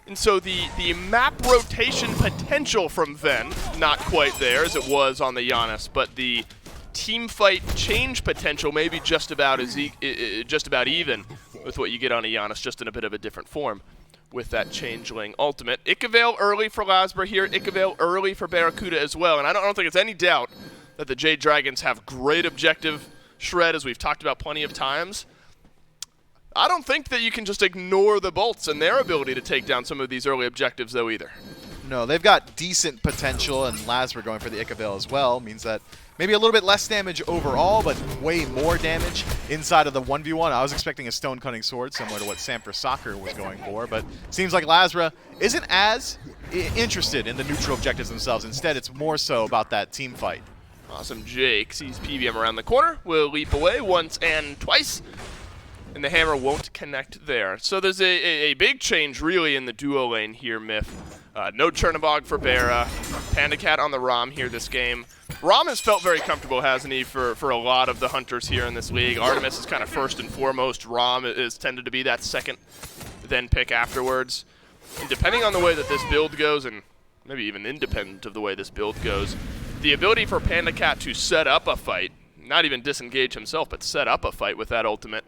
And so the map rotation potential from Ven, not quite there as it was on the Giannis, but the team fight change potential maybe just about even with what you get on a Giannis, just in a bit of a different form with that Changeling ultimate. Icavale early for Lasbra here. Icavale early for Barracuda as well. And I don't think it's any doubt that the Jade Dragons have great objective shred, as we've talked about plenty of times. I don't think that you can just ignore the Bolts and their ability to take down some of these early objectives, though, either. No, they've got decent potential, and Lasbra going for the Icavale as well means that maybe a little bit less damage overall, but way more damage inside of the 1v1. I was expecting a Stone Cutting Sword, similar to what Sanford Soccer was going for, but it seems like Lasbra isn't as interested in the neutral objectives themselves. Instead, it's more so about that team fight. Awesome. Jake sees PBM around the corner, will leap away once and twice, and the hammer won't connect there. So there's a big change, really, in the duo lane here, Myth. No Chernobog for Barra. Panda Cat on the Rom here this game. Rom has felt very comfortable, hasn't he, for a lot of the hunters here in this league. Artemis is kind of first and foremost. Rom is tended to be that second, then pick afterwards. And depending on the way that this build goes, and maybe even independent of the way this build goes, the ability for Panda Cat to set up a fight, not even disengage himself, but set up a fight with that ultimate,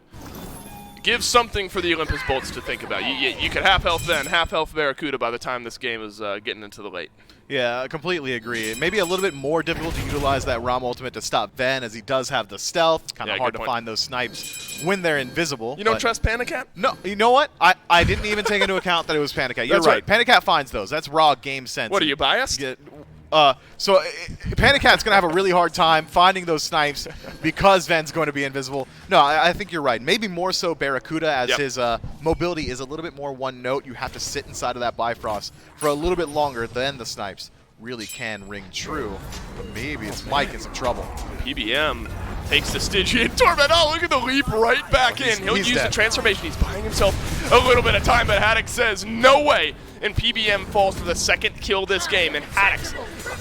gives something for the Olympus Bolts to think about. You could half health then, half health Barracuda by the time this game is getting into the late. Yeah, I completely agree. It may be a little bit more difficult to utilize that Rom ultimate to stop Ven, as he does have the stealth. Kind of hard to find those snipes when they're invisible. You don't trust Panda Cat? No, you know what? I didn't even take into account that it was Panda Cat. You're right. Panda Cat finds those. That's raw game sense. What, are you biased? So Panda Cat's going to have a really hard time finding those snipes because Ven's going to be invisible. No, I think you're right. Maybe more so Barracuda, as his mobility is a little bit more one note. You have to sit inside of that Bifrost for a little bit longer than the snipes really can ring true. But maybe it's Mike in some trouble. PBM takes the Stygian Torment. Oh, look at the leap right back in. He'll use the transformation. He's buying himself a little bit of time, but Haddock says no way. And PBM falls for the second kill this game, and Haddock's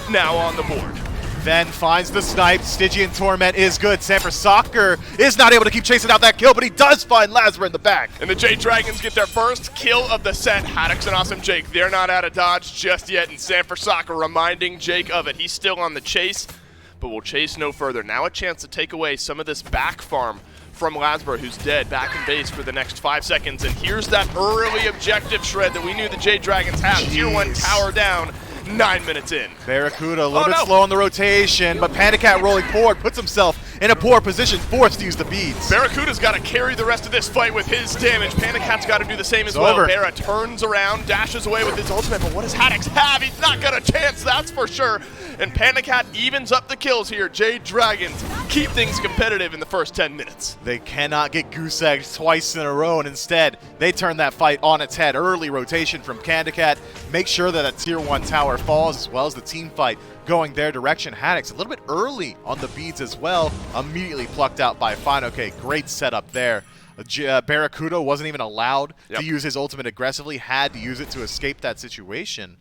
now on the board. Ven finds the snipe. Stygian Torment is good. Sanford Soccer is not able to keep chasing out that kill, but he does find Lasbra in the back. And the Jade Dragons get their first kill of the set. Haddock's an awesome Jake. They're not out of dodge just yet, and Sanford Soccer reminding Jake of it. He's still on the chase, but will chase no further. Now a chance to take away some of this back farm from Lasbra, who's dead, back in base for the next 5 seconds. And here's that early objective shred that we knew the Jade Dragons have. Tier 1 tower down, 9 minutes in. Barracuda a little bit slow on the rotation, but Panda Cat rolling forward puts himself in a poor position, forced to use the beads. Barracuda's got to carry the rest of this fight with his damage. Panda Cat's got to do the same as well. Barra turns around, dashes away with his ultimate, but what does Haddock have? He's not got a chance, that's for sure. And Panda Cat evens up the kills here. Jade Dragons keep things competitive in the first 10 minutes. They cannot get goose eggs twice in a row, and instead, they turn that fight on its head. Early rotation from Panda Cat. Make sure that a tier 1 tower falls, as well as the team fight going their direction. Haddock's a little bit early on the beads as well. Immediately plucked out by Fine. Okay, great setup there. Barracuda wasn't even allowed to use his ultimate aggressively, had to use it to escape that situation.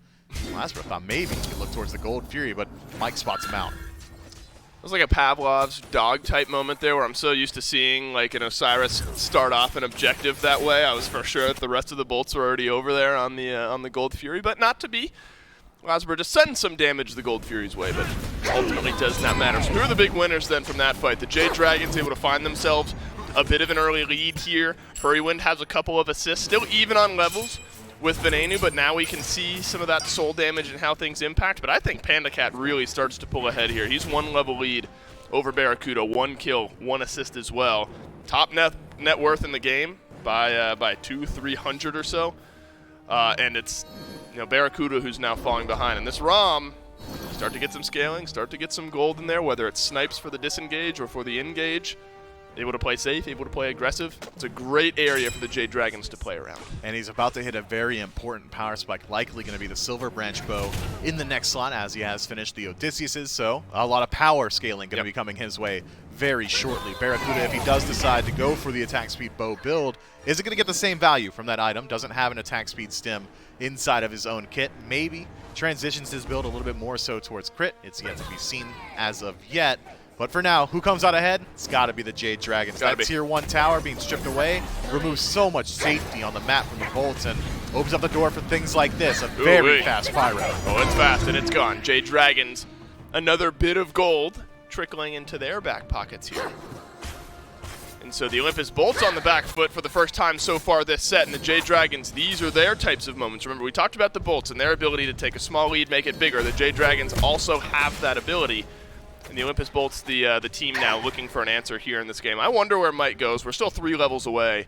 Lasbra thought maybe he could look towards the Gold Fury, but Mike spots him out. It was like a Pavlov's dog type moment there, where I'm so used to seeing like an Osiris start off an objective that way. I was for sure that the rest of the bolts were already over there on the Gold Fury, but not to be. Lasbra just sends some damage the Gold Fury's way, but ultimately does not matter. So who are the big winners then from that fight? The Jade Dragons able to find themselves a bit of an early lead here. Hurrywind has a couple of assists, still even on levels with Venenu, but now we can see some of that soul damage and how things impact. But I think Panda Cat really starts to pull ahead here. He's 1 level lead over Barracuda, 1 kill, 1 assist as well. Top net worth in the game by 200-300 or so. And it's Barracuda who's now falling behind. And this ROM, start to get some scaling, start to get some gold in there, whether it's snipes for the disengage or for the engage. Able to play safe, able to play aggressive. It's a great area for the Jade Dragons to play around. And he's about to hit a very important power spike, likely going to be the Silver Branch Bow in the next slot, as he has finished the Odysseus's. So a lot of power scaling going to be coming his way very shortly. Barracuda, if he does decide to go for the attack speed bow build, is it going to get the same value from that item? Doesn't have an attack speed stem inside of his own kit. Maybe transitions his build a little bit more so towards crit. It's yet to be seen as of yet. But for now, who comes out ahead? It's got to be the Jade Dragons. That tier 1 tower being stripped away removes so much safety on the map from the bolts and opens up the door for things like this. A very fast Pyro. Oh, it's fast and it's gone. Jade Dragons, another bit of gold trickling into their back pockets here. And so the Olympus Bolts on the back foot for the first time so far this set, and the Jade Dragons, these are their types of moments. Remember, we talked about the Bolts and their ability to take a small lead, make it bigger. The Jade Dragons also have that ability. And the Olympus Bolts, the team now looking for an answer here in this game. I wonder where Mike goes. We're still 3 levels away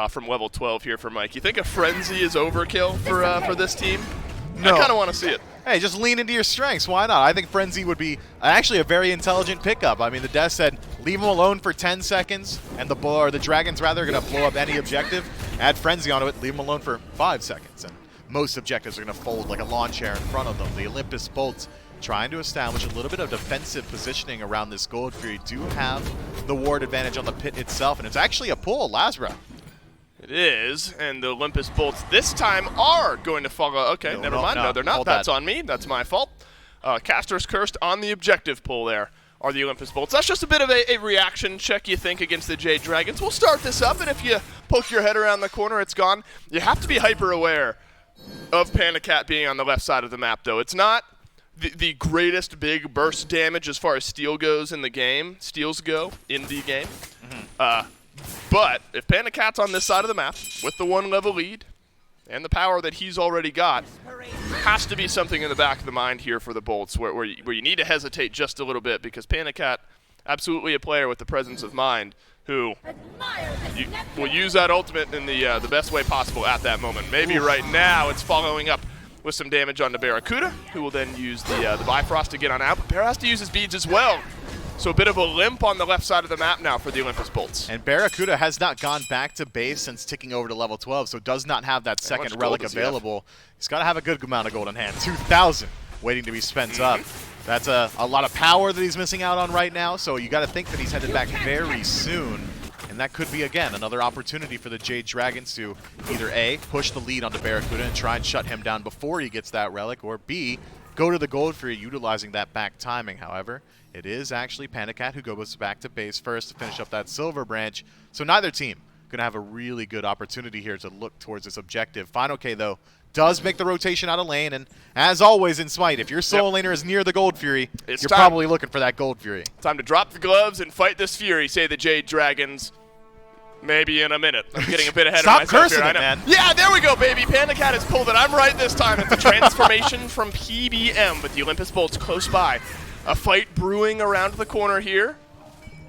from level 12 here for Mike. You think a Frenzy is overkill for this team? No. I kind of want to see it. Hey, just lean into your strengths. Why not? I think Frenzy would be actually a very intelligent pickup. I mean, the Death said leave him alone for 10 seconds, and the Dragons rather are going to blow up any objective. Add Frenzy onto it, leave him alone for 5 seconds, and most objectives are going to fold like a lawn chair in front of them. The Olympus Bolts trying to establish a little bit of defensive positioning around this Gold Fury. Do have the ward advantage on the pit itself, and it's actually a pull, Lazra. It is, and the Olympus Bolts this time are going to follow. Okay, never mind. No, they're not. That's on me. That's my fault. Caster's Cursed on the objective pull there are the Olympus Bolts. That's just a bit of a reaction check, you think, against the Jade Dragons. We'll start this up, and if you poke your head around the corner, it's gone. You have to be hyper-aware of Panda Cat being on the left side of the map, though. It's not the greatest big burst damage as far as steals go in the game. But if Panda Cat's on this side of the map with the 1 level lead and the power that he's already got, has to be something in the back of the mind here for the Bolts where you need to hesitate just a little bit, because Panda Cat, absolutely a player with the presence of mind who will use that ultimate in the best way possible at that moment. Maybe right now it's following up with some damage onto Barracuda, who will then use the Bifrost to get on out. But Barra has to use his beads as well. So a bit of a limp on the left side of the map now for the Olympus Bolts. And Barracuda has not gone back to base since ticking over to level 12, so does not have that second relic available. He's got to have a good amount of gold in hand. 2,000 waiting to be spent up. That's a lot of power that he's missing out on right now, so you got to think that he's headed back very soon. And that could be, again, another opportunity for the Jade Dragons to either A, push the lead onto Barracuda and try and shut him down before he gets that relic, or B, go to the Gold Fury utilizing that back timing. However, it is actually Panda Cat who goes back to base first to finish up that Silver Branch. So neither team going to have a really good opportunity here to look towards this objective. Final K, though, does make the rotation out of lane. And as always in Smite, if your solo laner is near the Gold Fury, you're probably looking for that Gold Fury. Time to drop the gloves and fight this Fury, say the Jade Dragons. Maybe in a minute. I'm getting a bit ahead of myself here. Stop cursing it, man. Yeah, there we go, baby. Panda Cat has pulled it. I'm right this time. It's a transformation from PBM, but the Olympus Bolts close by. A fight brewing around the corner here.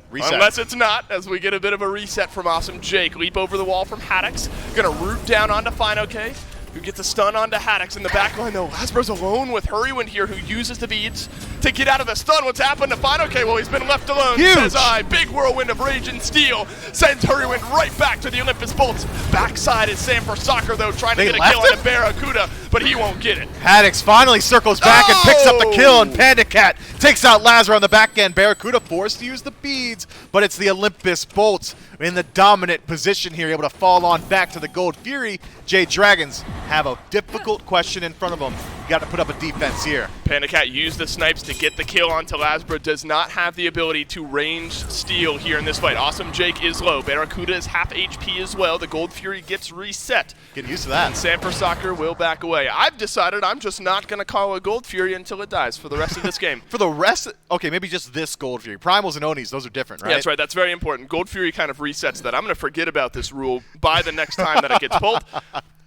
Reset. Unless it's not, as we get a bit of a reset from Awesome Jake. Leap over the wall from Haddix. Gonna root down onto Fino-K, who gets a stun onto Haddix in the back line, though. Lasbro's alone with Heroin here, who uses the beads to get out of the stun. What's happened to Fino-K? Well, he's been left alone, says I. Big whirlwind of rage and steel sends Heroin right back to the Olympus Bolts. Backside is Sam for Soccer, though, trying to get a kill on Barracuda, but he won't get it. Haddix finally circles back and picks up the kill, and Panda Cat takes out Lazar on the back end. Barracuda forced to use the beads, but it's the Olympus Bolts in the dominant position here, able to fall on back to the Gold Fury. Jade Dragons have a difficult question in front of them. You got to put up a defense here. Panda Cat used the snipes to get the kill onto Lasbro. Does not have the ability to range steal here in this fight. Awesome Jake is low. Barracuda is half HP as well. The Gold Fury gets reset. Get used to that. And Sam for Soccer will back away. I've decided I'm just not going to call a Gold Fury until it dies for the rest of this game. For the rest, okay, maybe just this Gold Fury. Primals and Onis, those are different, right? Yeah, that's right. That's very important. Gold Fury kind of resets that. I'm going to forget about this rule by the next time that it gets pulled.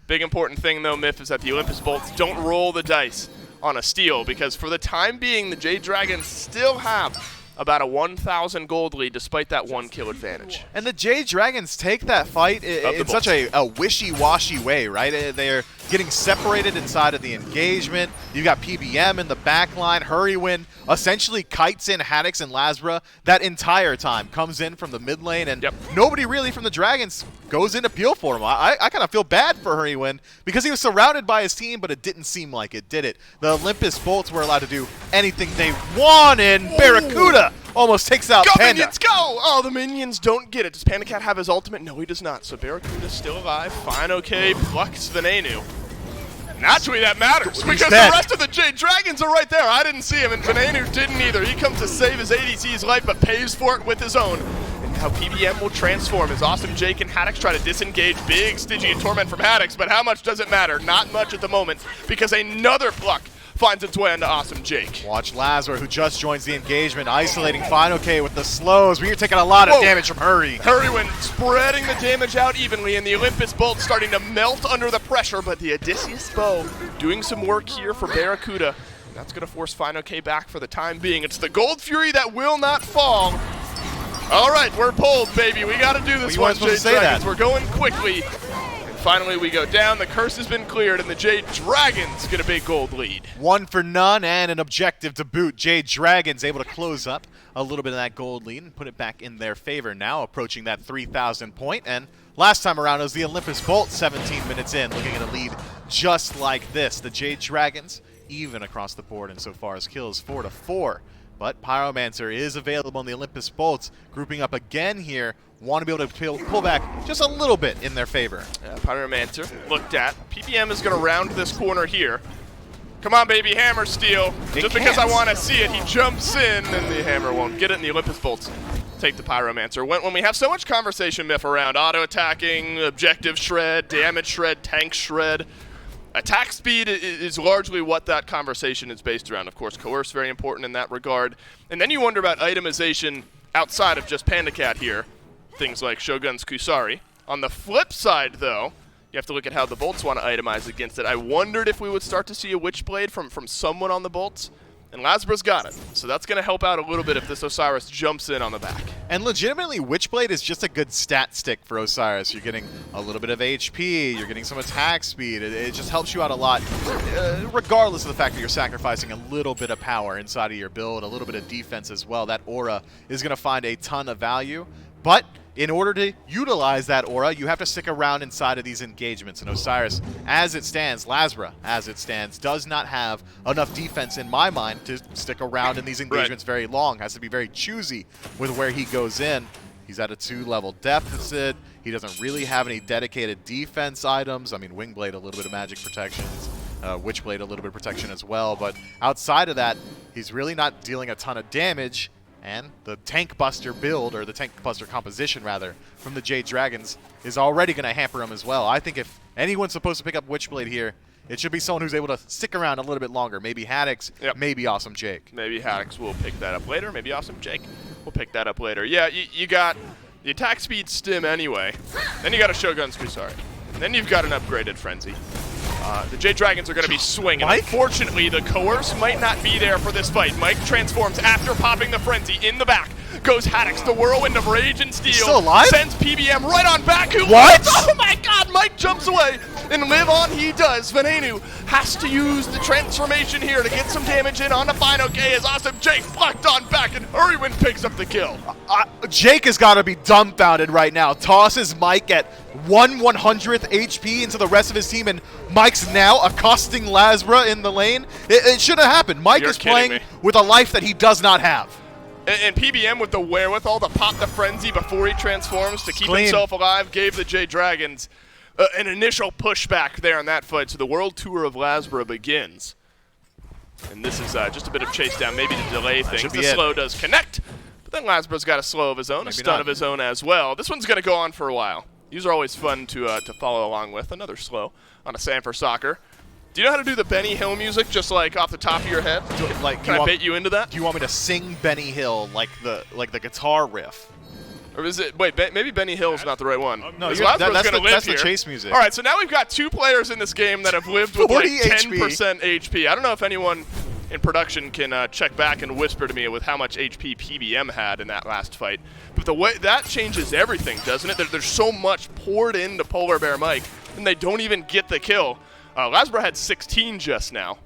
Big important thing, though, Myth, is that the Olympus Bolts don't roll the dice on a steal, because for the time being, the Jade Dragons still have about a 1,000 gold lead despite that 1 kill advantage. And the Jade Dragons take that fight in such a wishy-washy way, right? They're getting separated inside of the engagement. You got PBM in the back line. Heroin essentially kites in Haddix and Lasbra that entire time. Comes in from the mid lane, and nobody really from the Dragons goes in to peel for him. I kind of feel bad for Heroin because he was surrounded by his team, but it didn't seem like it, did it? The Olympus Bolts were allowed to do anything they wanted. Barracuda almost takes out Panda. Minions, go! Oh, the minions don't get it. Does Panda Cat have his ultimate? No, he does not. So Barracuda's still alive. Fino-K plucks Venenu. Naturally, that matters because the rest of the Jade Dragons are right there. I didn't see him, and Venenu didn't either. He comes to save his ADC's life, but pays for it with his own. And now PBM will transform as Awesome Jake and Haddix try to disengage. Big Stygian Torment from Haddix, but how much does it matter? Not much at the moment, because another pluck finds its way into Awesome Jake. Watch Lazar, who just joins the engagement, isolating finalization with the slows. We're taking a lot of damage from Heroin spreading the damage out evenly, and the Olympus bolt starting to melt under the pressure, but the Odysseus bow doing some work here for Barracuda. That's going to force finalization back for the time being. It's the Gold Fury that will not fall. All right, we're pulled, baby. We got to do this one, Jade Dragons. We're going quickly. And finally, we go down. The curse has been cleared, and the Jade Dragons get a big gold lead. 1 for none and an objective to boot. Jade Dragons able to close up a little bit of that gold lead and put it back in their favor, now approaching that 3,000 point. And last time around, it was the Olympus Bolt 17 minutes in, looking at a lead just like this. The Jade Dragons even across the board insofar as kills, 4 to 4. But Pyromancer is available on the Olympus Bolts, grouping up again here. Want to be able to pull back just a little bit in their favor. Pyromancer looked at. PBM is going to round this corner here. Come on, baby, hammer steal. Just because I want to see it, he jumps in, and the hammer won't get it, and the Olympus Bolts take the Pyromancer. When we have so much conversation, Miff, around auto-attacking, objective shred, damage shred, tank shred, attack speed is largely what that conversation is based around. Of course, coerce very important in that regard. And then you wonder about itemization outside of just Panda Cat here. Things like Shogun's Kusari. On the flip side, though, you have to look at how the bolts want to itemize against it. I wondered if we would start to see a Witchblade from someone on the bolts. And Lazarus got it. So that's going to help out a little bit if this Osiris jumps in on the back. And legitimately, Witchblade is just a good stat stick for Osiris. You're getting a little bit of HP, you're getting some attack speed. It just helps you out a lot, regardless of the fact that you're sacrificing a little bit of power inside of your build, a little bit of defense as well. That aura is going to find a ton of value. But in order to utilize that aura, you have to stick around inside of these engagements. And Osiris, as it stands, Lazra, as it stands, does not have enough defense in my mind to stick around in these engagements very long. Has to be very choosy with where he goes in. He's at a 2-level deficit. He doesn't really have any dedicated defense items. I mean, Wingblade, a little bit of magic protections. Witchblade, a little bit of protection as well. But outside of that, he's really not dealing a ton of damage. And the Tank Buster build, or the Tank Buster composition, rather, from the Jade Dragons is already going to hamper him as well. I think if anyone's supposed to pick up Witchblade here, it should be someone who's able to stick around a little bit longer. Maybe Haddix, maybe Awesome Jake. Maybe Haddix will pick that up later. Maybe Awesome Jake will pick that up later. Yeah, you got the attack speed stim anyway. Then you got a Shogun's Kusari. Then you've got an upgraded Frenzy. The Jade Dragons are going to be swinging. Unfortunately, the Coerce might not be there for this fight. Mike transforms after popping the Frenzy in the back. Goes Haddix, the Whirlwind of Rage and Steel. He's still alive? Sends PBM right on back. Who what? Oh my god, Mike jumps away. And live on he does. Venenu has to use the transformation here to get some damage in on the final K as Awesome Jake blocked on back, and Heroin picks up the kill. Jake has got to be dumbfounded right now. Tosses Mike at 1/100th HP into the rest of his team, and Mike's now accosting Lazra in the lane. It shouldn't have happened. Mike is playing with a life that he does not have. And PBM with the wherewithal to pop the Frenzy before he transforms to keep himself alive gave the Jade Dragons an initial pushback there in that fight. So the World Tour of Lazra begins. And this is just a bit of chase down, maybe to delay things. The slow does connect, but then Lazra's got a slow of his own, a stun of his own as well. This one's going to go on for a while. These are always fun to follow along with. Another slow on a Sanford Soccer. Do you know how to do the Benny Hill music, just like off the top of your head? Can I bait you into that? Do you want me to sing Benny Hill like the guitar riff? Or is it? Wait, maybe Benny Hill's not the right one. No, that's the chase music. All right, so now we've got 2 players in this game that have lived with like 10% HP. I don't know if anyone in production can check back and whisper to me with how much HP PBM had in that last fight. But the way that changes everything, doesn't it? There's so much poured into Polar Bear Mike, and they don't even get the kill. Lazra had 16 just now.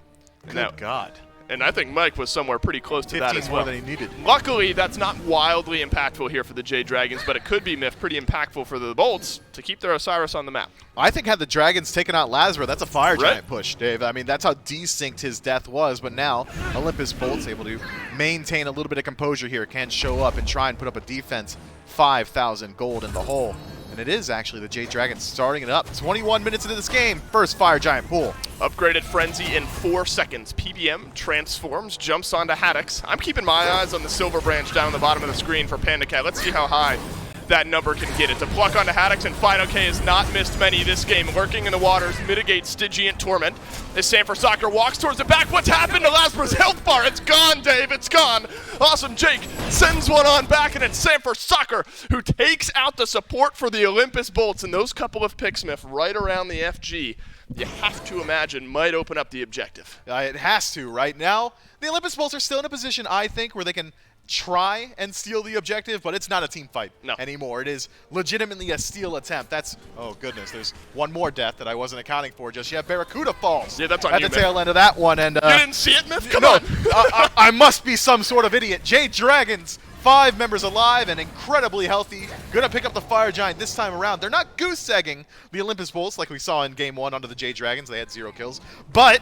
Good God. And I think Mike was somewhere pretty close to that as well. More than he needed. Luckily, that's not wildly impactful here for the Jade Dragons, but it could be, Miff, pretty impactful for the Bolts to keep their Osiris on the map. I think had the Dragons taken out Lazra, that's a fire giant push, Dave. I mean, that's how desynced his death was, but now Olympus Bolt's able to maintain a little bit of composure here, can show up and try and put up a defense. 5,000 gold in the hole. And it is actually the Jade Dragons starting it up. 21 minutes into this game, first fire giant pool. Upgraded Frenzy in 4 seconds. PBM transforms, jumps onto Haddix. I'm keeping my eyes on the silver branch down on the bottom of the screen for Panda Cat. Let's see how high that number can get it. To pluck onto Haddix, and Final K has not missed many this game. Lurking in the waters, mitigates Stygian Torment. As Sanford Soccer walks towards the back, what's happened to Lasbra's health bar? It's gone, Dave, it's gone. Awesome Jake sends one on back, and it's Sanford Soccer who takes out the support for the Olympus Bolts. And those couple of picks, Smith, right around the FG, you have to imagine might open up the objective. It has to. Right now, the Olympus Bolts are still in a position, I think, where they can try and steal the objective, but it's not a team fight anymore. It is legitimately a steal attempt. That's, oh goodness, there's one more death that I wasn't accounting for just yet. Barracuda falls. Yeah, that's on at you, the tail end of that one. And you didn't see it, Myth? Come no, on. I must be some sort of idiot. Jade Dragons, 5 members alive and incredibly healthy. Gonna pick up the Fire Giant this time around. They're not goose-egging the Olympus Bolts like we saw in Game 1 onto the Jade Dragons. They had 0 kills. But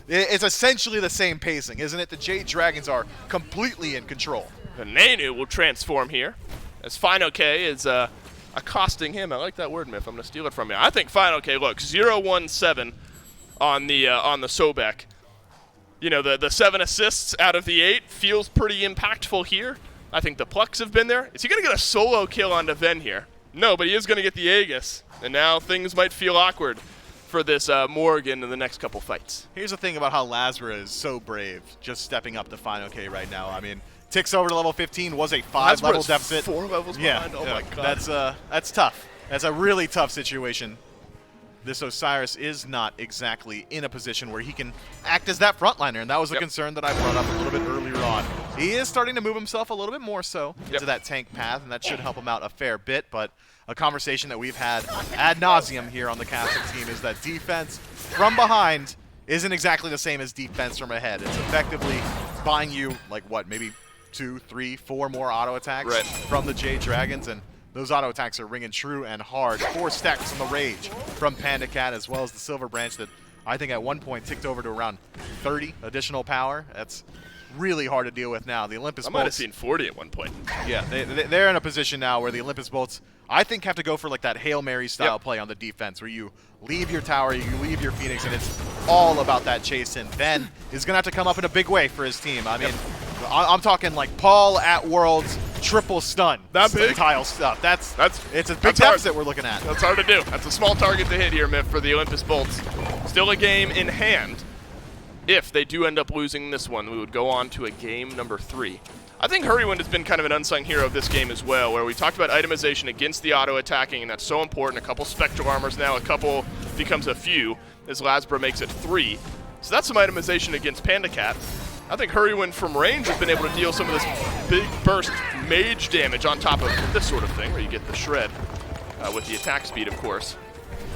it's essentially the same pacing, isn't it? The Jade Dragons are completely in control. Venenu will transform here as Final K is accosting him. I like that word, Myth. I'm going to steal it from you. I think Final K, look, 0-1-7 on the Sobek. You know, the 7 assists out of the 8 feels pretty impactful here. I think the plucks have been there. Is he going to get a solo kill onto Ven here? No, but he is going to get the Aegis. And now things might feel awkward for this Morgan in the next couple fights. Here's the thing about how Lasbra is so brave just stepping up to Final K right now. I mean, ticks over to level 15, was a 5-level deficit. 4 levels behind. Oh my god. That's tough. That's a really tough situation. This Osiris is not exactly in a position where he can act as that frontliner, and that was a concern that I brought up a little bit earlier on. He is starting to move himself a little bit more so into that tank path, and that should help him out a fair bit, but a conversation that we've had ad nauseum here on the casting team is that defense from behind isn't exactly the same as defense from ahead. It's effectively buying you, like what, maybe 2, 3, 4 more auto attacks from the Jade Dragons, and those auto attacks are ringing true and hard. 4 stacks on the Rage from Panda Cat, as well as the Silver Branch that I think at one point ticked over to around 30 additional power. That's really hard to deal with now. The Olympus Bolts, I might have seen 40 at one point. Yeah, they're in a position now where the Olympus Bolts, I think, have to go for like that Hail Mary style play on the defense, where you leave your tower, you leave your Phoenix, and it's all about that chase in. Ben is going to have to come up in a big way for his team. I mean, I'm talking like Paul at Worlds triple stun. That big? Tile stuff. It's a big deficit we're looking at. That's hard to do. That's a small target to hit here, Myth, for the Olympus Bolts. Still a game in hand. If they do end up losing this one, we would go on to a game number 3. I think Heroin has been kind of an unsung hero of this game as well, where we talked about itemization against the auto-attacking, and that's so important. A couple Spectral Armors now, a couple becomes a few, as Lasbra makes it 3. So that's some itemization against Panda Cat. I think Heroin from range has been able to deal some of this big burst mage damage on top of this sort of thing, where you get the shred with the attack speed, of course.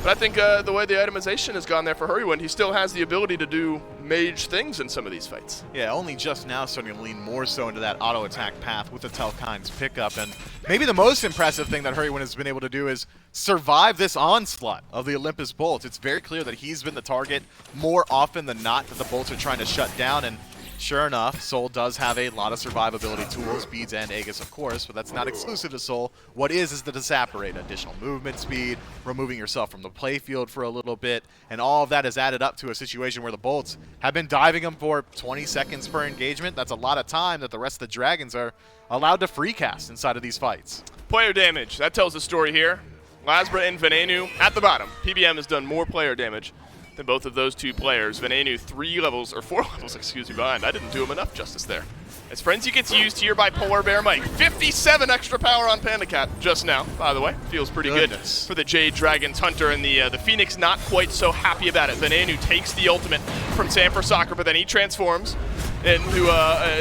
But I think the way the itemization has gone there for Heroin, he still has the ability to do mage things in some of these fights. Yeah, only just now starting to lean more so into that auto attack path with the Telkind's pickup. And maybe the most impressive thing that Heroin has been able to do is survive this onslaught of the Olympus Bolts. It's very clear that he's been the target more often than not that the Bolts are trying to shut down. And sure enough, Soul does have a lot of survivability tools, beads and Aegis, of course, but that's not exclusive to Soul. What is the Disapparate, additional movement speed, removing yourself from the playfield for a little bit, and all of that has added up to a situation where the Bolts have been diving them for 20 seconds per engagement. That's a lot of time that the rest of the Dragons are allowed to free cast inside of these fights. Player damage, that tells the story here. Lasbra and Venenu at the bottom. PBM has done more player damage than both of those two players. Venenu 4 levels, behind. I didn't do him enough justice there. As Frenzy gets used here by Polar Bear Mike. 57 extra power on Panda Cat just now, by the way. Feels pretty good for the Jade Dragons Hunter, and the Phoenix not quite so happy about it. Venenu takes the ultimate from Sanford Soccer, but then he transforms into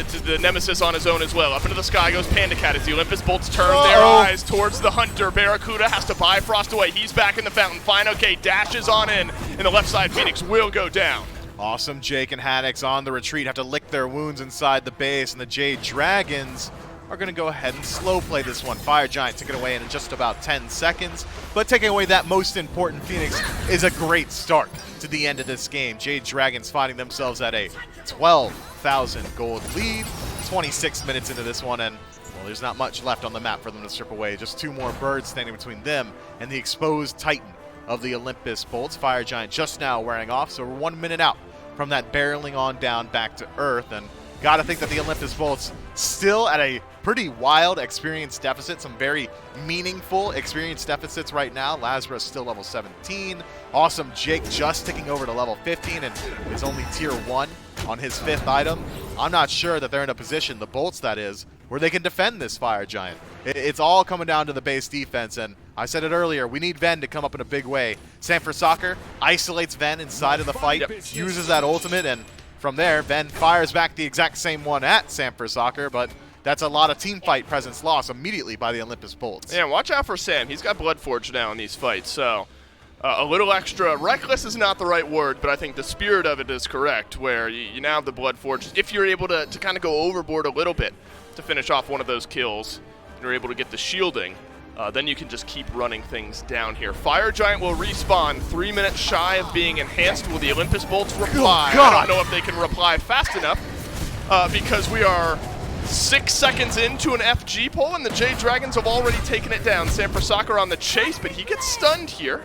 to the Nemesis on his own as well. Up into the sky goes Panda Cat as the Olympus Bolts turn their eyes towards the Hunter. Barracuda has to Bifrost away. He's back in the fountain. Final K dashes on in, and the left side Phoenix will go down. Awesome Jake and Haddix on the retreat, have to lick their wounds inside the base, and the Jade Dragons are going to go ahead and slow play this one. Fire Giant took it away in just about 10 seconds, but taking away that most important Phoenix is a great start to the end of this game. Jade Dragons finding themselves at a 12,000 gold lead, 26 minutes into this one, and well, there's not much left on the map for them to strip away. Just 2 more birds standing between them and the exposed Titan of the Olympus Bolts. Fire Giant just now wearing off, so we're 1 minute out from that barreling on down back to Earth, and Got to think that the Olympus Bolts still at a pretty wild experience deficit, some very meaningful experience deficits right now. Lazarus still level 17. Awesome Jake just ticking over to level 15 and is only tier 1 on his 5th item. I'm not sure that they're in a position, the Bolts that is, where they can defend this Fire Giant. It's all coming down to the base defense, and I said it earlier, we need Ven to come up in a big way. Sanford Soccer isolates Ven inside of the fight, uses that ultimate, and from there, Ven fires back the exact same one at Sanford Soccer, but that's a lot of team fight presence lost immediately by the Olympus Bolts. Yeah, watch out for Sam. He's got Bloodforge now in these fights, so a little extra. Reckless is not the right word, but I think the spirit of it is correct, where you now have the Bloodforge. If you're able to kind of go overboard a little bit to finish off one of those kills, and you're able to get the shielding, then you can just keep running things down here. Fire Giant will respawn 3 minutes shy of being enhanced. Will the Olympus Bolts reply? I don't know if they can reply fast enough because we are 6 seconds into an FG pull, and the Jade Dragons have already taken it down. Sanford Soccer on the chase, but he gets stunned here.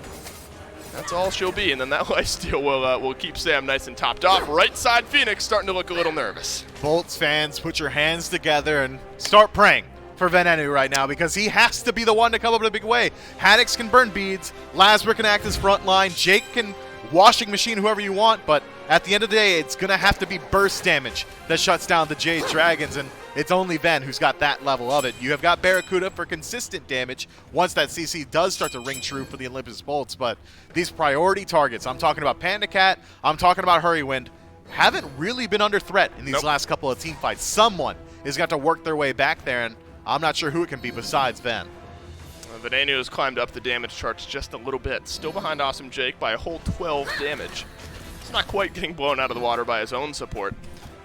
That's all she'll be, and then that lifesteal will keep Sam nice and topped off. Right side Phoenix starting to look a little nervous. Bolts fans, put your hands together and start praying for Venenu right now, because he has to be the one to come up in a big way. Haddix can burn beads, Lasber can act as front line, Jake can washing machine whoever you want, but at the end of the day, it's going to have to be burst damage that shuts down the Jade Dragons, and it's only Ven who's got that level of it. You have got Barracuda for consistent damage once that CC does start to ring true for the Olympus Bolts, but these priority targets, I'm talking about Panda Cat, I'm talking about Heroin, haven't really been under threat in these last couple of team fights. Someone has got to work their way back there, and I'm not sure who it can be besides Ven. Venenu has climbed up the damage charts just a little bit, still behind Awesome Jake by a whole 12 damage. It's not quite getting blown out of the water by his own support.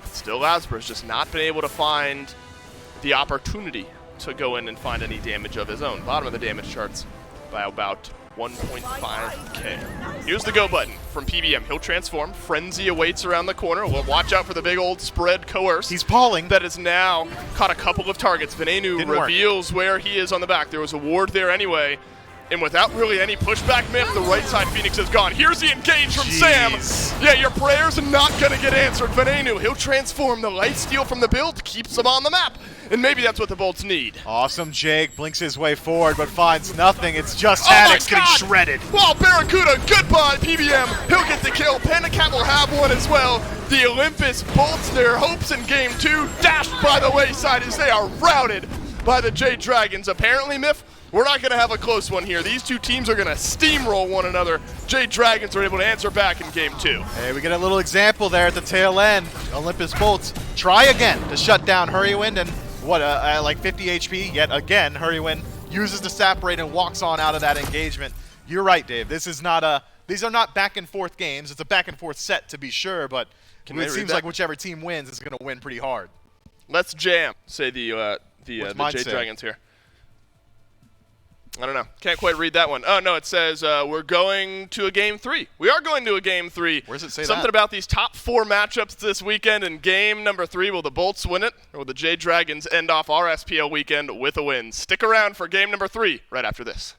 Still, Lasber's just not been able to find the opportunity to go in and find any damage of his own. Bottom of the damage charts by about 1.5k. Here's the go button from PBM. He'll transform. Frenzy awaits around the corner. We'll watch out for the big old spread coerce. He's palling. That has now caught a couple of targets. Venenu reveals where he is on the back. There was a ward there anyway. And without really any pushback, Myth, the right side Phoenix is gone. Here's the engage from Sam. Yeah, your prayers are not going to get answered. Venenu, he'll transform the lifesteal from the build, keeps him on the map. And maybe that's what the Bolts need. Awesome Jake blinks his way forward, but finds nothing. It's just Haddix getting shredded. Well, Barracuda, goodbye, PBM. He'll get the kill. Panda Cat will have one as well. The Olympus Bolts, their hopes in game 2, dashed by the wayside as they are routed by the Jade Dragons. Apparently, Myth, we're not going to have a close one here. These two teams are going to steamroll one another. Jade Dragons are able to answer back in game 2. Hey, we get a little example there at the tail end. Olympus Bolts try again to shut down Heroin, and like 50 HP, yet again, Heroin uses the Saporate and walks on out of that engagement. You're right, Dave. This is not these are not back and forth games. It's a back and forth set to be sure, but it seems like whichever team wins is going to win pretty hard. Let's jam, say the Jade Dragons here. I don't know. Can't quite read that one. Oh, no, it says we're going to a game 3. We are going to a game 3. Where does it say Something about these top 4 matchups this weekend. In game number 3, will the Bolts win it, or will the Jade Dragons end off our SPL weekend with a win? Stick around for game number 3 right after this.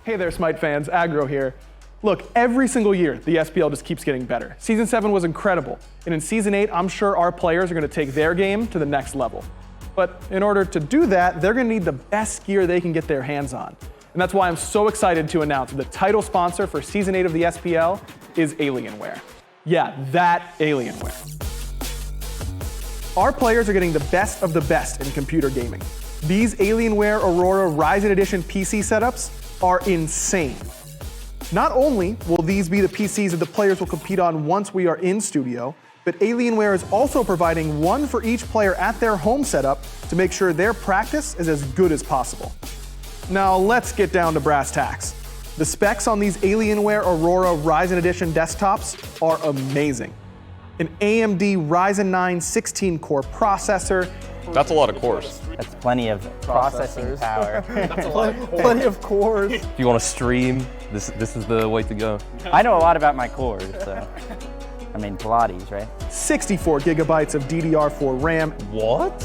Hey there, Smite fans, Aggro here. Look, every single year, the SPL just keeps getting better. Season 7 was incredible, and in Season 8, I'm sure our players are going to take their game to the next level. But in order to do that, they're going to need the best gear they can get their hands on. And that's why I'm so excited to announce the title sponsor for Season 8 of the SPL is Alienware. Yeah, that Alienware. Our players are getting the best of the best in computer gaming. These Alienware Aurora Ryzen Edition PC setups are insane. Not only will these be the PCs that the players will compete on once we are in studio, but Alienware is also providing one for each player at their home setup to make sure their practice is as good as possible. Now let's get down to brass tacks. The specs on these Alienware Aurora Ryzen Edition desktops are amazing. An AMD Ryzen 9 16-core processor. That's a lot of cores. That's plenty of processing power. That's a lot of plenty of cores. If you want to stream, this is the way to go. I know a lot about my cores, so. I mean, Pilates, right? 64 gigabytes of DDR4 RAM. What?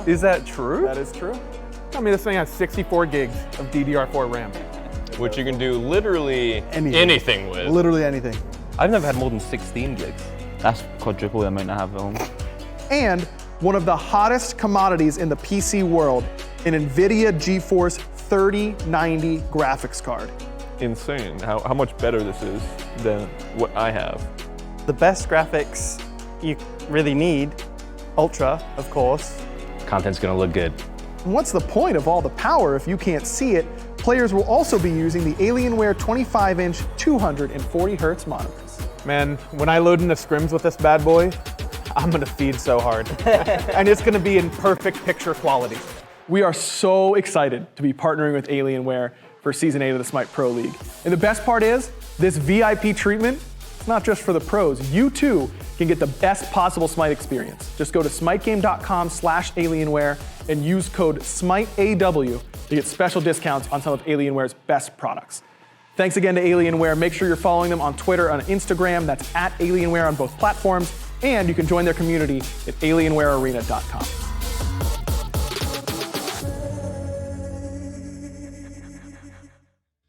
Is that true? That is true. I mean, this thing has 64 gigs of DDR4 RAM. Which you can do literally anything with. Literally anything. I've never had more than 16 gigs. That's quadruple the amount I have at home. And one of the hottest commodities in the PC world, an NVIDIA GeForce 3090 graphics card. Insane how much better this is than what I have. The best graphics you really need, Ultra, of course. Content's gonna look good. And what's the point of all the power if you can't see it? Players will also be using the Alienware 25-inch 240 Hz monitors. Man, when I load into scrims with this bad boy, I'm gonna feed so hard. And it's gonna be in perfect picture quality. We are so excited to be partnering with Alienware for Season 8 of the Smite Pro League. And the best part is, this VIP treatment, it's not just for the pros. You too can get the best possible Smite experience. Just go to smitegame.com/Alienware and use code SMITEAW to get special discounts on some of Alienware's best products. Thanks again to Alienware. Make sure you're following them on Twitter and Instagram. That's at Alienware on both platforms. And you can join their community at alienwarearena.com.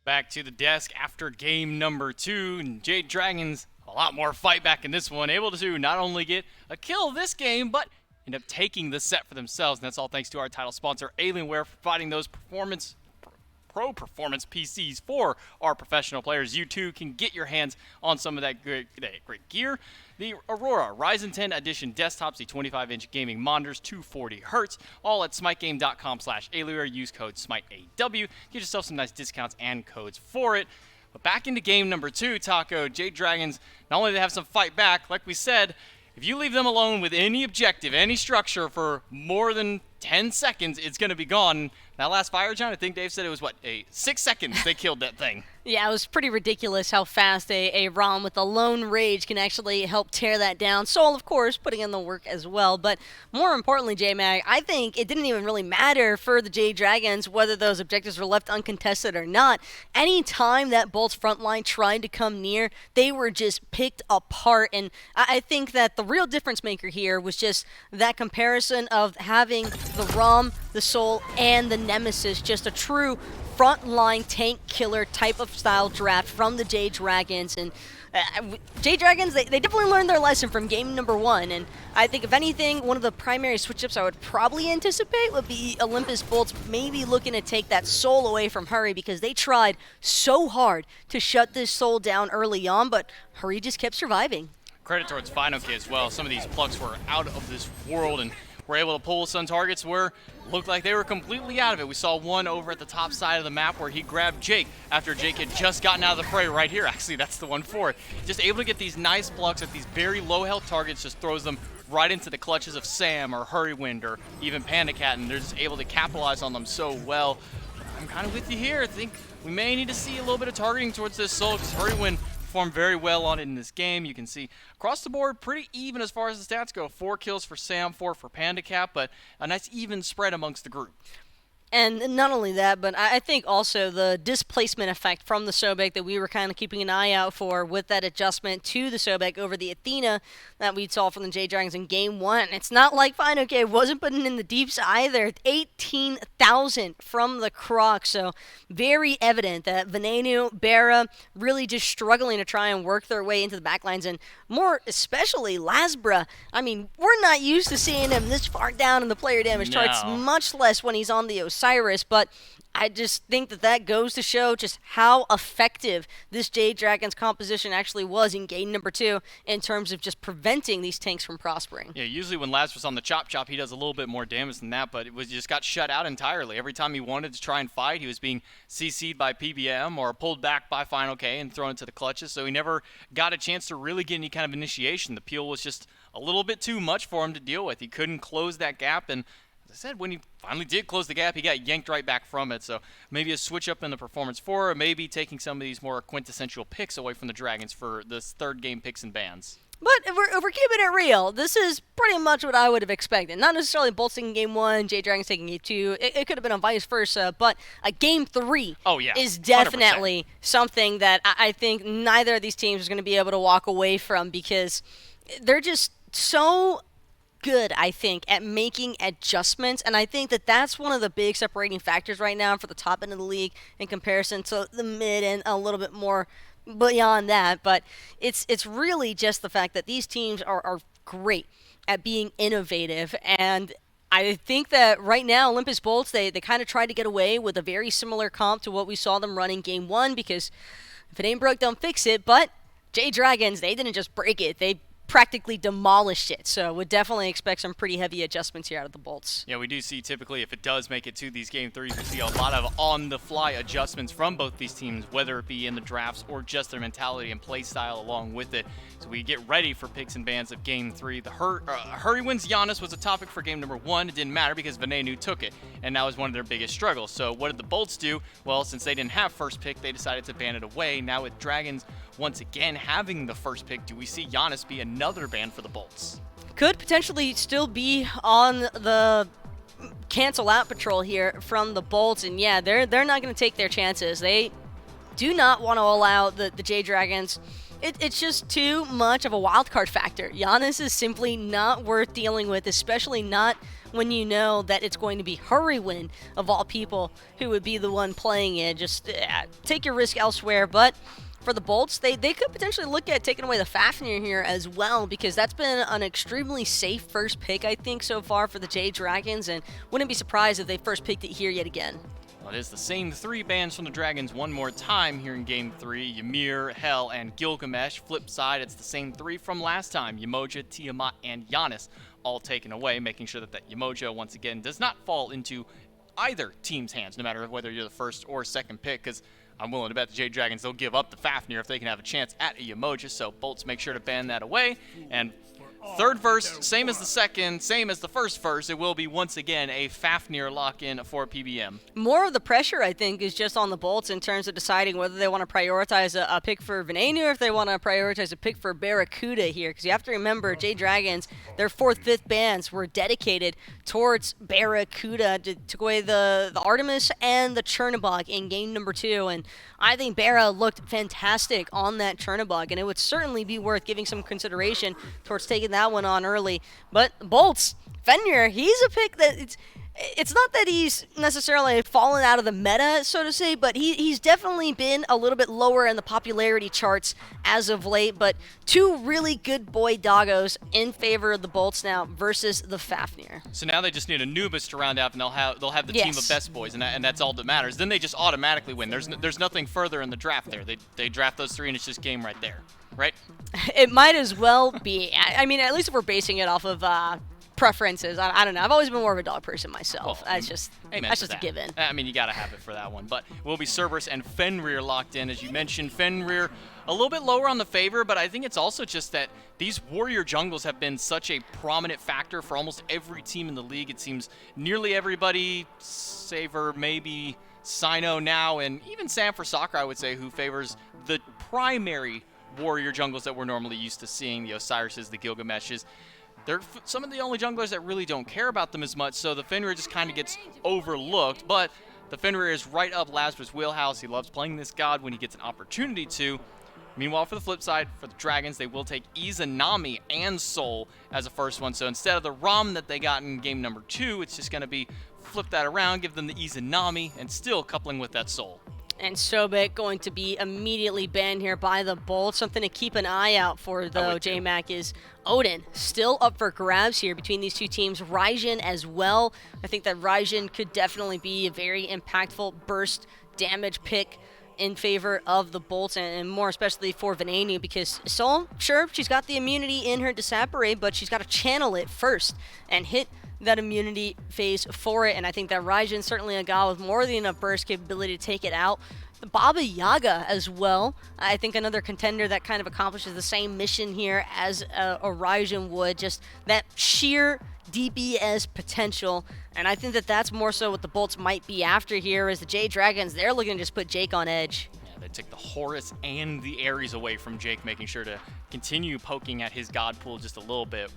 Back to the desk after game number 2, and Jade Dragons a lot more fight back in this one, able to not only get a kill this game, but end up taking the set for themselves, and that's all thanks to our title sponsor, Alienware, providing those pro performance PCs for our professional players. You too can get your hands on some of that great gear. The Aurora Ryzen 10 Edition desktops, the 25-inch gaming monitors, 240 Hz, all at smitegame.com/Alienware. Use code SMITEAW. Get yourself some nice discounts and codes for it. But back into game number 2, Taco. Jade Dragons, not only do they have some fight back, like we said, if you leave them alone with any objective, any structure for more than 10 seconds, it's going to be gone. That last fire, John, I think Dave said it was, 6 seconds they killed that thing. Yeah, it was pretty ridiculous how fast a ROM with a lone rage can actually help tear that down. Soul, of course, putting in the work as well. But more importantly, J-Mag, I think it didn't even really matter for the Jade Dragons whether those objectives were left uncontested or not. Any time that Bolt's front line tried to come near, they were just picked apart. And I think that the real difference maker here was just that comparison of having the ROM, the Soul, and the Nemesis, just a true frontline tank killer type of style draft from the Jade Dragons. And Jade Dragons, they definitely learned their lesson from game number 1. And I think, if anything, one of the primary switch-ups I would probably anticipate would be Olympus Bolts maybe looking to take that Soul away from Hurry, because they tried so hard to shut this Soul down early on, but Hurry just kept surviving. Credit towards Final Kid as well. Some of these plugs were out of this world and were able to pull some targets where looked like they were completely out of it. We saw one over at the top side of the map where he grabbed Jake after Jake had just gotten out of the fray right here. Actually, that's the one for it. Just able to get these nice plugs at these very low health targets, just throws them right into the clutches of Sam or Heroin or even Panda Cat, and they're just able to capitalize on them so well. I'm kind of with you here. I think we may need to see a little bit of targeting towards this Soul, because Heroin performed very well on it in this game. You can see across the board pretty even as far as the stats go. 4 kills for Sam, 4 for Panda Cat, but a nice even spread amongst the group. And not only that, but I think also the displacement effect from the Sobek that we were kind of keeping an eye out for with that adjustment to the Sobek over the Athena that we saw from the Jade Dragons in Game 1. It's not like, fine, okay, wasn't putting in the deeps either. 18,000 from the Croc, so very evident that Venenu, Barra, really just struggling to try and work their way into the backlines, and more especially Lasbra. I mean, we're not used to seeing him this far down in the player damage charts, much less when he's on the Osiris, but I just think that goes to show just how effective this Jade Dragon's composition actually was in game number 2 in terms of just preventing these tanks from prospering. Yeah, usually when Lazarus on the chop, he does a little bit more damage than that, but he just got shut out entirely. Every time he wanted to try and fight, he was being CC'd by PBM or pulled back by Final K and thrown into the clutches, so he never got a chance to really get any kind of initiation. The peel was just a little bit too much for him to deal with. He couldn't close that gap, and I said, when he finally did close the gap, he got yanked right back from it. So maybe a switch up in the Performance 4, or maybe taking some of these more quintessential picks away from the Dragons for this third game picks and bans. But if we're keeping it real, this is pretty much what I would have expected. Not necessarily Bolts taking game 1, Jade Dragons taking game 2. It could have been a vice versa, but a game 3 is definitely 100%. Something that I think neither of these teams is going to be able to walk away from, because they're just so good, I think, at making adjustments, and I think that's one of the big separating factors right now for the top end of the league in comparison to the mid and a little bit more beyond that. But it's really just the fact that these teams are great at being innovative, and I think that right now Olympus Bolts, they kind of tried to get away with a very similar comp to what we saw them run in game 1, because if it ain't broke, don't fix it. But Jade Dragons, they didn't just break it, they practically demolished it, so would definitely expect some pretty heavy adjustments here out of the Bolts. Yeah, we do see typically if it does make it to these game 3s, we see a lot of on-the-fly adjustments from both these teams, whether it be in the drafts or just their mentality and play style along with it. So we get ready for picks and bans of game 3. The Hurry wins Giannis was a topic for game number 1. It didn't matter because Venenu took it, and that was one of their biggest struggles. So what did the Bolts do? Well, since they didn't have first pick, they decided to ban it away. Now with Dragons once again having the first pick, do we see Giannis be another ban for the Bolts? Could potentially still be on the cancel out patrol here from the Bolts, and yeah, they're not going to take their chances. They do not want to allow the Jade Dragons. It's just too much of a wild card factor. Giannis is simply not worth dealing with, especially not when you know that it's going to be Heroin, of all people, who would be the one playing it. Just take your risk elsewhere. But for the Bolts, they could potentially look at taking away the Fafnir here as well, because that's been an extremely safe first pick, I think, so far for the Jade Dragons, and wouldn't be surprised if they first picked it here yet again. Well, it is the same 3 bans from the Dragons one more time here in Game 3. Ymir, Hell, and Gilgamesh. Flip side, it's the same 3 from last time. Yemoja, Tiamat, and Giannis all taken away, making sure that Yemoja, once again, does not fall into either team's hands, no matter whether you're the first or second pick, because I'm willing to bet the Jade Dragons, they'll give up the Fafnir if they can have a chance at a Yemoja, so Bolts make sure to ban that away. And third verse, same as the second, same as the first verse, it will be once again a Fafnir lock-in for PBM. More of the pressure, I think, is just on the Bolts in terms of deciding whether they want to prioritize a pick for Venenu or if they want to prioritize a pick for Barracuda here. Because you have to remember, Jade Dragons, their 4th, 5th bans were dedicated towards Barracuda to take away the Artemis and the Chernobog in game number 2. And I think Barra looked fantastic on that Chernobog, and it would certainly be worth giving some consideration towards taking that one on early. But Bolts, Fenrir, he's a pick that it's not that he's necessarily fallen out of the meta, so to say, but he's definitely been a little bit lower in the popularity charts as of late. But 2 really good boy doggos in favor of the Bolts now versus the Fafnir. So now they just need Anubis to round out, and they'll have the team of best boys, and that's all that matters. Then they just automatically win. There's nothing further in the draft there. They draft those 3, and it's just game right there, right? It might as well be. I mean, at least if we're basing it off of preferences. I don't know. I've always been more of a dog person myself. That's just a given. I mean, you got to have it for that one. But it will be Cerberus and Fenrir locked in. As you mentioned, Fenrir a little bit lower on the favor, but I think it's also just that these warrior jungles have been such a prominent factor for almost every team in the league. It seems nearly everybody, Saver, maybe Sino now, and even Sam for Soccer, I would say, who favors the primary warrior jungles that we're normally used to seeing, the Osirises, the Gilgameshes. they're some of the only junglers that really don't care about them as much, so the Fenrir just kind of gets overlooked. But the Fenrir is right up Lazarus' wheelhouse. He loves playing this god when he gets an opportunity to. Meanwhile, for the flip side, for the Dragons, they will take Izanami and Soul as a first one. So instead of the Rom that they got in game number 2, it's just going to be flip that around, give them the Izanami, and still coupling with that Soul. And Sobek going to be immediately banned here by the Bolt. Something to keep an eye out for, though, J-Mac, is Odin still up for grabs here between these two teams. Raijin as well. I think that Raijin could definitely be a very impactful burst damage pick in favor of the Bolts, and more especially for Venenu, because Soul, sure, she's got the immunity in her Disapparate, but she's got to channel it first and hit that immunity phase for it, and I think that Raijin's certainly a god with more than enough burst capability to take it out. The Baba Yaga as well, I think another contender that kind of accomplishes the same mission here as a Raijin would, just that sheer DPS potential, and I think that that's more so what the Bolts might be after here, as the Jade Dragons, they're looking to just put Jake on edge. Yeah, they took the Horus and the Ares away from Jake, making sure to continue poking at his god pool just a little bit.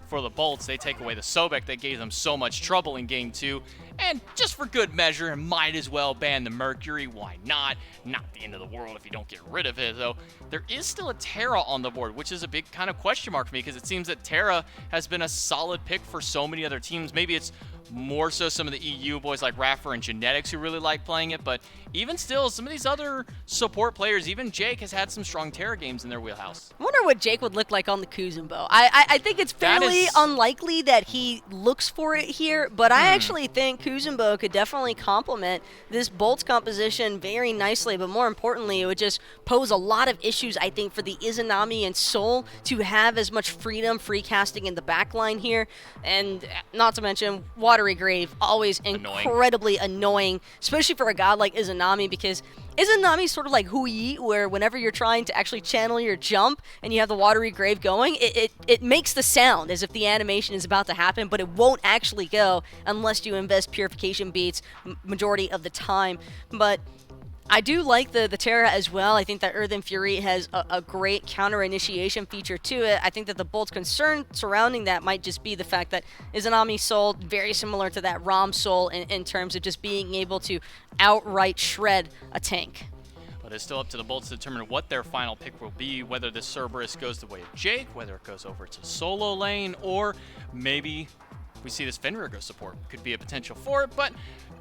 For the Bolts, they take away the Sobek that gave them so much trouble in game 2, and just for good measure, might as well ban the Mercury. Why not? Not the end of the world if you don't get rid of it, though. There is still a Terra on the board, which is a big kind of question mark for me, because it seems that Terra has been a solid pick for so many other teams. Maybe it's more so some of the EU boys like Raffer and Genetics who really like playing it, but even still, some of these other support players, even Jake has had some strong Terra games in their wheelhouse. I wonder what Jake would look like on the Kuzumbo. I think it's fairly unlikely that he looks for it here, but I actually think Kuzumbo could definitely complement this Bolts composition very nicely, but more importantly, it would just pose a lot of issues, I think, for the Izanami and Soul to have as much freedom, free casting in the backline here, and not to mention Watery Grave, always incredibly annoying, especially for a god like Izanami, because Izanami's sort of like Hui, where whenever you're trying to actually channel your jump and you have the Watery Grave going, it makes the sound as if the animation is about to happen, but it won't actually go unless you invest Purification Beats majority of the time. But I do like the Terra as well. I think that Earthen Fury has a great counter-initiation feature to it. I think that the Bolt's concern surrounding that might just be the fact that Izanami Soul, very similar to that Rom Soul in terms of just being able to outright shred a tank. But it's still up to the Bolts to determine what their final pick will be, whether this Cerberus goes the way of Jake, whether it goes over to solo lane, or maybe we see this Fenrir go support. Could be a potential for it, but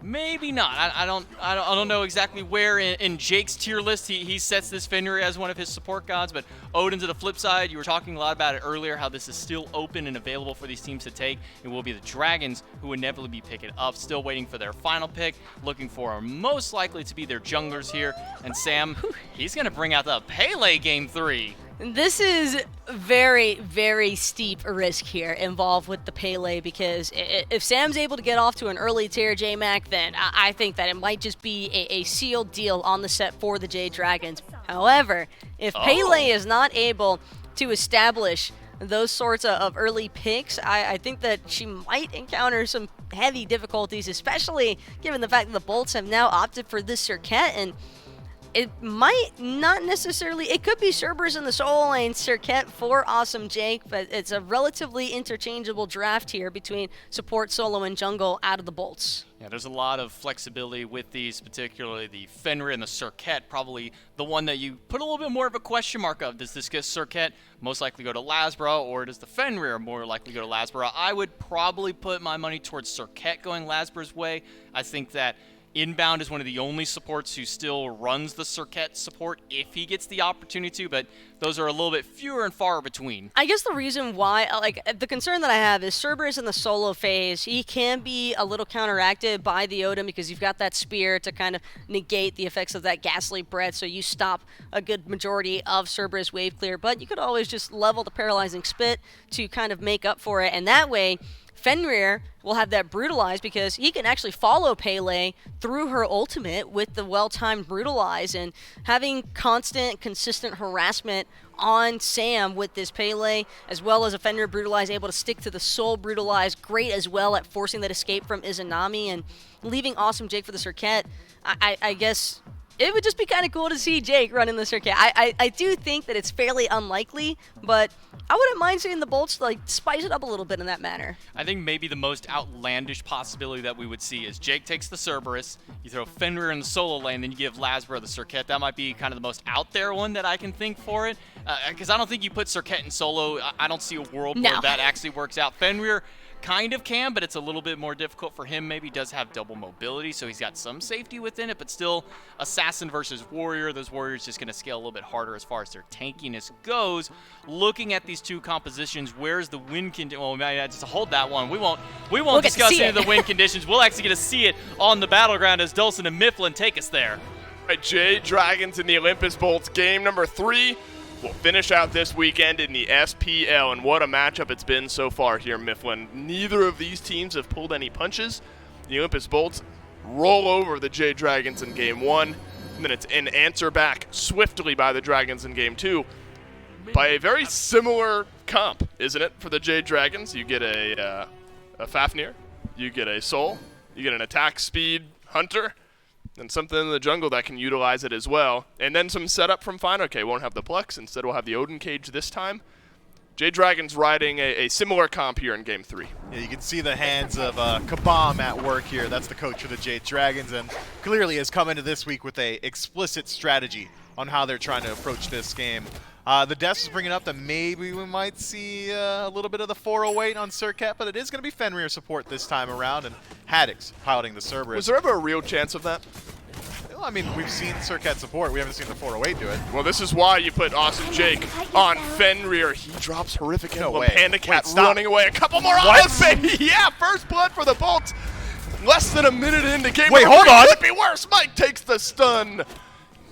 maybe not. I don't know exactly where in Jake's tier list he sets this Fenrir as one of his support gods, but Odin to the flip side, you were talking a lot about it earlier, how this is still open and available for these teams to take. It will be the Dragons who would inevitably be picking it up, still waiting for their final pick, looking for most likely to be their junglers here. And Sam, he's going to bring out the Pele game 3. This is very, very steep risk here involved with the Pele, because if Sam's able to get off to an early tier J-Mac, then I think that it might just be a sealed deal on the set for the Jade Dragons. However, if Pele is not able to establish those sorts of early picks, I think that she might encounter some heavy difficulties, especially given the fact that the Bolts have now opted for this Serket, and it might not necessarily, it could be Cerberus in the solo lane, Serket for Awesome Jake, but it's a relatively interchangeable draft here between support, solo, and jungle out of the Bolts. Yeah, there's a lot of flexibility with these, particularly the Fenrir and the Serket, probably the one that you put a little bit more of a question mark of. Does this get Serket most likely go to Lasbra, or does the Fenrir more likely go to Lasbra? I would probably put my money towards Serket going Lasbra's way. I think that Inbound is one of the only supports who still runs the Serket support if he gets the opportunity to, but those are a little bit fewer and far between. I guess the reason why, the concern that I have is Cerberus in the solo phase, he can be a little counteracted by the Odin because you've got that spear to kind of negate the effects of that ghastly breath, so you stop a good majority of Cerberus wave clear, but you could always just level the paralyzing spit to kind of make up for it, and that way Fenrir will have that brutalize because he can actually follow Pele through her ultimate with the well-timed brutalize, and having constant, consistent harassment on Sam with this Pele, as well as a Fenrir brutalize able to stick to the soul brutalize, great as well at forcing that escape from Izanami and leaving Awesome Jake for the Serket. I guess it would just be kind of cool to see Jake running the circuit. I do think that it's fairly unlikely, but I wouldn't mind seeing the Bolts like spice it up a little bit in that manner. I think maybe the most outlandish possibility that we would see is Jake takes the Cerberus, you throw Fenrir in the solo lane, then you give Lasbro the Circuit. That might be kind of the most out there one that I can think for it, because I don't think you put Circuit in solo. I don't see a world where that actually works out. Fenrir kind of can, but it's a little bit more difficult for him. Maybe does have double mobility, so he's got some safety within it, but still assassin versus warrior. Those warriors just going to scale a little bit harder as far as their tankiness goes. Looking at these two compositions, where's the win condition? Well, we might just hold that one. We won't discuss any of the win conditions. We'll actually get to see it on the battleground as Dulcin and Mifflin take us there. All right, Jade Dragons and the Olympus Bolts, game number 3. We'll finish out this weekend in the SPL, and what a matchup it's been so far here, Mifflin. Neither of these teams have pulled any punches. The Olympus Bolts roll over the Jade Dragons in game 1, and then it's an answer back swiftly by the Dragons in game 2 by a very similar comp, isn't it, for the Jade Dragons? You get a Fafnir, you get a Soul, you get an attack speed Hunter, and something in the jungle that can utilize it as well. And then some setup from finalization. Won't have the Plex. Instead, we'll have the Odin Cage this time. Jade Dragons riding a similar comp here in Game 3. Yeah, you can see the hands of Kabam at work here. That's the coach of the Jade Dragons, and clearly has come into this week with a explicit strategy on how they're trying to approach this game. The Deaths is bringing up that maybe we might see a little bit of the 408 on Circat, but it is going to be Fenrir support this time around, and Haddix piloting the Cerberus. Was there ever a real chance of that? Well, I mean, we've seen Circat support. We haven't seen the 408 do it. Well, this is why you put Awesome Jake on Fenrir. He drops horrific emblem. Panda Cat running away. A couple more odds, baby. Yeah, first blood for the Bolts. Less than a minute into game. Wait, hold on. Could be worse. Mike takes the stun.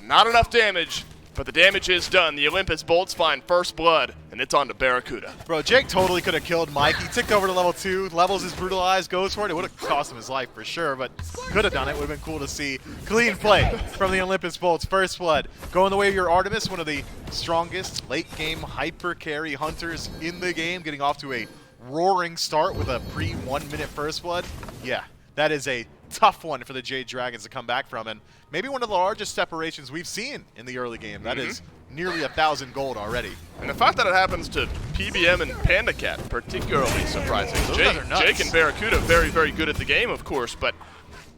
Not enough damage. But the damage is done. The Olympus Bolts find first blood, and it's on to Barracuda. Bro, Jake totally could have killed Mike. He ticked over to level 2, levels his brutalized, goes for it. It would have cost him his life for sure, but could have done it. Would have been cool to see. Clean play from the Olympus Bolts. First blood. Going the way of your Artemis, one of the strongest late-game hyper carry hunters in the game, getting off to a roaring start with a pre-1 minute first blood. Yeah, that is a tough one for the Jade Dragons to come back from, and maybe one of the largest separations we've seen in the early game. That is nearly 1,000 gold already. And the fact that it happens to PBM and Panda Cat, particularly surprising. Jake and Barracuda, very, very good at the game, of course, but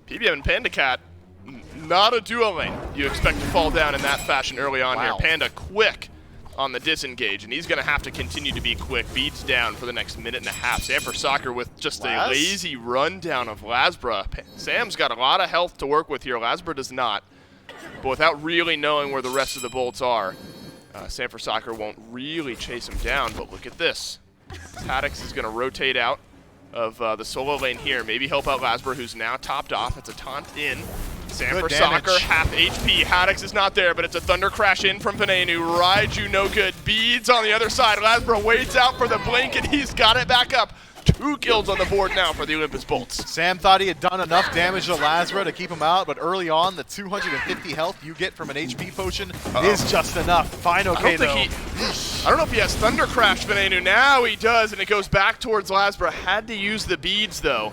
PBM and Panda Cat, not a duo lane you expect to fall down in that fashion early on here. Panda quick on the disengage, and he's going to have to continue to be quick. Beats down for the next minute and a half. Sam for Soccer with just a lazy rundown of Lasbra. Sam's got a lot of health to work with here. Lasbra does not. But without really knowing where the rest of the Bolts are, Sam for Soccer won't really chase him down. But look at this. Haddix is going to rotate out of the solo lane here. Maybe help out Lasbra, who's now topped off. It's a taunt in. Sam for Soccer, half HP. Haddix is not there, but it's a Thunder Crash in from Venenu. Raiju, no good. Beads on the other side. Lasbra waits out for the blink, and he's got it back up. 2 kills on the board now for the Olympus Bolts. Sam thought he had done enough damage to Lasbra to keep him out, but early on, the 250 health you get from an HP potion is just enough. Fine, okay, though. I don't know if he has Thunder Crash, Venenu. Now he does, and it goes back towards Lasbra. Had to use the beads, though.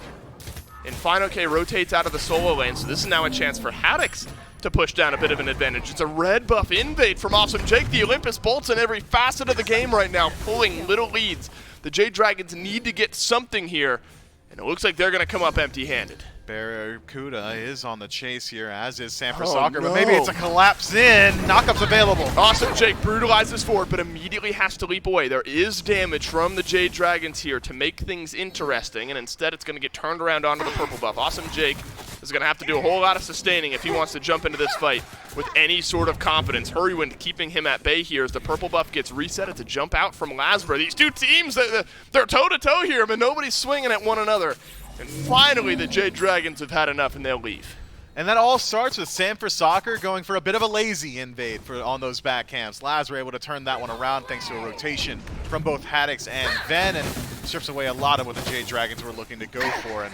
And finalization rotates out of the solo lane, so this is now a chance for Haddix to push down a bit of an advantage. It's a red buff invade from Awesome Jake. The Olympus Bolts in every facet of the game right now, pulling little leads. The Jade Dragons need to get something here, and it looks like they're going to come up empty-handed. Barracuda is on the chase here, as is Sam for Soccer, but maybe it's a collapse in. Knockup's available. Awesome Jake brutalizes forward, but immediately has to leap away. There is damage from the Jade Dragons here to make things interesting, and instead it's going to get turned around onto the purple buff. Awesome Jake is going to have to do a whole lot of sustaining if he wants to jump into this fight with any sort of confidence. Heroin keeping him at bay here as the purple buff gets reset. It's a jump out from Lasbra. These two teams, they're toe-to-toe here, but nobody's swinging at one another. And finally, the Jade Dragons have had enough, and they'll leave. And that all starts with Sam for Soccer going for a bit of a lazy invade on those back camps. Lasbra able to turn that one around thanks to a rotation from both Haddix and Ven, and strips away a lot of what the Jade Dragons were looking to go for. And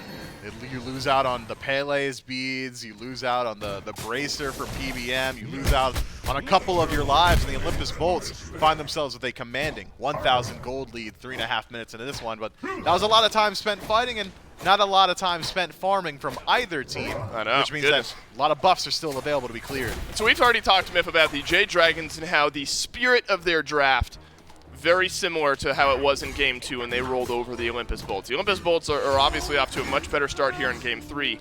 you lose out on the Pele's beads, you lose out on the Bracer for PBM, you lose out on a couple of your lives, and the Olympus Bolts find themselves with a commanding 1,000 gold lead 3.5 minutes into this one. But that was a lot of time spent fighting, and not a lot of time spent farming from either team, I know, which means goodness. that a lot of buffs are still available to be cleared. So we've already talked to Myth about the Jade Dragons and how the spirit of their draft very similar to how it was in Game 2 when they rolled over the Olympus Bolts. The Olympus Bolts are obviously off to a much better start here in Game 3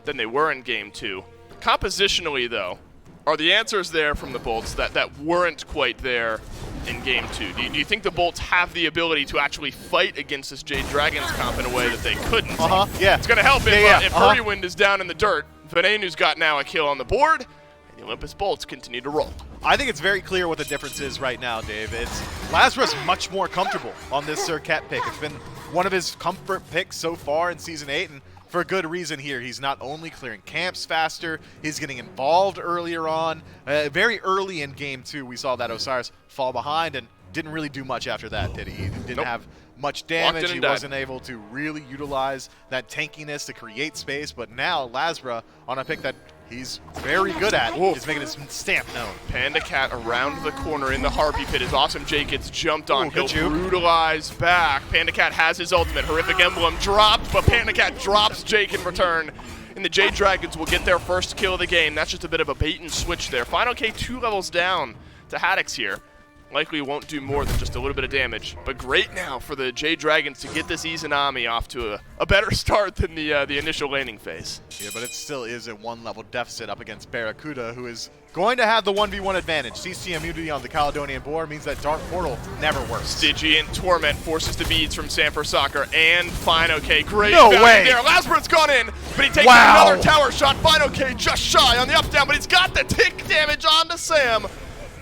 than they were in Game 2. Compositionally, though, are the answers there from the Bolts that weren't quite there in Game 2? Do you think the Bolts have the ability to actually fight against this Jade Dragons comp in a way that they couldn't? Yeah. It's going to help if Heroin is down in the dirt. Venenu's got now a kill on the board, and the Olympus Bolts continue to roll. I think it's very clear what the difference is right now, Dave. It's Lazarus much more comfortable on this Sir Cat pick. It's been one of his comfort picks so far in Season 8, and for a good reason here. He's not only clearing camps faster, he's getting involved earlier on. Very early in Game 2, we saw that Osiris fall behind and didn't really do much after that, did he? He didn't have much damage. He wasn't able to really utilize that tankiness to create space, but now Lazra on a pick that he's very good at. Is making his stamp known. Panda Cat around the corner in the Harpy Pit as Awesome Jake gets jumped on. He'll good brutalize back. Panda Cat has his ultimate. Horrific Emblem dropped, but Panda Cat drops Jake in return. And the Jade Dragons will get their first kill of the game. That's just a bit of a bait and switch there. Final K 2 levels down to Haddix here. Likely won't do more than just a little bit of damage. But great now for the Jade Dragons to get this Izanami off to a better start than the initial laning phase. Yeah, but it still is a one-level deficit up against Barracuda, who is going to have the 1v1 advantage. CC immunity on the Caledonian board means that Dark Portal never works. Stygian Torment forces the beads from Sanford Soccer and Fino K. Great No value way. there. Lazarus gone in, but he takes another tower shot. Fino K just shy on the up down, but he's got the tick damage onto Sam.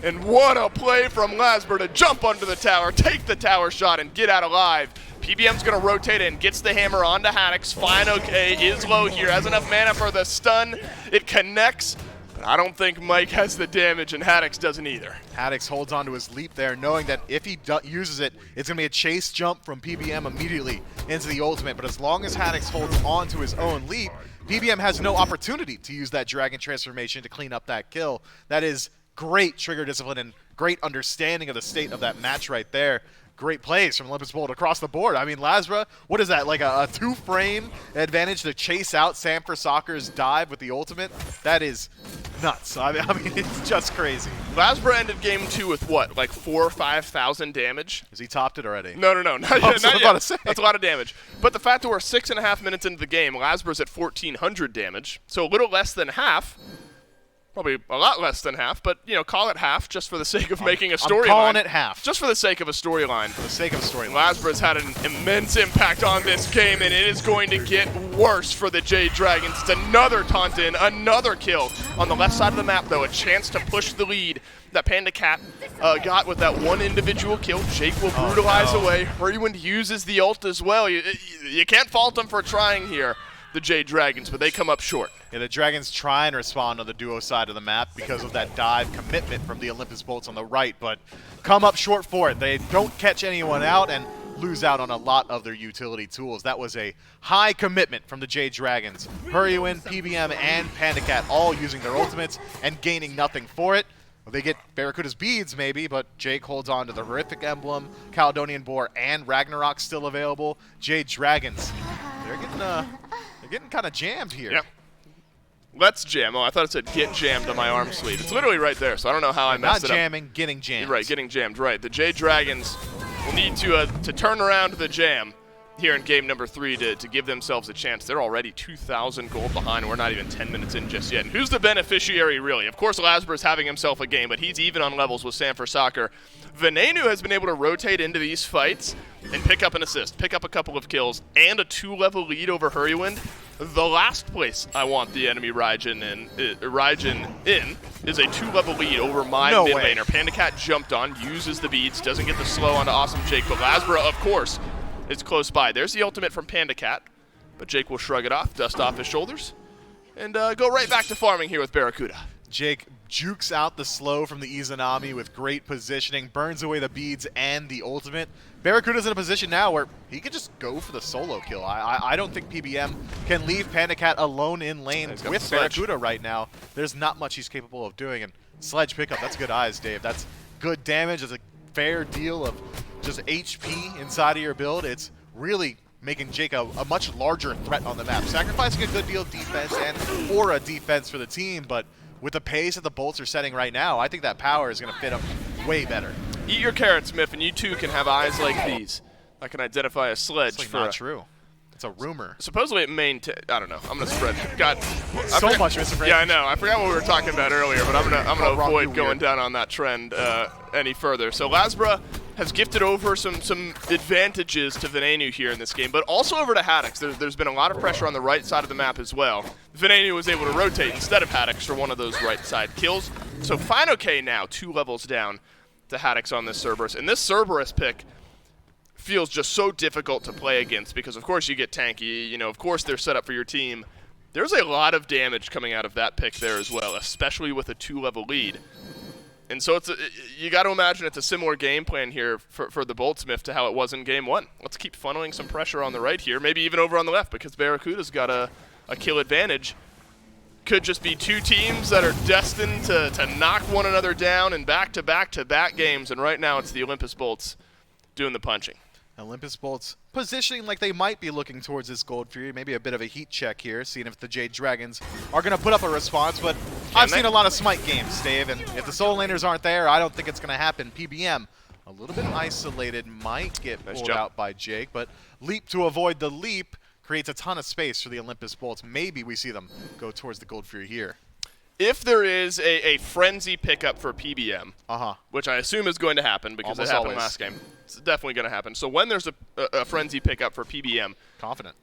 And what a play from Lasber to jump under the tower, take the tower shot, and get out alive. PBM's going to rotate in, gets the hammer onto Haddix. Fine, okay, is low here, has enough mana for the stun. It connects, but I don't think Mike has the damage, and Haddix doesn't either. Haddix holds onto his leap there, knowing that if he uses it, it's going to be a chase jump from PBM immediately into the ultimate. But as long as Haddix holds onto his own leap, PBM has no opportunity to use that Dragon Transformation to clean up that kill. That is great trigger discipline and great understanding of the state of that match right there. Great plays from Olympus Bolt across the board. I mean, Lazra, what is that, like a two-frame advantage to chase out Sanford Soccer's dive with the ultimate? That is nuts. I mean, it's just crazy. Lasbra ended game 2 with what, like 4,000 or 5,000 damage? Has he topped it already? No, not yet. Not yet. That's a lot of damage. But the fact that we're 6.5 minutes into the game, Lasbra's at 1,400 damage, so a little less than half. Probably a lot less than half, but, you know, call it half just for the sake of making a storyline. I'm calling it half. Just for the sake of a storyline. For the sake of a storyline. Lasbra's had an immense impact on this game, and it is going to get worse for the Jade Dragons. It's another taunt in, another kill. On the left side of the map, though, a chance to push the lead that Panda Cat got with that one individual kill. Jake will brutalize away. Heroin uses the ult as well. You can't fault him for trying here, the Jade Dragons, but they come up short. Yeah, the Dragons try and respond on the duo side of the map because of that dive commitment from the Olympus Bolts on the right, but come up short for it. They don't catch anyone out and lose out on a lot of their utility tools. That was a high commitment from the Jade Dragons. Heroin, PBM, and Panda Cat all using their ultimates and gaining nothing for it. They get Barracuda's beads maybe, but Jake holds on to the Horrific Emblem, Caledonian Boar, and Ragnarok still available. Jade Dragons, they're getting kind of jammed here. Yeah. Let's jam. Oh, I thought it said get jammed on my arm sleeve. It's literally right there, so I don't know how I messed it up. Not jamming, getting jammed. You're right, getting jammed, right. The Jade Dragons will need to turn around the jam here in game number 3 to give themselves a chance. They're already 2,000 gold behind, and we're not even 10 minutes in just yet. And who's the beneficiary, really? Of course, Lasbra's having himself a game, but he's even on levels with Sanford Soccer. Venenu has been able to rotate into these fights and pick up an assist, pick up a couple of kills, and a 2-level lead over Heroin. The last place I want the enemy Raijin in is a 2-level lead over my mid laner. Panda Cat jumped on, uses the beads, doesn't get the slow onto Awesome Jake, but Lasbra, of course, is close by. There's the ultimate from Panda Cat, but Jake will shrug it off, dust off his shoulders, and go right back to farming here with Barracuda. Jake jukes out the slow from the Izanami with great positioning, burns away the beads and the ultimate. Barracuda's in a position now where he could just go for the solo kill. I don't think PBM can leave Panda Cat alone in lane with Barracuda right now. There's not much he's capable of doing, and Sledge pickup, that's good eyes, Dave. That's good damage. It's a fair deal of just HP inside of your build. It's really making Jake a much larger threat on the map, sacrificing a good deal of defense and aura defense for the team, but with the pace that the Bolts are setting right now, I think that power is going to fit them way better. Eat your carrots, Miff, and you too can have eyes like these. I can identify a sledge It's for not true. It's a rumor. Supposedly it I don't know. I'm gonna spread. God, so much misinformation. Yeah, I know. I forgot what we were talking about earlier, but I'm gonna avoid going down on that trend any further. So Lasbra has gifted over some advantages to Venenu here in this game, but also over to Haddix. There's been a lot of pressure on the right side of the map as well. Venenu was able to rotate instead of Haddix for one of those right side kills. So finalization now 2 levels down to Haddix on this Cerberus, and this Cerberus pick feels just so difficult to play against because, of course, you get tanky. You know, of course, they're set up for your team. There's a lot of damage coming out of that pick there as well, especially with a 2-level lead. And so you got to imagine it's a similar game plan here for the Boltsmith to how it was in Game 1. Let's keep funneling some pressure on the right here, maybe even over on the left because Barracuda's got a kill advantage. Could just be 2 teams that are destined to knock one another down in back-to-back games, and right now it's the Olympus Bolts doing the punching. Olympus Bolts positioning like they might be looking towards this Gold Fury. Maybe a bit of a heat check here, seeing if the Jade Dragons are going to put up a response. But I've seen a lot of Smite games, Dave, and if the solo laners aren't there, I don't think it's going to happen. PBM, a little bit isolated, might get pulled out by Jake, but Leap to avoid the leap creates a ton of space for the Olympus Bolts. Maybe we see them go towards the Gold Fury here. If there is a frenzy pickup for PBM, which I assume is going to happen because it happened last game, it's definitely going to happen. So when there's a frenzy pickup for PBM, confident.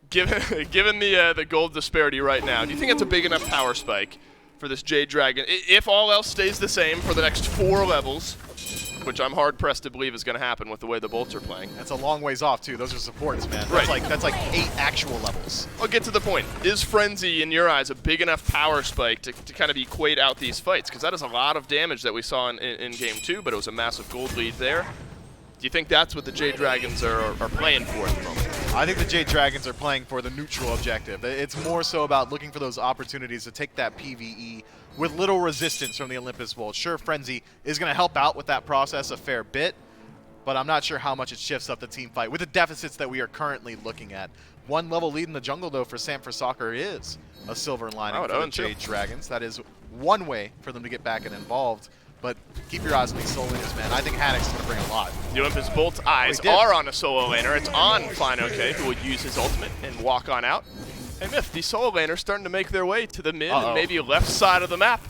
Given the gold disparity right now, do you think it's a big enough power spike for this Jade Dragon? If all else stays the same for the next 4 levels, which I'm hard-pressed to believe is going to happen with the way the Bolts are playing. That's a long ways off, too. Those are supports, man. That's like 8 actual levels. I'll get to the point. Is Frenzy, in your eyes, a big enough power spike to kind of equate out these fights? Because that is a lot of damage that we saw in Game 2, but it was a massive gold lead there. Do you think that's what the Jade Dragons are playing for at the moment? I think the Jade Dragons are playing for the neutral objective. It's more so about looking for those opportunities to take that PvE with little resistance from the Olympus Bolts. Sure, Frenzy is going to help out with that process a fair bit, but I'm not sure how much it shifts up the team fight with the deficits that we are currently looking at. 1 level lead in the jungle, though, for Sam for Soccer is a silver lining for the Jade Dragons. That is one way for them to get back and involved. But keep your eyes on these solo laners, man. I think Haddix is going to bring a lot. The Olympus Bolts' eyes are on a solo laner. It's on finalization, who would use his ultimate and walk on out. Hey, Miff, these solo laners starting to make their way to the mid and maybe left side of the map.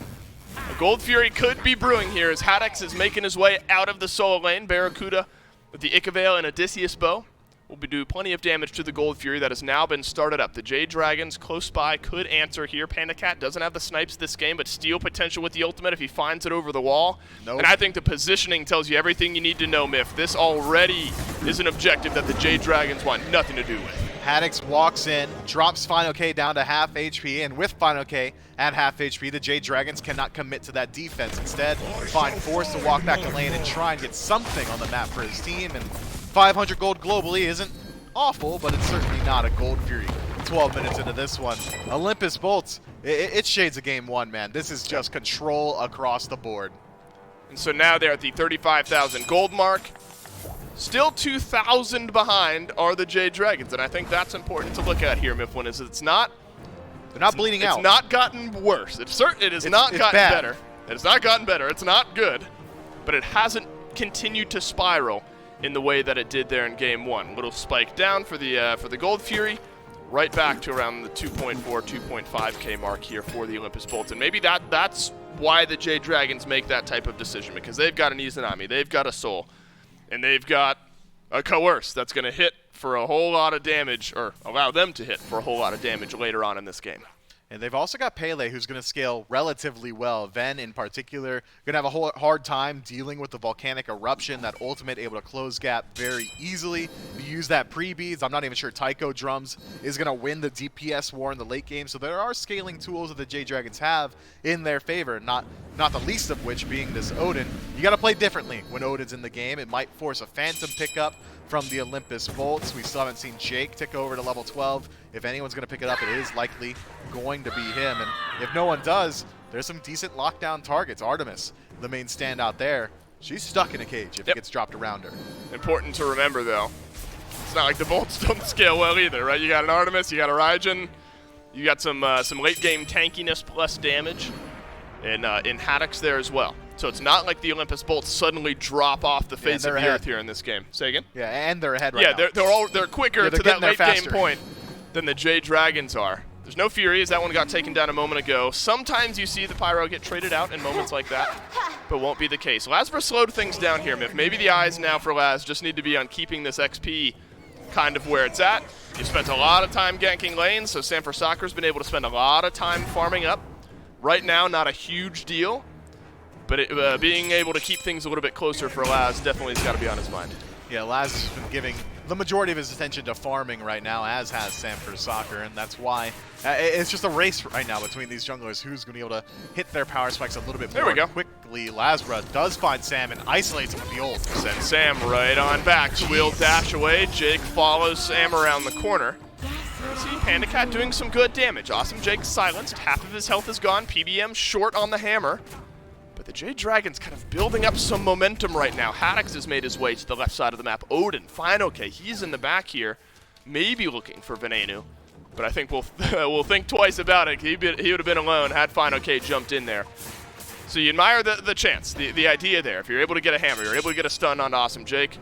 A Gold Fury could be brewing here as Haddix is making his way out of the solo lane. Barracuda with the Icavale and Odysseus bow will do plenty of damage to the Gold Fury that has now been started up. The Jade Dragons close by could answer here. Panda Cat doesn't have the snipes this game, but steal potential with the ultimate if he finds it over the wall. Nope. And I think the positioning tells you everything you need to know, Miff. This already is an objective that the Jade Dragons want nothing to do with. Haddix walks in, drops finalization down to half HP, and with finalization at half HP, the Jade Dragons cannot commit to that defense. Instead, find forced to walk back to lane and try and get something on the map for his team. And 500 gold globally isn't awful, but it's certainly not a Gold Fury. 12 minutes into this one. Olympus Bolts, it shades of Game 1, man. This is just control across the board. And so now they're at the 35,000 gold mark. Still 2,000 behind are the Jade Dragons, and I think that's important to look at here, Mifflin, is it's not... They're not bleeding out. It's not gotten worse. It has not gotten better. It has not gotten better. It's not good, but it hasn't continued to spiral in the way that it did there in Game 1. Little spike down for the Gold Fury, right back to around the 2.4, 2.5K mark here for the Olympus Bolts. And maybe that's why the Jade Dragons make that type of decision, because they've got an Izanami, they've got a Soul, and they've got a Coerce that's going to hit for a whole lot of damage, or allow them to hit for a whole lot of damage later on in this game. And they've also got Pele, who's going to scale relatively well. Ven, in particular, going to have a hard time dealing with the volcanic eruption. That ultimate able to close gap very easily. You use that pre-beads. I'm not even sure Tycho Drums is going to win the DPS war in the late game. So there are scaling tools that the Jade Dragons have in their favor, not the least of which being this Odin. You got to play differently when Odin's in the game. It might force a Phantom pickup from the Olympus Bolts. We still haven't seen Jake tick over to level 12. If anyone's going to pick it up, it is likely going to be him. And if no one does, there's some decent lockdown targets. Artemis, the main standout there, she's stuck in a cage if it gets dropped around her. Important to remember, though, it's not like the bolts don't scale well either, right? You got an Artemis, you got a Raijin, you got some late game tankiness plus damage, and in Haddocks there as well. So it's not like the Olympus bolts suddenly drop off the face of the earth here in this game. Say again? Yeah, and they're ahead right now. Yeah, they're quicker to that late faster. game point than the Jade Dragons are. There's no Fury, as that one got taken down a moment ago. Sometimes you see the Pyro get traded out in moments like that, but won't be the case. Lazarus slowed things down here, Miff. Maybe the eyes now for Laz just need to be on keeping this XP kind of where it's at. You spent a lot of time ganking lanes, so Sanford Soccer's been able to spend a lot of time farming up. Right now, not a huge deal, but being able to keep things a little bit closer for Laz definitely has got to be on his mind. Yeah, Laz has been giving the majority of his attention to farming right now, as has Sanford Soccer, and that's why it's just a race right now between these junglers who's going to be able to hit their power spikes a little bit more quickly. Lazra does find Sam and isolates him with the ult. Send Sam right on back. Will dash away. Jake follows Sam around the corner. See Panda Cat doing some good damage. Awesome Jake silenced. Half of his health is gone. PBM short on the hammer. But the Jade Dragon's kind of building up some momentum right now. Haddocks has made his way to the left side of the map. Odin, fine, okay, he's in the back here, maybe looking for Venenu. But I think we'll think twice about it. He would have been alone had Fine OK jumped in there. So you admire the chance, the idea there. If you're able to get a hammer, you're able to get a stun on Awesome Jake,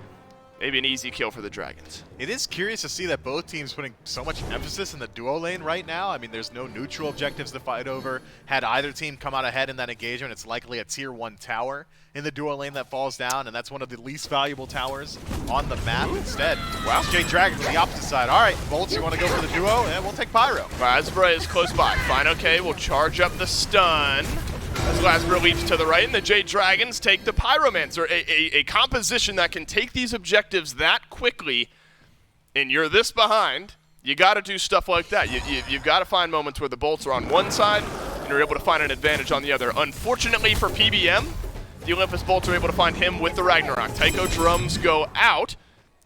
maybe an easy kill for the Dragons. It is curious to see that both teams putting so much emphasis in the duo lane right now. I mean, there's no neutral objectives to fight over. Had either team come out ahead in that engagement, it's likely a tier 1 tower in the duo lane that falls down, and that's one of the least valuable towers on the map. Instead, wow, Jade Dragon on the opposite side. All right, Bolts, you want to go for the duo? And we'll take Pyro. Lazbra is close by. Fine, okay, we'll charge up the stun. As Lazbra leaps to the right, and the Jade Dragons take the Pyromancer, a composition that can take these objectives that quickly, and you're this behind, you got to do stuff like that. You've got to find moments where the bolts are on one side, and you're able to find an advantage on the other. Unfortunately for PBM, the Olympus bolts are able to find him with the Ragnarok. Tycho drums go out,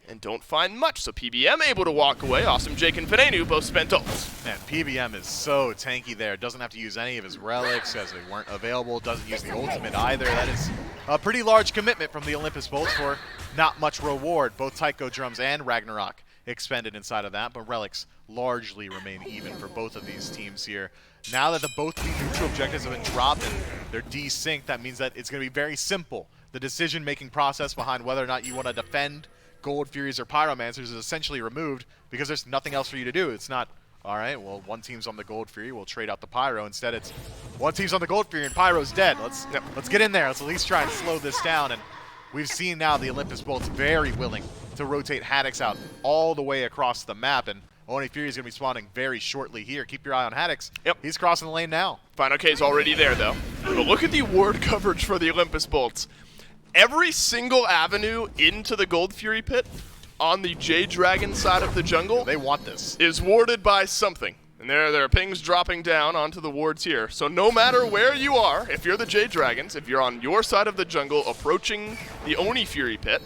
and don't find much, so PBM able to walk away. Awesome Jake and Venenu both spent ults. Man, PBM is so tanky there. Doesn't have to use any of his relics as they weren't available. Doesn't use the ultimate either. That is a pretty large commitment from the Olympus bolts for not much reward. Both Tycho drums and Ragnarok expended inside of that, but relics largely remain even for both of these teams here. Now that both the neutral objectives have been dropped and they're desynced, that means that it's going to be very simple. The decision-making process behind whether or not you want to defend Gold Furies or Pyromancers is essentially removed because there's nothing else for you to do. It's not, all right, well, one team's on the Gold Fury, we'll trade out the Pyro. Instead, it's one team's on the Gold Fury and Pyro's dead. Let's get in there. Let's at least try and slow this down. And we've seen now the Olympus bolts very willing to rotate Haddocks out all the way across the map. And Oni Fury is going to be spawning very shortly here. Keep your eye on Haddocks. Yep. He's crossing the lane now. Fine, okay, is already there, though. But look at the ward coverage for the Olympus bolts. Every single avenue into the Gold Fury pit on the Jade Dragon side of the jungle, they want this, is warded by something. And there are pings dropping down onto the wards here. So no matter where you are, if you're the Jade Dragons, if you're on your side of the jungle approaching the Oni Fury pit,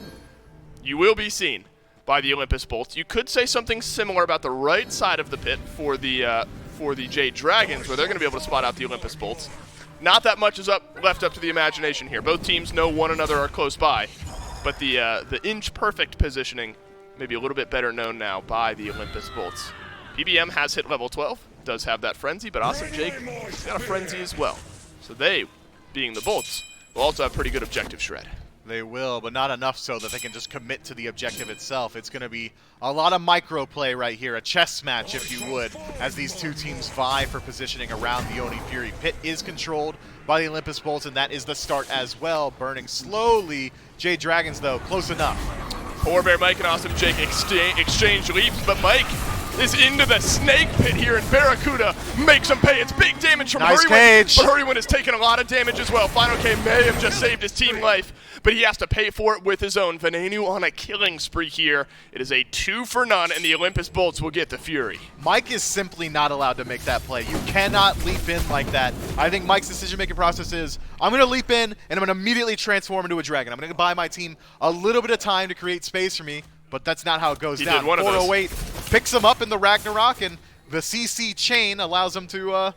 you will be seen by the Olympus bolts. You could say something similar about the right side of the pit for the Jade Dragons, where they're going to be able to spot out the Olympus bolts. Not that much is left up to the imagination here. Both teams know one another are close by, but the inch-perfect positioning may be a little bit better known now by the Olympus bolts. PBM has hit level 12, does have that frenzy, but Awesome Jake has got a frenzy as well. So they, being the bolts, will also have pretty good objective shred. They will, but not enough so that they can just commit to the objective itself. It's going to be a lot of micro play right here, a chess match, if you would, as these two teams vie for positioning around the Oni Fury. Pit is controlled by the Olympus bolts, and that is the start as well, burning slowly. Jade Dragons, though, close enough. Poor Bear Mike and Awesome Jake exchange leaps, but Mike is into the snake pit here, and Barracuda makes him pay. It's big damage from Heroin, but Heroin has taken a lot of damage as well. Final K may have just saved his team life, but he has to pay for it with his own. Venenu on a killing spree here. It is a 2 for none, and the Olympus bolts will get the Fury. Mike is simply not allowed to make that play. You cannot leap in like that. I think Mike's decision-making process is, I'm going to leap in, and I'm going to immediately transform into a dragon. I'm going to buy my team a little bit of time to create space for me, but that's not how it goes down. 408 picks him up in the Ragnarok, and the CC chain allows him to,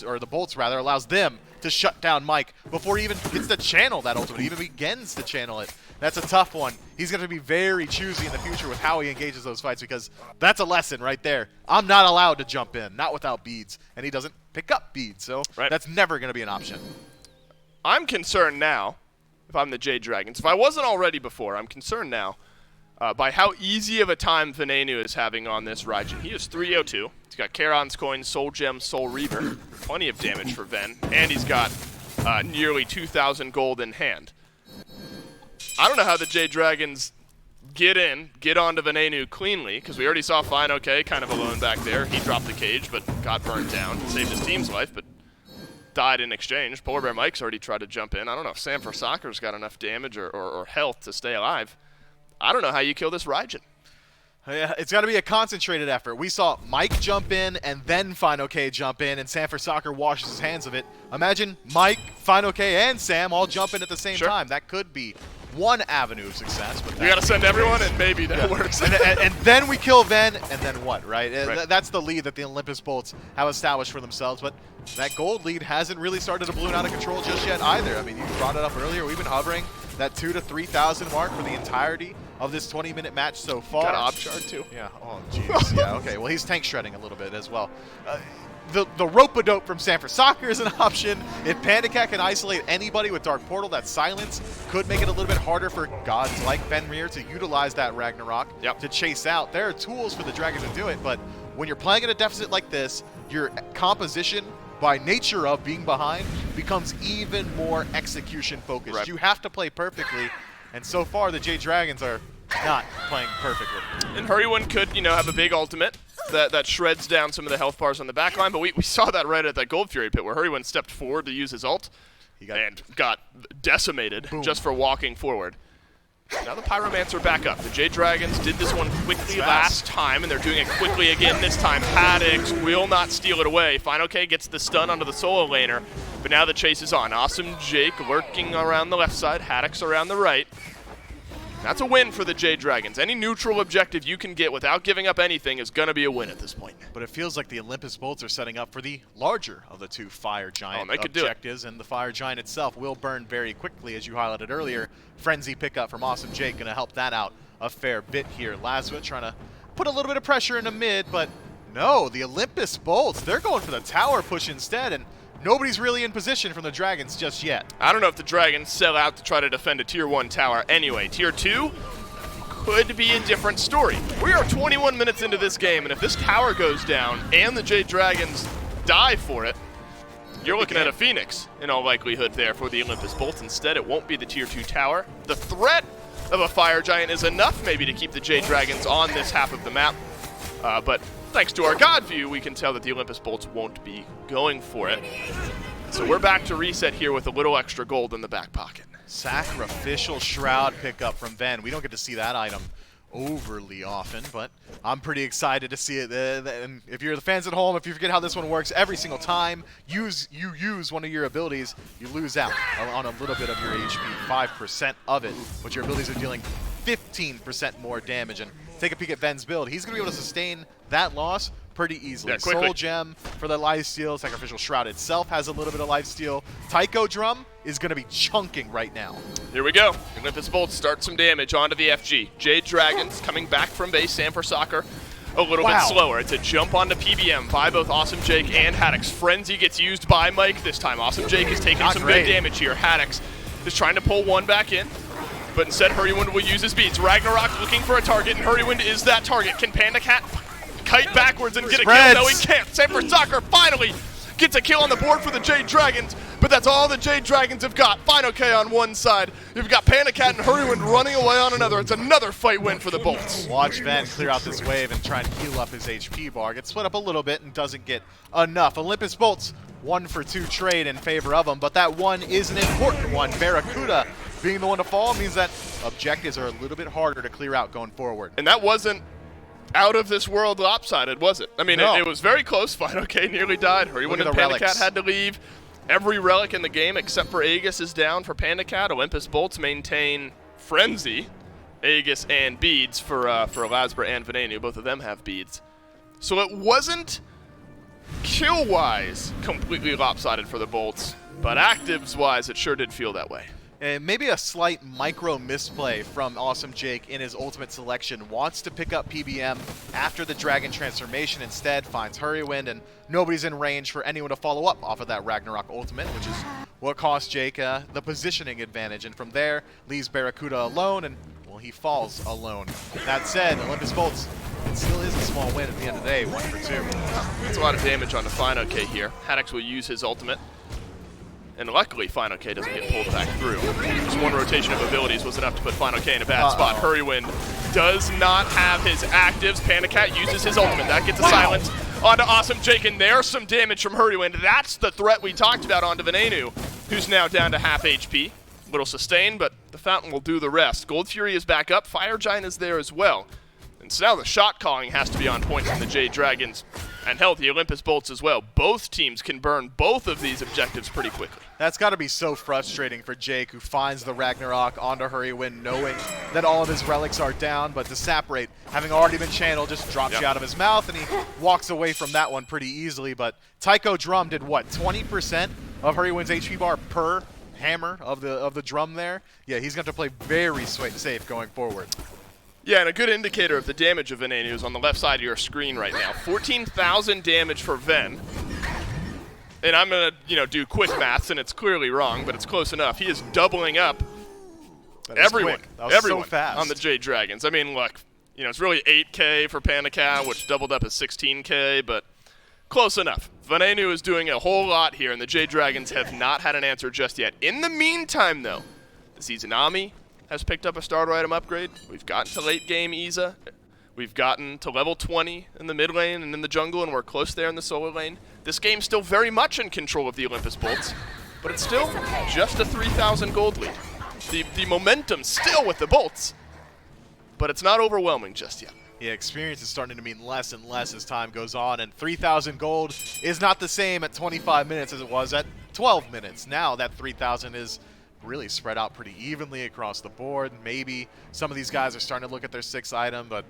or the bolts rather, allows them to shut down Mike before he even gets to channel that ultimate, even begins to channel it. That's a tough one. He's going to be very choosy in the future with how he engages those fights, because that's a lesson right there. I'm not allowed to jump in, not without beads, and he doesn't pick up beads, so that's never going to be an option. I'm concerned now, if I'm the Jade Dragons. If I wasn't already before, I'm concerned now by how easy of a time Venenu is having on this Raijin. He is 302. He's got Charon's Coin, Soul Gem, Soul Reaver. Plenty of damage for Ven. And he's got nearly 2,000 gold in hand. I don't know how the Jade Dragons get onto Venenu cleanly, because we already saw finalization kind of alone back there. He dropped the cage, but got burnt down. Saved his team's life, but died in exchange. Polar Bear Mike's already tried to jump in. I don't know if Sam for Soccer's got enough damage or health to stay alive. I don't know how you kill this Raijin. Yeah, it's got to be a concentrated effort. We saw Mike jump in and then finalization jump in, and Sam for Soccer washes his hands of it. Imagine Mike, finalization, and Sam all jump in at the same time. That could be one avenue of success. But you got to send everyone, and maybe that works. and then we kill Ven, and then what, right? That's the lead that the Olympus Bolts have established for themselves, but that gold lead hasn't really started to balloon out of control just yet either. I mean, you brought it up earlier. We've been hovering that 2,000 to 3,000 mark for the entirety of this 20-minute match so far. Got Ob Shard too. Yeah. Oh, jeez. Yeah. Okay. Well, he's tank shredding a little bit as well. The rope-a-dope from San for Soccer is an option. If Panda Cat can isolate anybody with Dark Portal, that silence could make it a little bit harder for gods like Fenrir to utilize that Ragnarok to chase out. There are tools for the Dragons to do it, but when you're playing at a deficit like this, your composition, by nature of being behind, becomes even more execution-focused. Right. You have to play perfectly, and so far the Jade Dragons are not playing perfectly. And Heroin could, have a big ultimate that shreds down some of the health bars on the back line, but we saw that right at that Gold Fury pit where Heroin stepped forward to use his ult and got decimated just for walking forward. Now the Pyromancer back up. The Jade Dragons did this one quickly last time, and they're doing it quickly again this time. Haddix will not steal it away. finalization gets the stun onto the solo laner, but now the chase is on. Awesome Jake lurking around the left side, Haddix around the right. That's a win for the Jade Dragons. Any neutral objective you can get without giving up anything is going to be a win at this point. But it feels like the Olympus Bolts are setting up for the larger of the two Fire Giant objectives, and the Fire Giant itself will burn very quickly, as you highlighted earlier. Frenzy pickup from Awesome Jake going to help that out a fair bit here. Lazwa trying to put a little bit of pressure in the mid, but no, the Olympus Bolts, they're going for the tower push instead, and nobody's really in position from the Dragons just yet. I don't know if the Dragons sell out to try to defend a Tier 1 tower anyway. Tier 2 could be a different story. We are 21 minutes into this game, and if this tower goes down and the Jade Dragons die for it, you're looking at a Phoenix in all likelihood there for the Olympus Bolts. Instead, it won't be the Tier 2 tower. The threat of a Fire Giant is enough maybe to keep the Jade Dragons on this half of the map, but thanks to our God view, we can tell that the Olympus Bolts won't be going for it. So we're back to reset here with a little extra gold in the back pocket. Sacrificial Shroud pickup from Ven. We don't get to see that item overly often, but I'm pretty excited to see it. And if you're the fans at home, if you forget how this one works, every single time you use one of your abilities, you lose out on a little bit of your HP, 5% of it, but your abilities are dealing 15% more damage. And take a peek at Ven's build. He's going to be able to sustain that loss pretty easily. Soul Gem for the lifesteal. Sacrificial Shroud itself has a little bit of lifesteal. Tycho Drum is going to be chunking right now. Here we go. Olympus Bolts start some damage onto the FG. Jade Dragons coming back from base. Sam for Soccer a little bit slower. It's a jump onto PBM by both Awesome Jake and Haddix. Frenzy gets used by Mike this time. Awesome Jake is taking some good damage here. Haddix is trying to pull one back in, but instead Heroin will use his beats. Ragnarok looking for a target, and Heroin is that target. Can Panda Cat kite backwards and get a kill? No, he can't. Sam for Soccer finally gets a kill on the board for the Jade Dragons, but that's all the Jade Dragons have got. finalization on one side. You've got Panda Cat and Heroin running away on another. It's another fight win for the Bolts. Watch Ven clear out this wave and try and heal up his HP bar. Gets split up a little bit and doesn't get enough. Olympus Bolts, 1-for-2 trade in favor of them, but that one is an important one. Barracuda being the one to fall means that objectives are a little bit harder to clear out going forward. And that wasn't out of this world lopsided, was it? I mean, no. it was very close. finalization nearly died. Heroin and Panda Cat had to leave. Every relic in the game except for Aegis is down for Panda Cat. Olympus Bolts maintain Frenzy, Aegis, and beads for Lasbra and Venenu. Both of them have beads. So it wasn't kill-wise completely lopsided for the Bolts. But actives-wise, it sure did feel that way. And maybe a slight micro misplay from Awesome Jake in his ultimate selection. Wants to pick up PBM after the Dragon transformation. Instead, finds Heroin, and nobody's in range for anyone to follow up off of that Ragnarok ultimate, which is what cost Jake the positioning advantage. And from there, leaves Barracuda alone, and, well, he falls alone. That said, Olympus Bolts, it still is a small win at the end of the day, 1 for 2. That's a lot of damage on the Final K here. Haddix will use his ultimate. And luckily, Final K doesn't get pulled back through. Just one rotation of abilities was enough to put Final K in a bad spot. Heroin does not have his actives. Panda Cat uses his ultimate. That gets a silence onto Awesome Jake, and there's some damage from Heroin. That's the threat we talked about onto Venenu, who's now down to half HP. Little sustain, but the Fountain will do the rest. Gold Fury is back up. Fire Giant is there as well. And so now the shot calling has to be on point from the Jade Dragons, and hell, the Olympus Bolts as well. Both teams can burn both of these objectives pretty quickly. That's got to be so frustrating for Jake, who finds the Ragnarok onto Heroin, knowing that all of his relics are down, but the sap rate, having already been channeled, just drops you out of his mouth, and he walks away from that one pretty easily. But Tycho Drum did what, 20% of Heroin's HP bar per hammer of the drum there? Yeah, he's going to have to play very safe going forward. Yeah, and a good indicator of the damage of Venenu is on the left side of your screen right now. 14,000 damage for Ven. And I'm going to, do quick maths, and it's clearly wrong, but it's close enough. He is doubling up everyone so fast on the Jade Dragons. I mean, look, it's really 8K for Panda Cat, which doubled up as 16K, but close enough. Venenu is doing a whole lot here, and the Jade Dragons have not had an answer just yet. In the meantime, though, the Izanami has picked up a starter item upgrade. We've gotten to late game Iza. We've gotten to level 20 in the mid lane and in the jungle, and we're close there in the solo lane. This game's still very much in control of the Olympus Bolts, but it's still just a 3,000 gold lead. The momentum's still with the Bolts, but it's not overwhelming just yet. Yeah, experience is starting to mean less and less as time goes on, and 3,000 gold is not the same at 25 minutes as it was at 12 minutes. Now that 3,000 is really spread out pretty evenly across the board. Maybe some of these guys are starting to look at their 6th item, but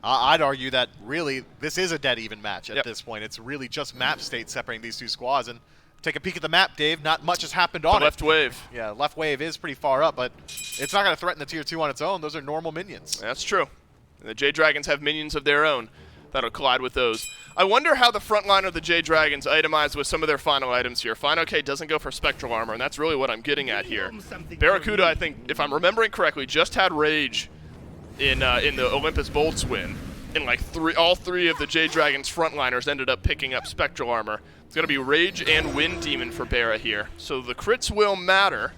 I'd argue that really this is a dead even match at this point. It's really just map state separating these two squads. And take a peek at the map, Dave. Not much has happened on it. Left wave. Yeah, left wave is pretty far up, but it's not going to threaten the tier 2 on its own. Those are normal minions. That's true. And the Jade Dragons have minions of their own that'll collide with those. I wonder how the front line of the Jade Dragons itemized with some of their final items here. Final K doesn't go for Spectral Armor, and that's really what I'm getting at here. Barracuda, I think, if I'm remembering correctly, just had Rage in the Olympus Bolts win. And like all three of the Jade Dragons frontliners ended up picking up Spectral Armor. It's going to be Rage and Wind Demon for Barra here. So the crits will matter,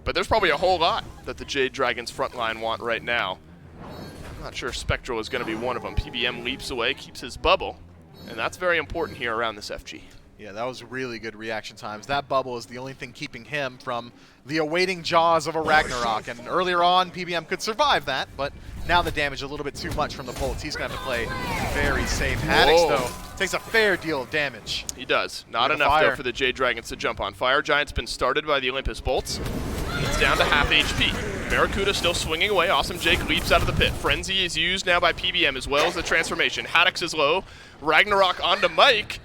but there's probably a whole lot that the Jade Dragons frontline want right now. I'm not sure Spectral is going to be one of them. PBM leaps away, keeps his bubble, and that's very important here around this FG. Yeah, that was really good reaction times. That bubble is the only thing keeping him from the awaiting jaws of a Ragnarok. And earlier on, PBM could survive that, but now the damage a little bit too much from the bolts. He's going to have to play very safe. Haddix, though, takes a fair deal of damage. He does. Not enough, though, for the Jade Dragons to jump on. Fire Giant's been started by the Olympus Bolts. It's down to half HP. Barracuda still swinging away. Awesome Jake leaps out of the pit. Frenzy is used now by PBM as well as the transformation. Haddix is low. Ragnarok onto Mike.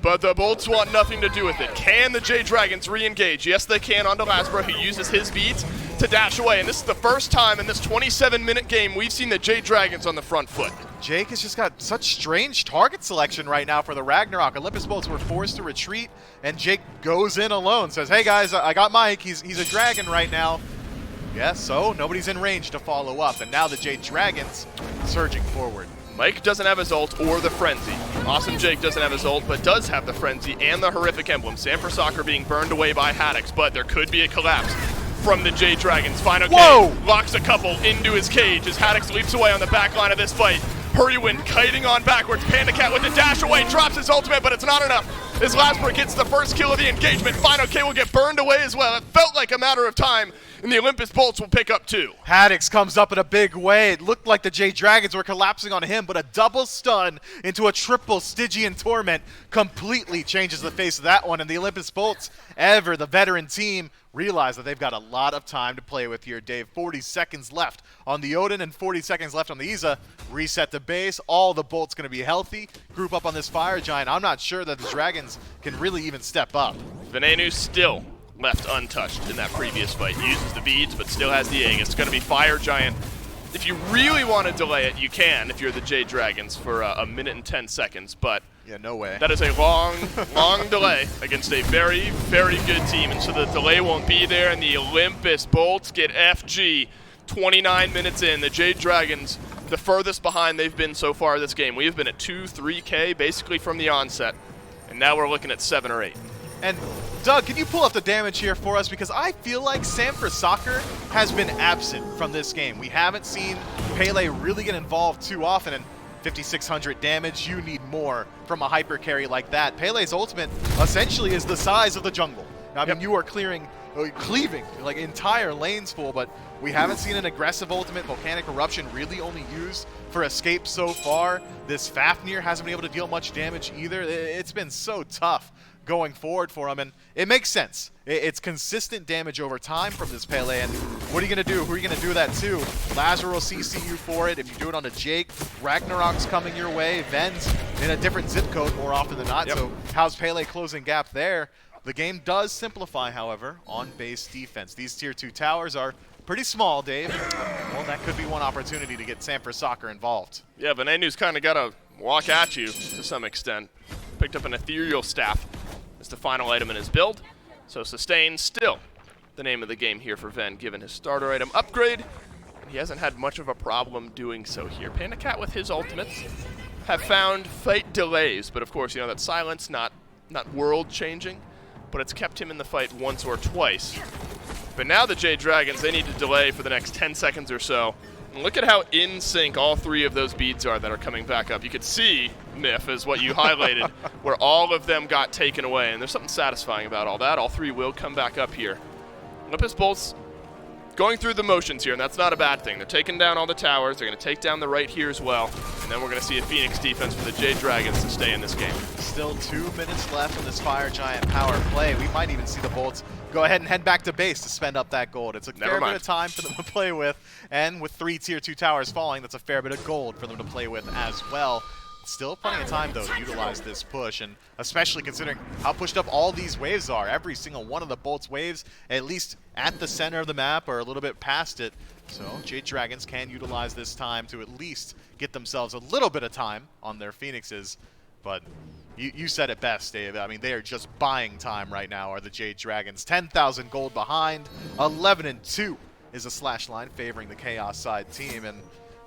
But the Bolts want nothing to do with it. Can the Jade Dragons re-engage? Yes, they can onto Lasbro, who uses his beats to dash away. And this is the first time in this 27-minute game we've seen the Jade Dragons on the front foot. Jake has just got such strange target selection right now for the Ragnarok. Olympus Bolts were forced to retreat, and Jake goes in alone. Says, hey guys, I got Mike. He's a dragon right now. Yeah, so nobody's in range to follow up. And now the Jade Dragons surging forward. Mike doesn't have his ult or the Frenzy. Awesome Jake doesn't have his ult, but does have the Frenzy and the Horrific Emblem. Sanford Soccer being burned away by Haddix, but there could be a collapse from the Jade Dragons. Final K locks a couple into his cage as Haddix leaps away on the back line of this fight. Heroin kiting on backwards. Panda Cat with the dash away, drops his ultimate, but it's not enough. As Lasbro gets the first kill of the engagement, Final K will get burned away as well. It felt like a matter of time, and the Olympus Bolts will pick up 2. Haddix comes up in a big way. It looked like the Jade Dragons were collapsing on him, but a double stun into a triple Stygian Torment completely changes the face of that one. And the Olympus Bolts, ever the veteran team, realize that they've got a lot of time to play with here, Dave. 40 seconds left on the Odin and 40 seconds left on the Iza. Reset the base. All the Bolts going to be healthy. Group up on this Fire Giant. I'm not sure that the Dragons can really even step up. Venenu still left untouched in that previous fight. He uses the beads, but still has the Aegis. It's going to be Fire Giant. If you really want to delay it, you can if you're the Jade Dragons for a minute and 10 seconds, but yeah, no way. That is a long, long delay against a very, very good team, and so the delay won't be there, and the Olympus Bolts get FG 29 minutes in. The Jade Dragons, the furthest behind they've been so far this game. We have been at 2-3K basically from the onset, and now we're looking at 7 or 8. And Doug, can you pull up the damage here for us? Because I feel like Sanford Soccer has been absent from this game. We haven't seen Pele really get involved too often, and 5,600 damage, you need more from a hyper carry like that. Pele's ultimate essentially is the size of the jungle. I mean, you are cleaving like entire lanes full, but we haven't seen an aggressive ultimate. Volcanic Eruption really only used for escape so far. This Fafnir hasn't been able to deal much damage either. It's been so tough going forward for him, and it makes sense. It's consistent damage over time from this Pele, and what are you going to do? Who are you going to do that to? Lazar will CC you for it. If you do it onto Jake, Ragnarok's coming your way. Ven's in a different zip code more often than not, so how's Pele closing gap there? The game does simplify, however, on base defense. These tier 2 towers are pretty small, Dave. Well, that could be one opportunity to get Sanford Soccer involved. Yeah, Venenu's kind of got to walk at you to some extent. Picked up an ethereal staff as the final item in his build. So sustain still the name of the game here for Ven, given his starter item upgrade. He hasn't had much of a problem doing so here. Panda Cat with his ultimates have found fight delays, but of course, you know, that silence not world changing, but it's kept him in the fight once or twice. But now the Jade Dragons, they need to delay for the next 10 seconds or so. And look at how in sync all 3 of those beads are that are coming back up. You could see, Miff, is what you highlighted, where all of them got taken away. And there's something satisfying about all that. All 3 will come back up here. Olympus Bolts going through the motions here, and that's not a bad thing. They're taking down all the towers. They're going to take down the right here as well. And then we're going to see a Phoenix defense for the Jade Dragons to stay in this game. Still 2 minutes left in this Fire Giant power play. We might even see the Bolts go ahead and head back to base to spend up that gold. It's a fair bit of time for them to play with, and with 3 tier 2 towers falling, that's a fair bit of gold for them to play with as well. Still plenty of time, though, to utilize this push, and especially considering how pushed up all these waves are. Every single one of the Bolts waves, at least at the center of the map or a little bit past it. So Jade Dragons can utilize this time to at least get themselves a little bit of time on their Phoenixes. But you said it best, Dave. I mean, they are just buying time right now, are the Jade Dragons. 10,000 gold behind. 11-2 is a slash line favoring the Chaos side team. And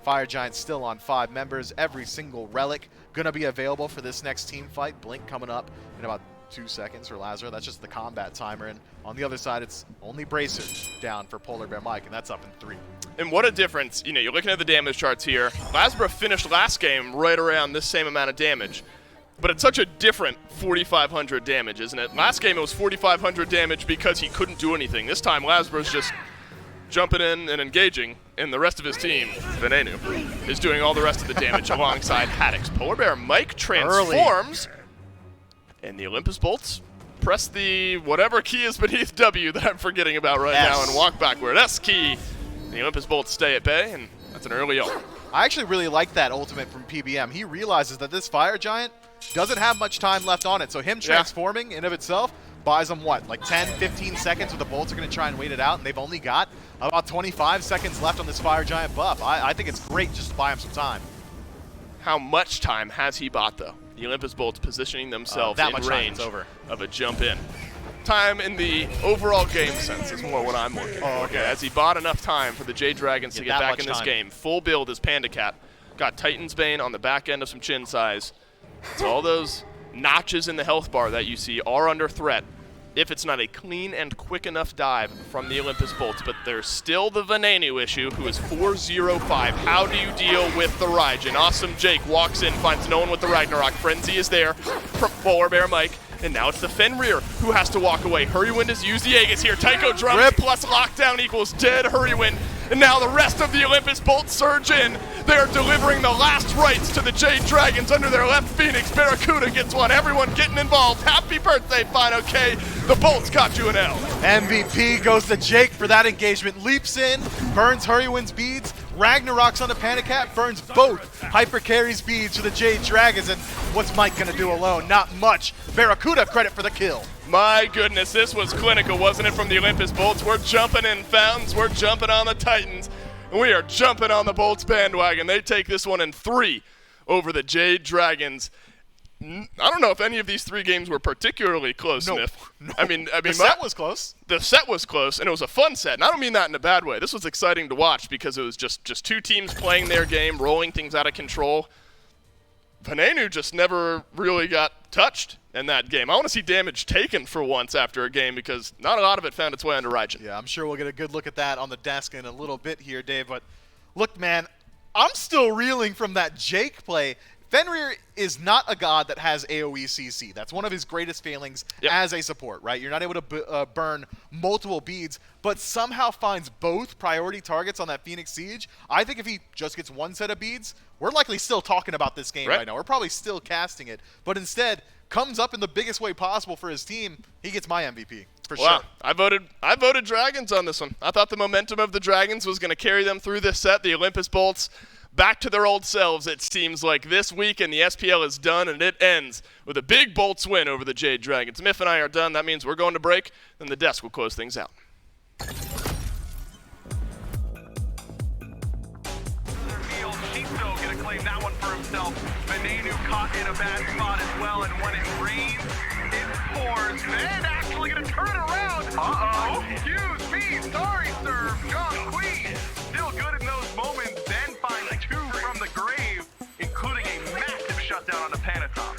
Fire Giant still on 5 members. Every single relic going to be available for this next team fight. Blink coming up in about 2 seconds for Lazar. That's just the combat timer. And on the other side, it's only Bracer down for Polar Bear Mike, and that's up in 3. And what a difference. You know, you're looking at the damage charts here. Lazar finished last game right around this same amount of damage. But it's such a different 4,500 damage, isn't it? Last game it was 4,500 damage because he couldn't do anything. This time Lazarus just jumping in and engaging, and the rest of his team, Venenu, is doing all the rest of the damage alongside Haddix. Polar Bear Mike transforms, and the Olympus Bolts press the whatever key is beneath W that I'm forgetting about right now and walk backward. S key. The Olympus Bolts stay at bay, and that's an early ult. I actually really like that ultimate from PBM. He realizes that this Fire Giant doesn't have much time left on it, so him transforming in of itself buys them, what, like 10, 15 seconds where the Bolts are going to try and wait it out, and they've only got about 25 seconds left on this Fire Giant buff. I think it's great just to buy him some time. How much time has he bought, though? The Olympus Bolts positioning themselves in range of a jump in. Time in the overall game sense is more what I'm looking for. Okay, as he bought enough time for the Jade Dragons to get back in this game. Full build is Panda Cat. Got Titan's Bane on the back end of some chin size. So all those notches in the health bar that you see are under threat if it's not a clean and quick enough dive from the Olympus Bolts. But there's still the Venenu issue, who is 405. How do you deal with the Raijin? Awesome Jake walks in, finds no one with the Ragnarok. Frenzy is there from Polar Bear Mike. And now it's the Fenrir who has to walk away. Hurrywin has used the Aegis here. Tycho drums plus lockdown equals dead Hurrywin. And now the rest of the Olympus Bolts surge in. They are delivering the last rites to the Jade Dragons under their left Phoenix. Barracuda gets one. Everyone getting involved. Happy birthday, Fine OK. The Bolts got you an L. MVP goes to Jake for that engagement. Leaps in, burns Hurrywin's beads, Ragnarok's on the Panda Cat, burns both hyper carries beads for the Jade Dragons, and what's Mike gonna do alone? Not much. Barracuda credit for the kill. My goodness, this was clinical, wasn't it, from the Olympus Bolts? We're jumping in Fountains, we're jumping on the Titans, and we are jumping on the Bolts bandwagon. They take this one in 3 over the Jade Dragons. I don't know if any of these 3 games were particularly close, Smith. No. I mean, the set was close. The set was close, and it was a fun set. And I don't mean that in a bad way. This was exciting to watch because it was just 2 teams playing their game, rolling things out of control. Venenu just never really got touched in that game. I want to see damage taken for once after a game because not a lot of it found its way onto Raijin. Yeah, I'm sure we'll get a good look at that on the desk in a little bit here, Dave. But look, man, I'm still reeling from that Jake play. Fenrir is not a god that has AoE CC. That's one of his greatest failings as a support, right? You're not able to burn multiple beads, but somehow finds both priority targets on that Phoenix Siege. I think if he just gets one set of beads, we're likely still talking about this game right now. We're probably still casting it, but instead comes up in the biggest way possible for his team. He gets my MVP for sure. I voted Dragons on this one. I thought the momentum of the Dragons was going to carry them through this set. The Olympus Bolts back to their old selves, it seems like. This week, and the SPL is done, and it ends with a big Bolts win over the Jade Dragons. Miff and I are done. That means we're going to break, then the desk will close things out. Gonna claim that one for himself. Venenu caught in a bad spot as well, and when it rains, it pours. Van actually gonna turn it around. Uh-oh. Excuse me. Sorry, sir. John Queen. Still good in those moments. Then finds 2 from the grave, including a massive shutdown on the Panatom.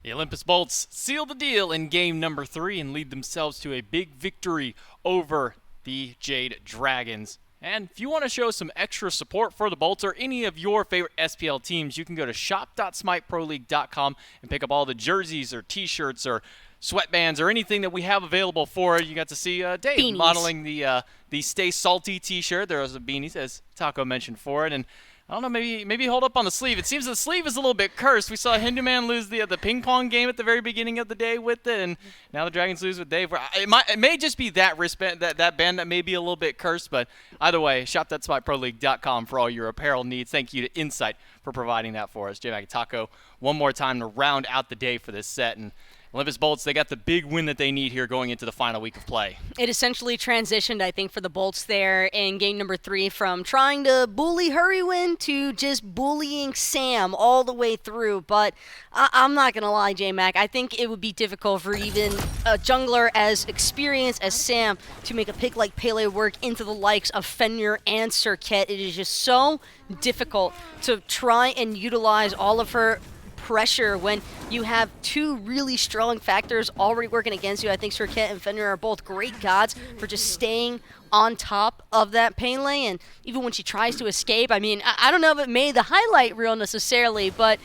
The Olympus Bolts seal the deal in game number 3 and lead themselves to a big victory over the Jade Dragons. And if you want to show some extra support for the Bolts or any of your favorite SPL teams, you can go to shop.smiteproleague.com and pick up all the jerseys or t-shirts or sweatbands or anything that we have available for it. You got to see Dave Beanies. modeling the Stay Salty t-shirt. There was a beanie, as Taco mentioned for it. And I don't know, maybe hold up on the sleeve. It seems the sleeve is a little bit cursed. We saw Hindu Man lose the ping pong game at the very beginning of the day with it, and now the Dragons lose with Dave. It may just be that wristband, that band that may be a little bit cursed, but either way, shop.smiteproleague.com for all your apparel needs. Thank you to Insight for providing that for us. J-Mac and Taco, one more time to round out the day for this set, and Olympus Bolts, they got the big win that they need here going into the final week of play. It essentially transitioned, I think, for the Bolts there in game number 3 from trying to bully Heroin to just bullying Sam all the way through. But I'm not going to lie, J-Mac, I think it would be difficult for even a jungler as experienced as Sam to make a pick like Pele work into the likes of Fenrir and Serket. It is just so difficult to try and utilize all of her pressure when you have two really strong factors already working against you. I think Serket and Fenrir are both great gods for just staying on top of that pain lane, and even when she tries to escape, I mean, I don't know if it made the highlight reel necessarily, but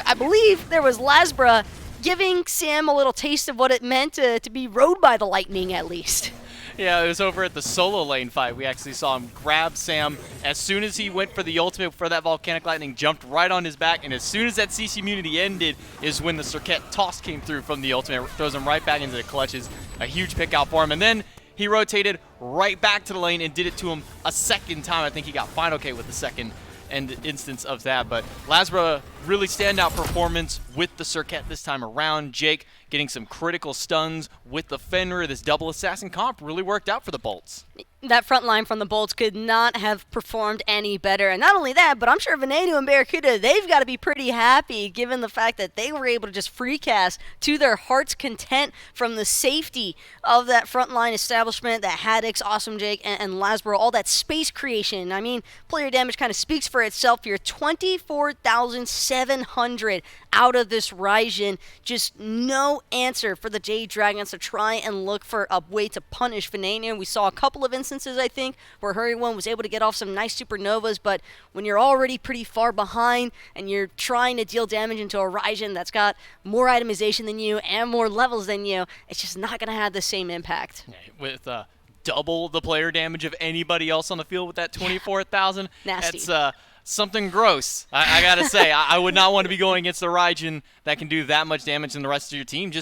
I believe there was Lasbra giving Sam a little taste of what it meant to be rode by the lightning at least. Yeah, it was over at the solo lane fight. We actually saw him grab Sam as soon as he went for the ultimate for that Volcanic Lightning, jumped right on his back, and as soon as that CC immunity ended is when the Serket toss came through from the ultimate, throws him right back into the clutches. A huge pick out for him, and then he rotated right back to the lane and did it to him a second time. I think he got Final K with the second instance of that, but Lasbra really standout performance with the Serket this time around. Jake getting some critical stuns with the Fenrir. This double assassin comp really worked out for the Bolts. That front line from the Bolts could not have performed any better. And not only that, but I'm sure Veneno and Barracuda, they've got to be pretty happy given the fact that they were able to just free cast to their heart's content from the safety of that front line establishment, that Haddix, Awesome Jake, and Lasbro, all that space creation. I mean, player damage kind of speaks for itself here. 24,700 out of this Ryzen. Just no answer for the Jade Dragons to try and look for a way to punish Veneno. We saw a couple of instances, I think, where Heroin was able to get off some nice supernovas, but when you're already pretty far behind and you're trying to deal damage into a Ryzen that's got more itemization than you and more levels than you, it's just not going to have the same impact. With double the player damage of anybody else on the field with that 24,000, nasty. That's something gross. I gotta say, I would not want to be going against the Raijin that can do that much damage in the rest of your team,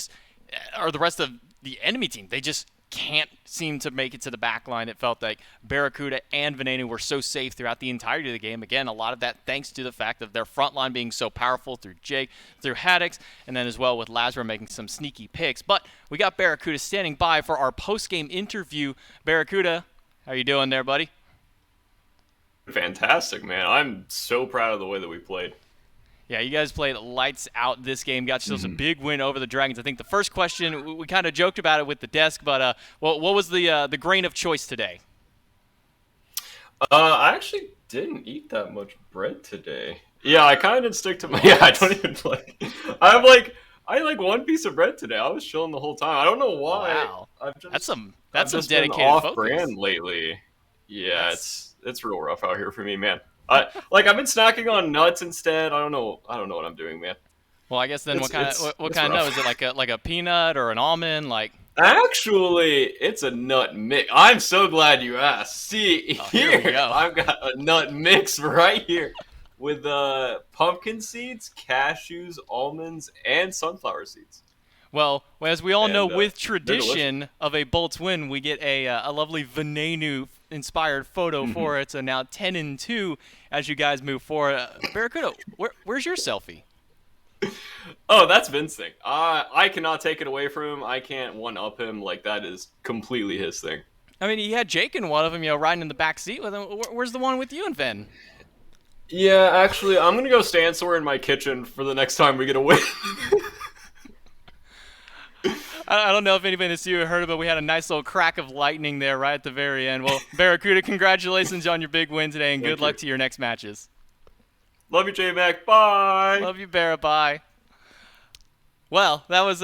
or the rest of the enemy team. They just can't seem to make it to the back line. It felt like Barracuda and Veneno were so safe throughout the entirety of the game. Again, a lot of that thanks to the fact of their front line being so powerful through Jake, through Haddix, and then as well with Lasbra making some sneaky picks. But we got Barracuda standing by for our post-game interview. Barracuda, how you doing there, buddy? Fantastic, man. I'm so proud of the way that we played. Yeah, you guys played lights out this game. Got yourselves a big win over the Dragons. I think the first question, we kind of joked about it with the desk, but what was the grain of choice today? I actually didn't eat that much bread today. Yeah, I kind of didn't stick to my... Yeah, I don't even play. I had one piece of bread today. I was chilling the whole time. I don't know why. Wow. That's some dedicated been off-brand lately. Yeah, it's real rough out here for me, man. I've been snacking on nuts instead. I don't know what I'm doing, man. Well, I guess then what kind of nut is it? Like a peanut or an almond? Actually, it's a nut mix. I'm so glad you asked. See, here we go. I've got a nut mix right here with pumpkin seeds, cashews, almonds, and sunflower seeds. Well, as we all know, with tradition of a Bolts win, we get a lovely Veneno-inspired photo for it. So now 10-2 as you guys move forward. Barracuda, where's your selfie? Oh, that's Vin's thing. I cannot take it away from him. I can't one-up him. That is completely his thing. I mean, he had Jake in one of them, riding in the back seat with him. Where's the one with you and Vin? Yeah, actually, I'm going to go stand somewhere in my kitchen for the next time we get a win. I don't know if anybody in the studio heard it, but we had a nice little crack of lightning there right at the very end. Well, Barracuda, congratulations on your big win today, and good luck to your next matches. Love you, J-Mac. Bye. Love you, Barra. Bye. Well, that was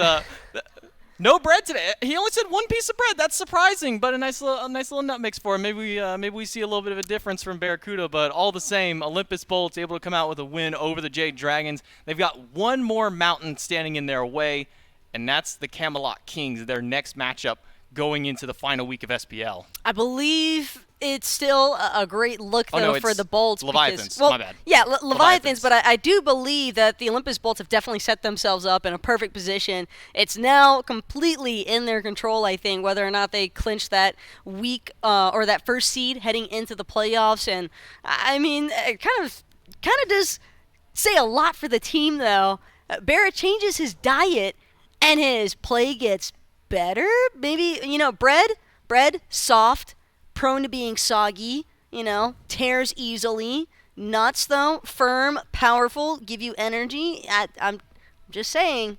no bread today. He only said one piece of bread. That's surprising, but a nice little nut mix for him. Maybe we see a little bit of a difference from Barracuda, but all the same, Olympus Bolts able to come out with a win over the Jade Dragons. They've got one more mountain standing in their way, and that's the Camelot Kings, their next matchup going into the final week of SPL. I believe it's still a great look, though, for the Bolts. Leviathans, well, my bad. Yeah, Leviathans, but I do believe that the Olympus Bolts have definitely set themselves up in a perfect position. It's now completely in their control, I think, whether or not they clinch that week or that first seed heading into the playoffs. And, I mean, it kind of does say a lot for the team, though. Barra changes his diet, and his play gets better. Maybe, bread, soft, prone to being soggy, tears easily. Nuts, though, firm, powerful, give you energy. I'm just saying,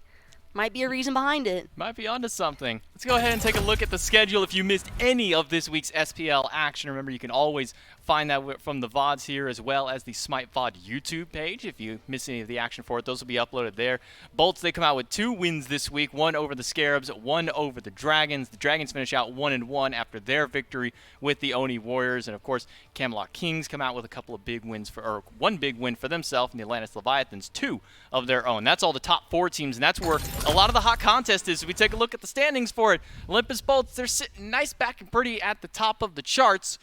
might be a reason behind it. Might be onto something. Let's go ahead and take a look at the schedule. If you missed any of this week's SPL action, remember you can always find that from the VODs here as well as the SMITE VOD YouTube page. If you miss any of the action for it, those will be uploaded there. Bolts, they come out with 2 wins this week, one over the Scarabs, one over the Dragons. The Dragons finish out 1-1 after their victory with the Oni Warriors. And, of course, Camelot Kings come out with a couple of big wins, or one big win for themselves, and the Atlantis Leviathans, 2 of their own. That's all the top 4 teams, and that's where a lot of the hot contest is. If we take a look at the standings for it, Olympus Bolts, they're sitting nice back and pretty at the top of the charts,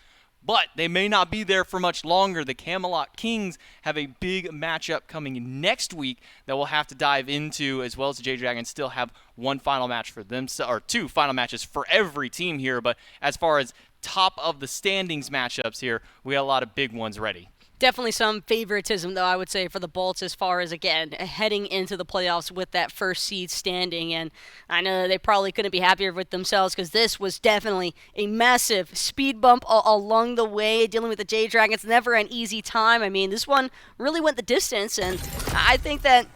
but they may not be there for much longer. The Camelot Kings have a big matchup coming next week that we'll have to dive into, as well as the Jade Dragons still have one final match for themselves, or 2 final matches for every team here. But as far as top of the standings matchups here, we got a lot of big ones ready. Definitely some favoritism, though, I would say, for the Bolts as far as, again, heading into the playoffs with that first seed standing. And I know they probably couldn't be happier with themselves because this was definitely a massive speed bump along the way. Dealing with the Jade Dragons, never an easy time. I mean, this one really went the distance, and I think that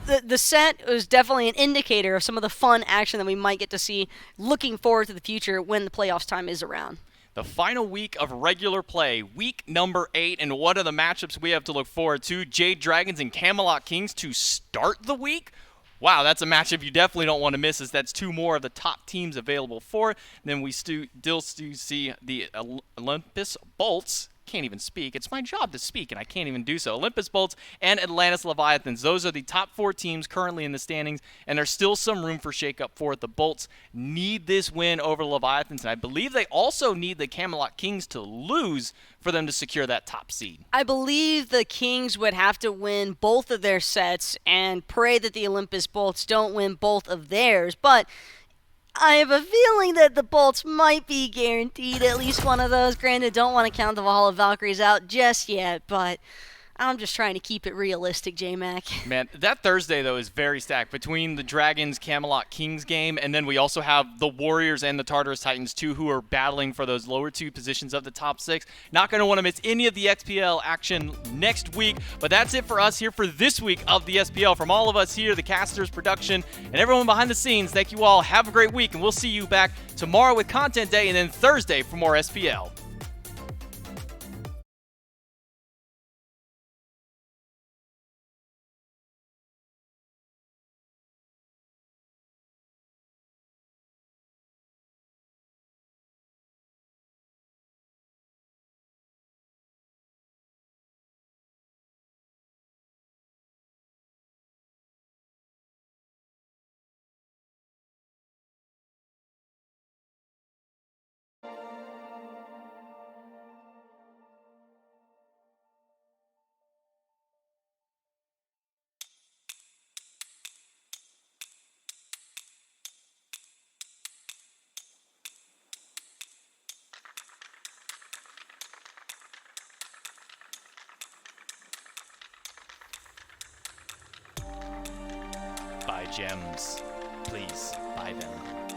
the set was definitely an indicator of some of the fun action that we might get to see looking forward to the future when the playoffs time is around. The final week of regular play, week number 8, and what are the matchups we have to look forward to? Jade Dragons and Camelot Kings to start the week. Wow, that's a matchup you definitely don't want to miss, as that's 2 more of the top teams available for it. Then we still see the Olympus Bolts. Can't even speak. It's my job to speak, and I can't even do so. Olympus Bolts and Atlantis Leviathans. Those are the top 4 teams currently in the standings, and there's still some room for shakeup for it. The Bolts need this win over Leviathans, and I believe they also need the Camelot Kings to lose for them to secure that top seed. I believe the Kings would have to win both of their sets and pray that the Olympus Bolts don't win both of theirs, but I have a feeling that the Bolts might be guaranteed at least one of those. Granted, don't want to count the Valhalla Valkyries out just yet, but I'm just trying to keep it realistic, J-Mac. Man, that Thursday, though, is very stacked. Between the Dragons, Camelot Kings game, and then we also have the Warriors and the Tartarus Titans, too, who are battling for those lower 2 positions of the top 6. Not going to want to miss any of the XPL action next week, but that's it for us here for this week of the SPL. From all of us here, the casters, production, and everyone behind the scenes, thank you all. Have a great week, and we'll see you back tomorrow with Content Day, and then Thursday for more SPL. Buy gems. Please, buy them.